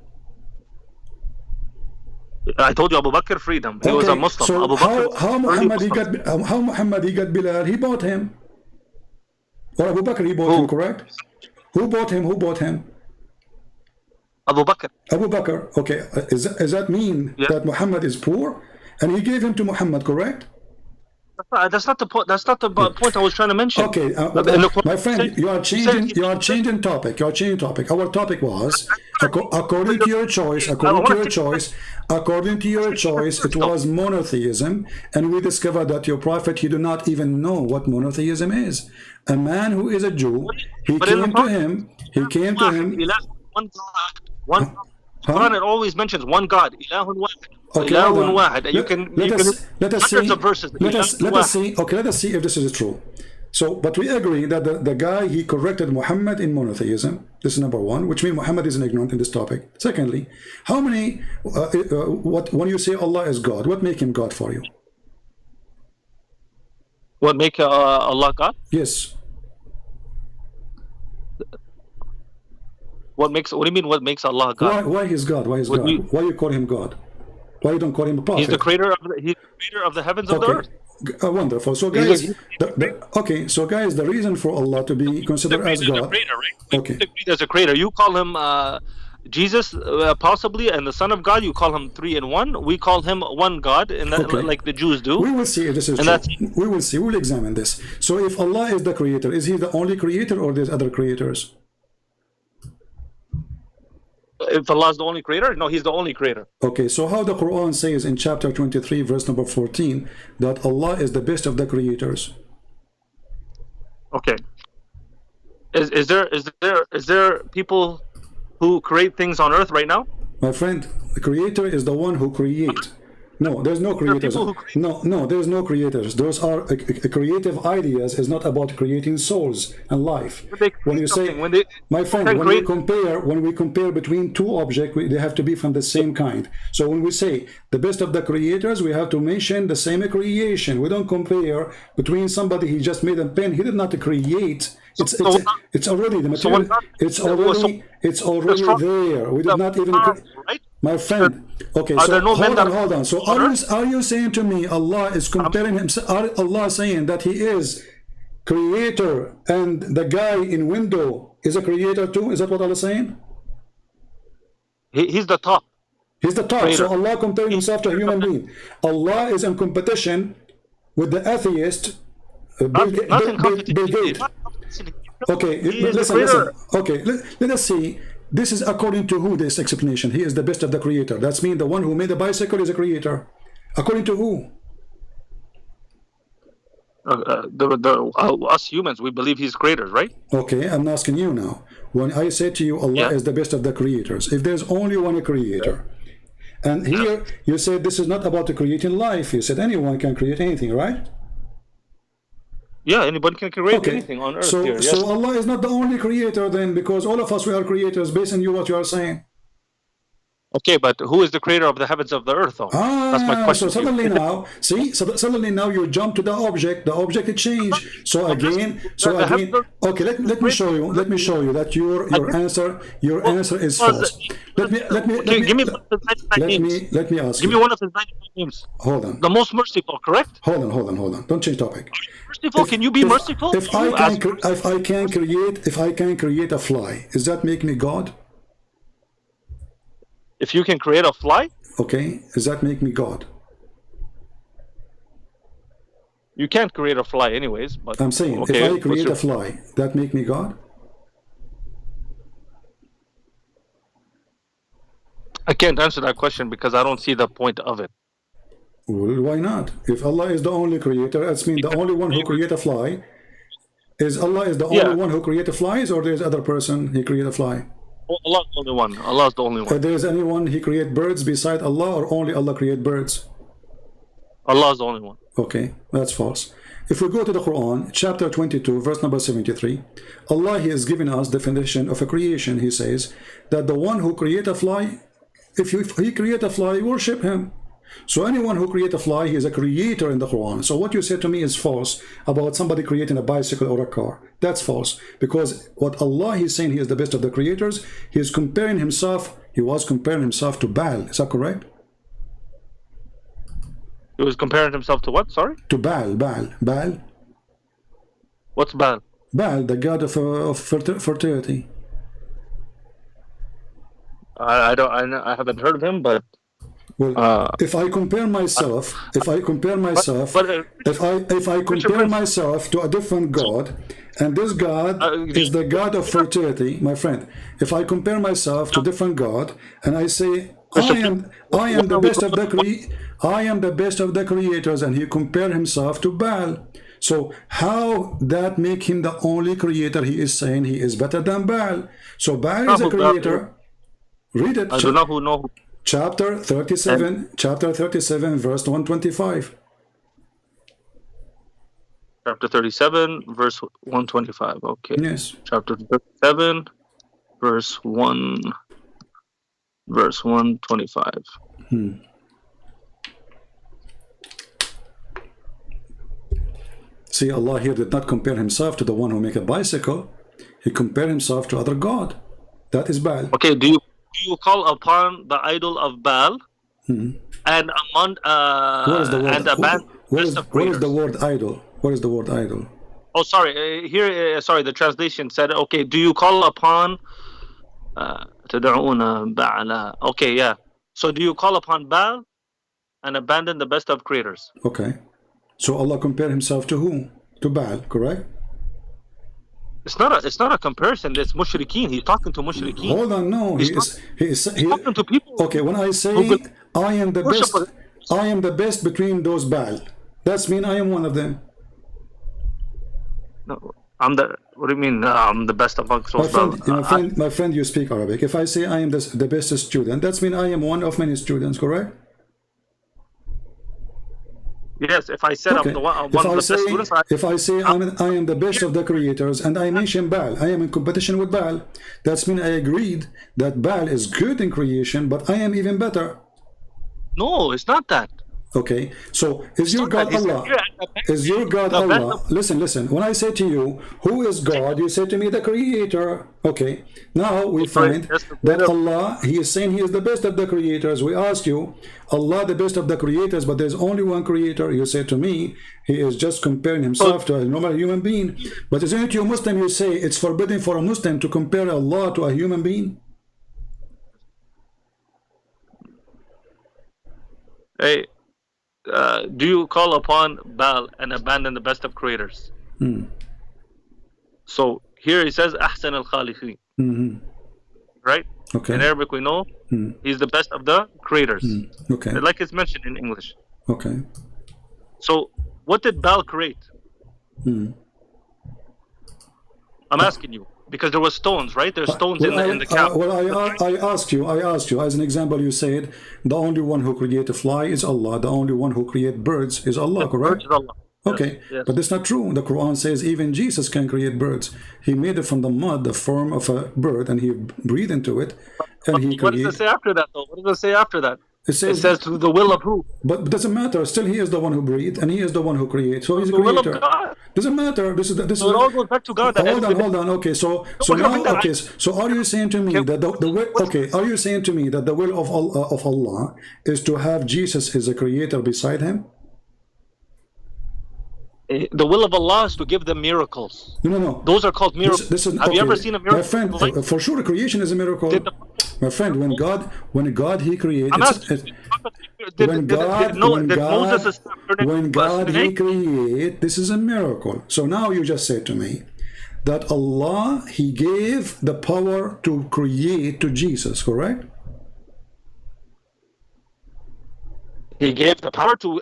I told you Abu Bakr freed him. He was a Muslim. So Abu Bakr how Muhammad he got Bilal? He bought him. Or Abu Bakr, he bought him, correct? Who bought him? Abu Bakr. Abu Bakr. Okay, does that mean Yeah. that Muhammad is poor? And he gave him to Muhammad, correct? That's not the point. That's not the point I was trying to mention. Okay, my friend, you are changing topic. You are changing topic. Our topic was according to your choice. According to your choice, it was monotheism, and we discovered that your prophet, he do not even know what monotheism is. A man who is a Jew, he came to him. One God. One. Quran, it always mentions one God. Ilahun wahid. Okay, Ilahun wahid. let us see. Of verses. Let us see. Okay, let us see if this is true. So, but we agree that the guy, he corrected Muhammad in monotheism. This is number one, which means Muhammad is an ignorant in this topic. Secondly, how many? When you say Allah is God, what make him God for you? What make Allah God? Yes. What do you mean? What makes Allah God? Why he's God? Why is God? Why you call him God? Why you don't call him a prophet? He's the creator of the heavens of the earth. Wonderful. So guys, so guys, the reason for Allah to be considered as God. Creator, right? Okay. As a creator, you call him Jesus, possibly, and the Son of God. You call him 3 in 1. We call him one God, and like the Jews do. We will see if this is true. We will see. We'll examine this. So, if Allah is the creator, is He the only creator, or there's other creators? If Allah is the only creator? No, He's the only creator. Okay, so how the Quran says in chapter 23, verse number 14, that Allah is the best of the creators? Okay. Is there people who create things on earth right now? My friend, the creator is the one who creates. No, there's no creators. No, there's no creators. Those are creative ideas. Is not about creating souls and life. When you say, my friend, when we compare between two objects, they have to be from the same kind. So when we say the best of the creators, we have to mention the same creation. We don't compare between somebody he just made a pen. He did not create. It's already the material. It's already there. We did not even. My friend, okay, so hold on. So are you saying to me Allah is comparing himself? Allah saying that He is creator and the guy in window is a creator too? Is that what Allah is saying? He's the top. He's the top. Creator. So Allah comparing himself to a human being. Allah is in competition with the atheist. Bill Gates. Okay, listen. Okay, let us see. This is according to who, this explanation? He is the best of the creator. That's mean the one who made the bicycle is a creator. According to who? Us humans, we believe He's creators, right? Okay, I'm asking you now. When I say to you Allah is the best of the creators, if there's only one creator, and here you said this is not about creating life. You said anyone can create anything, right? Yeah, anybody can create anything on earth here. Yes. So Allah is not the only creator then, because all of us, we are creators based on what you are saying. Okay, but who is the creator of the heavens of the earth, though? That's my question. So suddenly now you jump to the object. The object it changed. So again. Okay, let me show you. Let me show you that your answer is false. Let me ask you. Give me one of His 95 names. Hold on. The most merciful, correct? Hold on. Don't change topic. Merciful? Can you be merciful? If I can create a fly, does that make me God? If you can create a fly? Okay, does that make me God? You can't create a fly anyways, but I'm saying, if I create a fly, that make me God? I can't answer that question because I don't see the point of it. Well, why not? If Allah is the only creator, that means the only one who create a fly. Is Allah is the only one who create the flies, or there's other person he create a fly? Allah is the only one. Allah is the only one. There's anyone he create birds beside Allah, or only Allah create birds? Allah is the only one. Okay, that's false. If we go to the Quran, chapter 22, verse number 73, Allah He has given us definition of a creation. He says that the one who create a fly, if he create a fly, worship him. So anyone who create a fly, he is a creator in the Quran. So what you said to me is false about somebody creating a bicycle or a car. That's false, because what Allah is saying, He is the best of the creators. He is comparing himself. He was comparing himself to Baal. Is that correct? He was comparing himself to what? Sorry? To Baal. Baal. What's Baal? Baal, the god of fertility. I don't. I haven't heard of him, but well, if I compare myself, if I compare myself to a different God, and this God is the God of fertility, my friend. If I compare myself to different God, and I say I am the best of the creators, and he compared himself to Baal. So how that make him the only creator? He is saying he is better than Baal. So Baal is a creator. Read it. I don't know who know. Chapter 37, verse 125. Chapter 37, verse 125. Okay. Yes. Chapter 37, verse 125. See, Allah here did not compare himself to the one who make a bicycle. He compared himself to other God. That is Baal. Okay, do you call upon the idol of Baal and among What is the word? and abandon What is the word idol? What is the word idol? Oh, sorry. Here, sorry. The translation said, okay. Do you call upon تدعون بعلا? Okay, yeah. So do you call upon Baal and abandon the best of creators? Okay. So Allah compared himself to whom? To Baal, correct? It's not a comparison. It's mushrikeen. He's talking to mushrikeen. Hold on, no. He is talking to people. Okay, when I say I am the best, I am the best between those Baal. That's mean I am one of them. No, I'm the. What do you mean? I'm the best amongst those Baal. My friend, you speak Arabic. If I say I am the best student, that's mean I am one of many students, correct? Yes, if I said I'm the one of the best students, if I say I am the best of the creators, and I mention Baal, I am in competition with Baal, that's mean I agreed that Baal is good in creation, but I am even better. No, it's not that. Okay, so is your God Allah? Is your God Allah? Listen. When I say to you, who is God? You say to me, the Creator. Okay, now we find that Allah, He is saying He is the best of the creators. We ask you, Allah the best of the creators, but there's only one Creator. You say to me, He is just comparing Himself to a normal human being. But isn't it you Muslim, you say it's forbidden for a Muslim to compare Allah to a human being? Hey. Do you call upon Baal and abandon the best of creators? So here he says Ahsan al-Khaliqin. Right? Okay. In Arabic we know he's the best of the creators. Okay. Like it's mentioned in English. Okay. So what did Baal create? I'm asking you. Because there was stones, right? There's stones in the camp. I asked you, as an example, you said, the only one who creates a fly is Allah. The only one who creates birds is Allah, correct? Birds is Allah. Okay, yes. But that's not true. The Quran says even Jesus can create birds. He made it from the mud, the form of a bird, and he breathed into it, and he created. What does it say after that, though? What does it say after that? It says through the will of who? But it doesn't matter. Still, He is the one who breathed, and He is the one who creates. So He's a creator. Will of God. Doesn't matter. This is so it all goes back to God. Hold on. Okay, so now, okay. So are you saying to me that the will? Okay, are you saying to me that the will of Allah is to have Jesus as a creator beside Him? The will of Allah is to give them miracles. No. Those are called miracles. Have you ever seen a miracle? My friend, for sure, creation is a miracle. My friend, when God He created, when God He created, this is a miracle. So now you just said to me that Allah, He gave the power to create to Jesus, correct? He gave the power to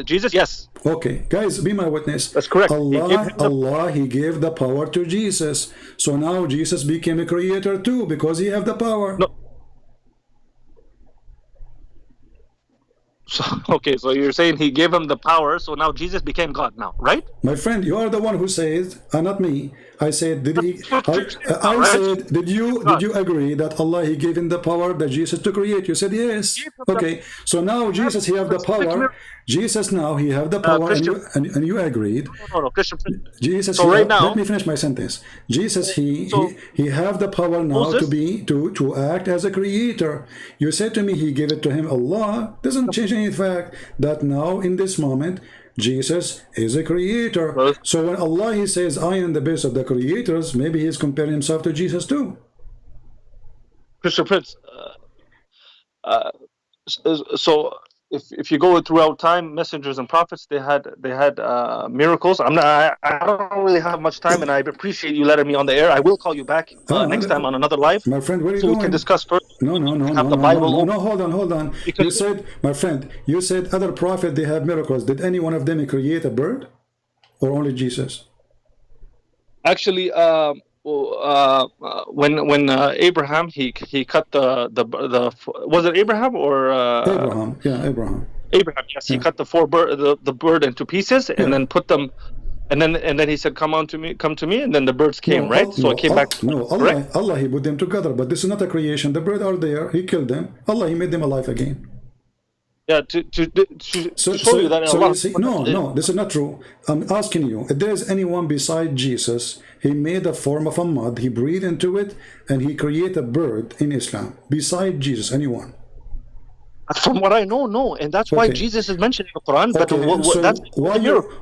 Jesus, yes. Okay, guys, be my witness. That's correct. Allah, He gave the power to Jesus. So now Jesus became a creator too because He have the power. No. So you're saying He gave him the power, so now Jesus became God now, right? My friend, you are the one who says, not me. I said, did you agree that Allah, He gave him the power that Jesus to create? You said yes. Okay, so now Jesus, He have the power. Jesus now, He have the power, and you agreed. No, Christian. Jesus, so right now, let me finish my sentence. Jesus, He have the power now to act as a creator. You said to me, He gave it to Him. Allah doesn't change any fact that now in this moment Jesus is a creator. So when Allah, He says, I am the best of the creators, maybe He's comparing Himself to Jesus too. Christian Prince. So if you go throughout time, messengers and prophets, they had miracles. I don't really have much time, and I appreciate you letting me on the air. I will call you back next time on another live, my friend, where are you so going? we can discuss further. No, no, no, have no, the no, Bible no, no, open. no, hold on. Because you said, my friend, you said other prophets, they have miracles. Did any one of them create a bird? Or only Jesus? actually, when Abraham he cut the was it Abraham or Abraham, yeah, Abraham. Abraham, yes, he cut the bird into pieces and then put them, and then he said, come to me, and then the birds came, right? So it came back. No, Allah, he put them together, but this is not a creation. The birds are there, he killed them. Allah, he made them alive again. Yeah, to show you that Allah. You see, no, this is not true. I'm asking you, if there's anyone beside Jesus, he made a form of a mud, he breathed into it, and he created a bird in Islam. Beside Jesus, anyone? From what I know, no, and that's why Jesus is mentioned in the Quran. But that's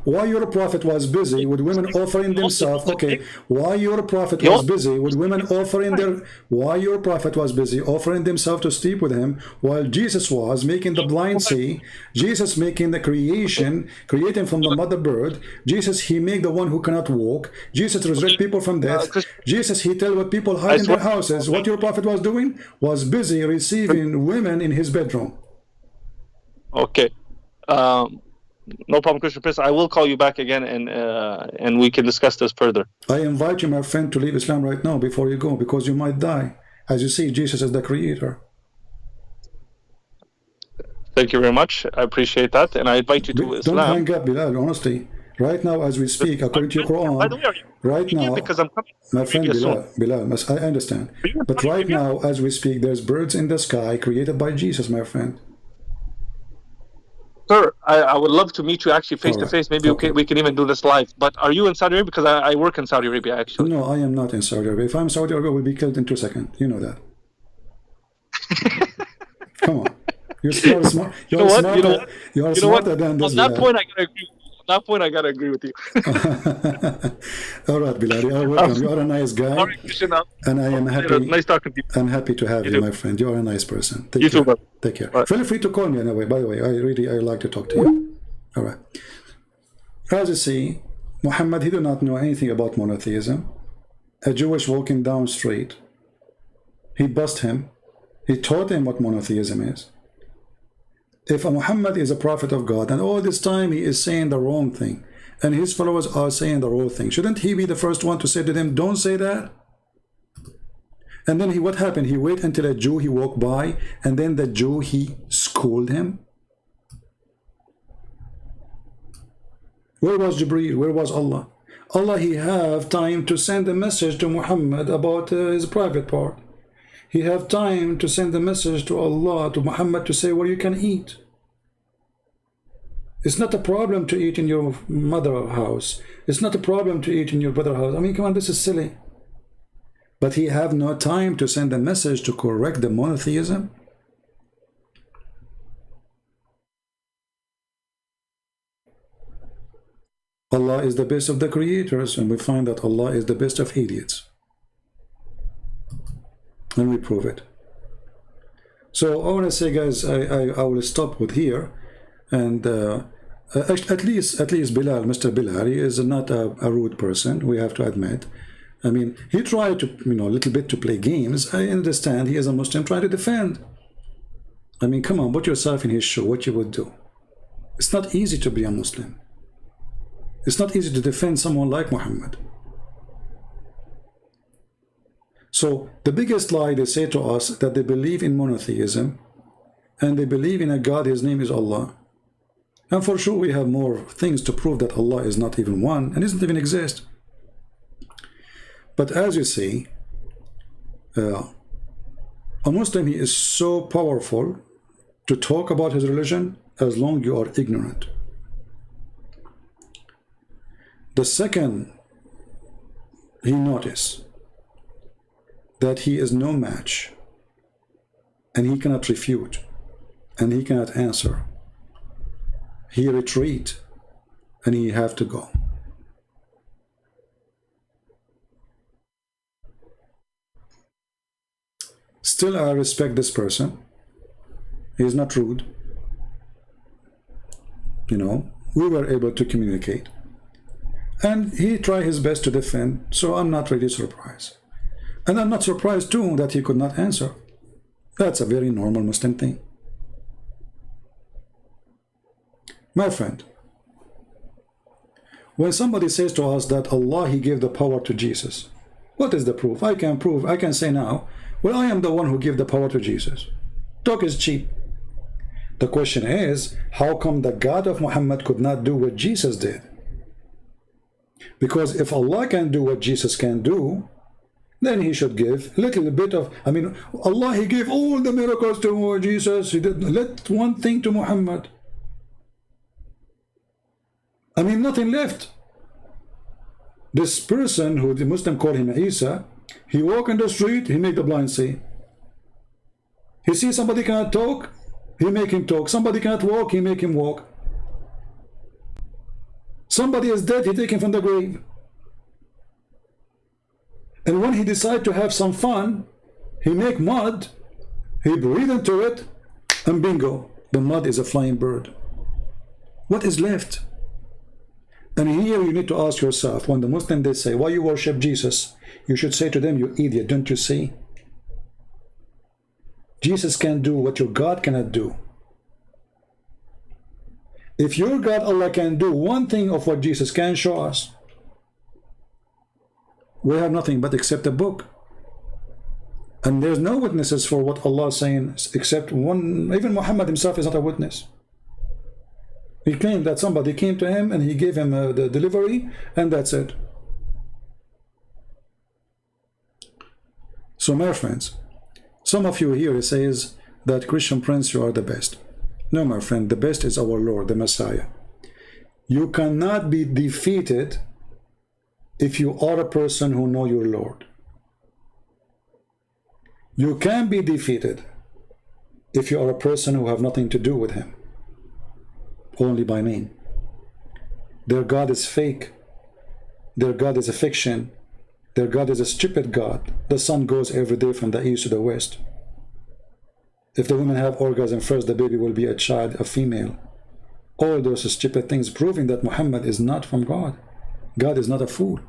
why your prophet was busy with women offering themselves? Okay, why your prophet was busy with women offering why your prophet was busy offering themselves to sleep with him, while Jesus was making the blind see, Jesus making the creating from the mother bird, Jesus, he make the one who cannot walk, Jesus resurrect people from death, Jesus, he tell what people hide in their houses. What your prophet was doing was busy receiving women in his bedroom. Okay, no problem, Christian Prince. I will call you back again, and we can discuss this further. I invite you, my friend, to leave Islam right now before you go, because you might die. As you see, Jesus is the creator. Thank you very much. I appreciate that, and I invite you to Islam. Don't hang up, Bilal, honestly. Right now, as we speak, according to your Quran, by the way, right now, because I'm coming, my friend Bilal, I understand. But right now, as we speak, there's birds in the sky created by Jesus, my friend. Sir, I would love to meet you actually face to face. Maybe we can even do this live. But are you in Saudi Arabia? Because I work in Saudi Arabia, actually. No, I am not in Saudi Arabia. If I'm Saudi Arabia, we'll be killed in 2 seconds. You know that. Come on. You're smart. You're smarter than this. On that point, I gotta agree. On that point, I gotta agree with you. All right, Bilal, you are welcome. You are a nice guy, and I am happy. Nice talking to you. I'm happy to have you, my friend. You are a nice person. Take care. Take care. Right. Feel free to call me anyway. By the way, I like to talk to you. All right. As you see, Muhammad, he did not know anything about monotheism. A Jewish walking down street, he bussed him. He taught him what monotheism is. If Muhammad is a prophet of God, and all this time he is saying the wrong thing, and his followers are saying the wrong thing, shouldn't he be the first one to say to them, don't say that? And then what happened? He waited until a Jew he walked by, and then the Jew he schooled him. Where was Jibreel? Where was Allah? Allah, he have time to send a message to Muhammad about his private part. He have time to send a message to Allah, to Muhammad, to say where you can eat. It's not a problem to eat in your mother's house. It's not a problem to eat in your brother's house. I mean, come on, this is silly. But he have no time to send a message to correct the monotheism. Allah is the best of the creators, and we find that Allah is the best of idiots. And we prove it. So I want to say, guys, I will stop with here. And at least Bilal, Mr. Bilal, he is not a rude person, we have to admit. I mean, he tried to, a little bit to play games. I understand he is a Muslim trying to defend. I mean, come on, put yourself in his shoe, what you would do. It's not easy to be a Muslim. It's not easy to defend someone like Muhammad. So the biggest lie they say to us that they believe in monotheism and they believe in a God, his name is Allah. And for sure we have more things to prove that Allah is not even one and doesn't even exist. But as you see, a Muslim, he is so powerful to talk about his religion as long as you are ignorant. The second he noticed that he is no match, and he cannot refute, and he cannot answer, he retreat, and he have to go. Still, I respect this person. He is not rude. You know, we were able to communicate. And he tried his best to defend, so I'm not really surprised. And I'm not surprised too that he could not answer. That's a very normal Muslim thing. My friend, when somebody says to us that Allah, He gave the power to Jesus, what is the proof? I can say now, well, I am the one who gave the power to Jesus. Talk is cheap. The question is, how come the God of Muhammad could not do what Jesus did? Because if Allah can do what Jesus can do, then He should give a little bit of, Allah, He gave all the miracles to Jesus. He didn't let one thing to Muhammad. Nothing left. This person who the Muslim call him Isa, he walk in the street, he make the blind see. He see somebody cannot talk, he make him talk. Somebody cannot walk, he make him walk. Somebody is dead, he take him from the grave. And when he decide to have some fun, he make mud, he breathe into it, and bingo, the mud is a flying bird. What is left? And here you need to ask yourself, when the Muslims they say, why you worship Jesus? You should say to them, you idiot, don't you see? Jesus can do what your God cannot do. If your God Allah can do one thing of what Jesus can show us, we have nothing but except a book. And there's no witnesses for what Allah is saying except one. Even Muhammad himself is not a witness. He claimed that somebody came to him and he gave him the delivery, and that's it. So my friends, some of you here says that Christian Prince, you are the best. No, my friend, the best is our Lord, the Messiah. You cannot be defeated if you are a person who know your Lord. You can be defeated if you are a person who have nothing to do with him, only by name. Their God is fake. Their God is a fiction. Their God is a stupid God. The sun goes every day from the east to the west. If the women have orgasm first, the baby will be a child, a female. All those stupid things proving that Muhammad is not from God. God is not a fool.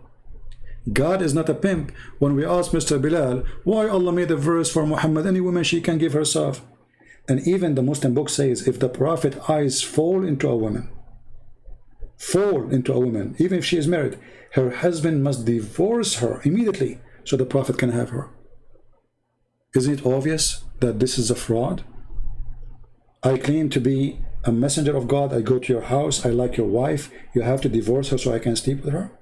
God is not a pimp. When we ask Mr. Bilal, why Allah made a verse for Muhammad, any woman she can give herself. And even the Muslim book says, if the Prophet eyes fall into a woman, even if she is married, her husband must divorce her immediately so the Prophet can have her. Isn't it obvious that this is a fraud? I claim to be a messenger of God. I go to your house. I like your wife. You have to divorce her so I can sleep with her?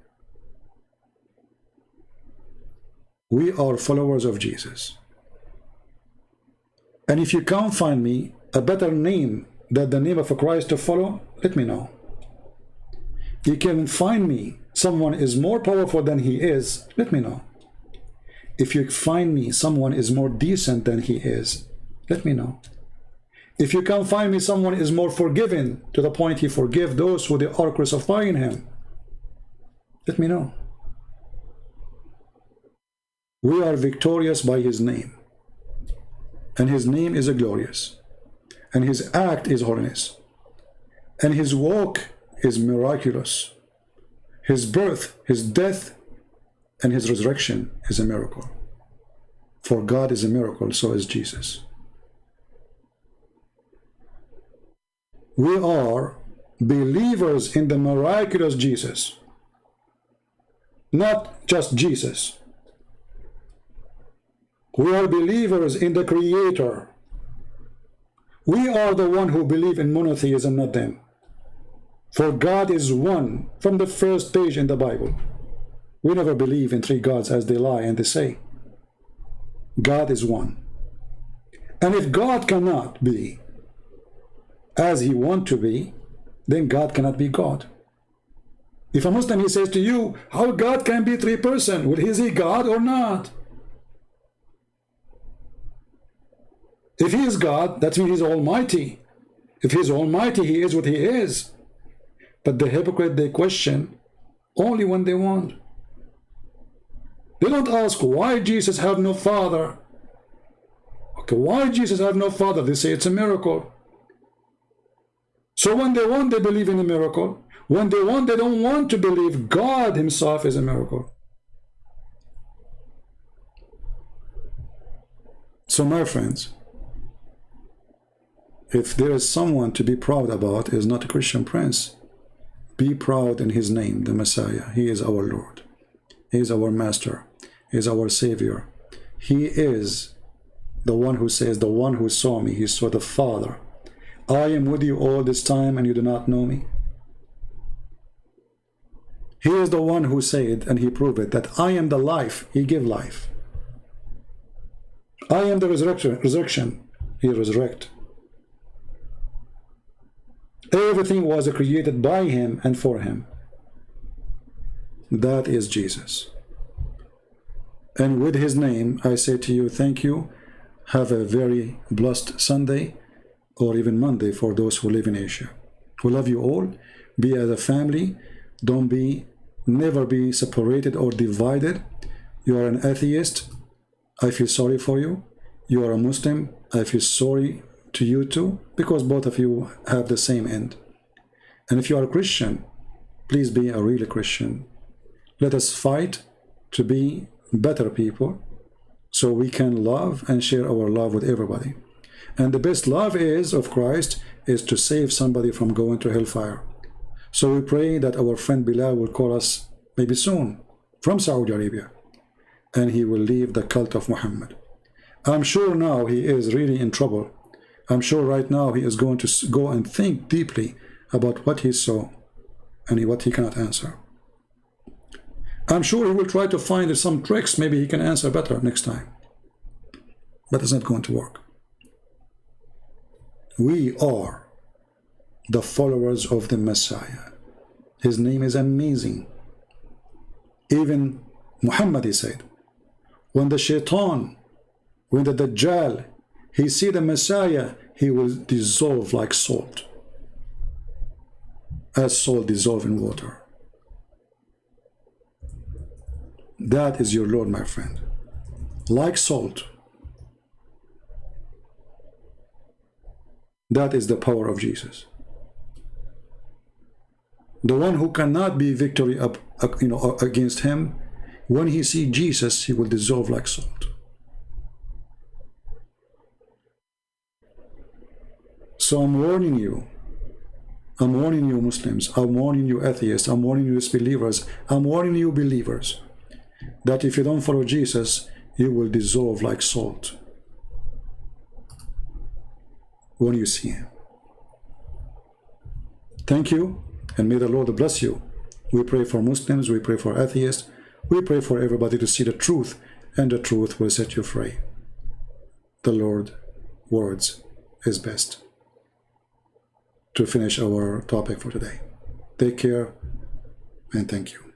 We are followers of Jesus. And if you can't find me a better name than the name of a Christ to follow, let me know. You can find me someone is more powerful than he is, let me know. If you find me someone is more decent than he is, let me know. If you can find me someone is more forgiving to the point he forgive those who they are crucifying him, let me know. We are victorious by his name. And his name is glorious. And his act is holiness. And his walk is miraculous. His birth, his death, and his resurrection is a miracle. For God is a miracle, so is Jesus. We are believers in the miraculous Jesus. Not just Jesus. We are believers in the Creator. We are the one who believe in monotheism, not them. For God is one from the first page in the Bible. We never believe in three gods as they lie and they say. God is one. And if God cannot be as he wants to be, then God cannot be God. If a Muslim, he says to you, how God can be three persons? Well, is he God or not? If he is God, that means he's almighty. If he's almighty, he is what he is. But the hypocrite, they question only when they want. They don't ask why Jesus have no father. Okay, why Jesus have no father? They say it's a miracle. So when they want, they believe in a miracle. When they want, they don't want to believe God himself is a miracle. So my friends, if there is someone to be proud about, it is not a Christian prince. Be proud in his name, the Messiah. He is our Lord. He is our Master. He is our Savior. He is the one who says, the one who saw me, he saw the Father. I am with you all this time and you do not know me. He is the one who said, and he proved it, that I am the life. He gave life. I am the resurrection. He resurrect. Everything was created by him and for him. That is Jesus. And with his name, I say to you, thank you. Have a very blessed Sunday, or even Monday for those who live in Asia. We love you all. Be as a family. Never be separated or divided. You are an atheist. I feel sorry for you. You are a Muslim. I feel sorry to you too, because both of you have the same end. And if you are a Christian, please be a real Christian. Let us fight to be better people so we can love and share our love with everybody. And the best love of Christ is to save somebody from going to hellfire. So we pray that our friend Bilal will call us maybe soon from Saudi Arabia, and he will leave the cult of Muhammad. I'm sure now he is really in trouble. I'm sure right now he is going to go and think deeply about what he saw and what he cannot answer. I'm sure he will try to find some tricks. Maybe he can answer better next time. But it's not going to work. We are the followers of the Messiah. His name is amazing. Even Muhammad, he said, when the Shaitan, when the Dajjal, he see the Messiah, he will dissolve like salt, as salt dissolve in water. That is your Lord, my friend. Like salt. That is the power of Jesus. The one who cannot be victory against him, when he sees Jesus, he will dissolve like salt. So I'm warning you. I'm warning you, Muslims. I'm warning you, atheists. I'm warning you, disbelievers. I'm warning you, believers, that if you don't follow Jesus, you will dissolve like salt when you see him. Thank you, and may the Lord bless you. We pray for Muslims, we pray for atheists, we pray for everybody to see the truth, and the truth will set you free. The Lord's words is best. To finish our topic for today. Take care, and thank you.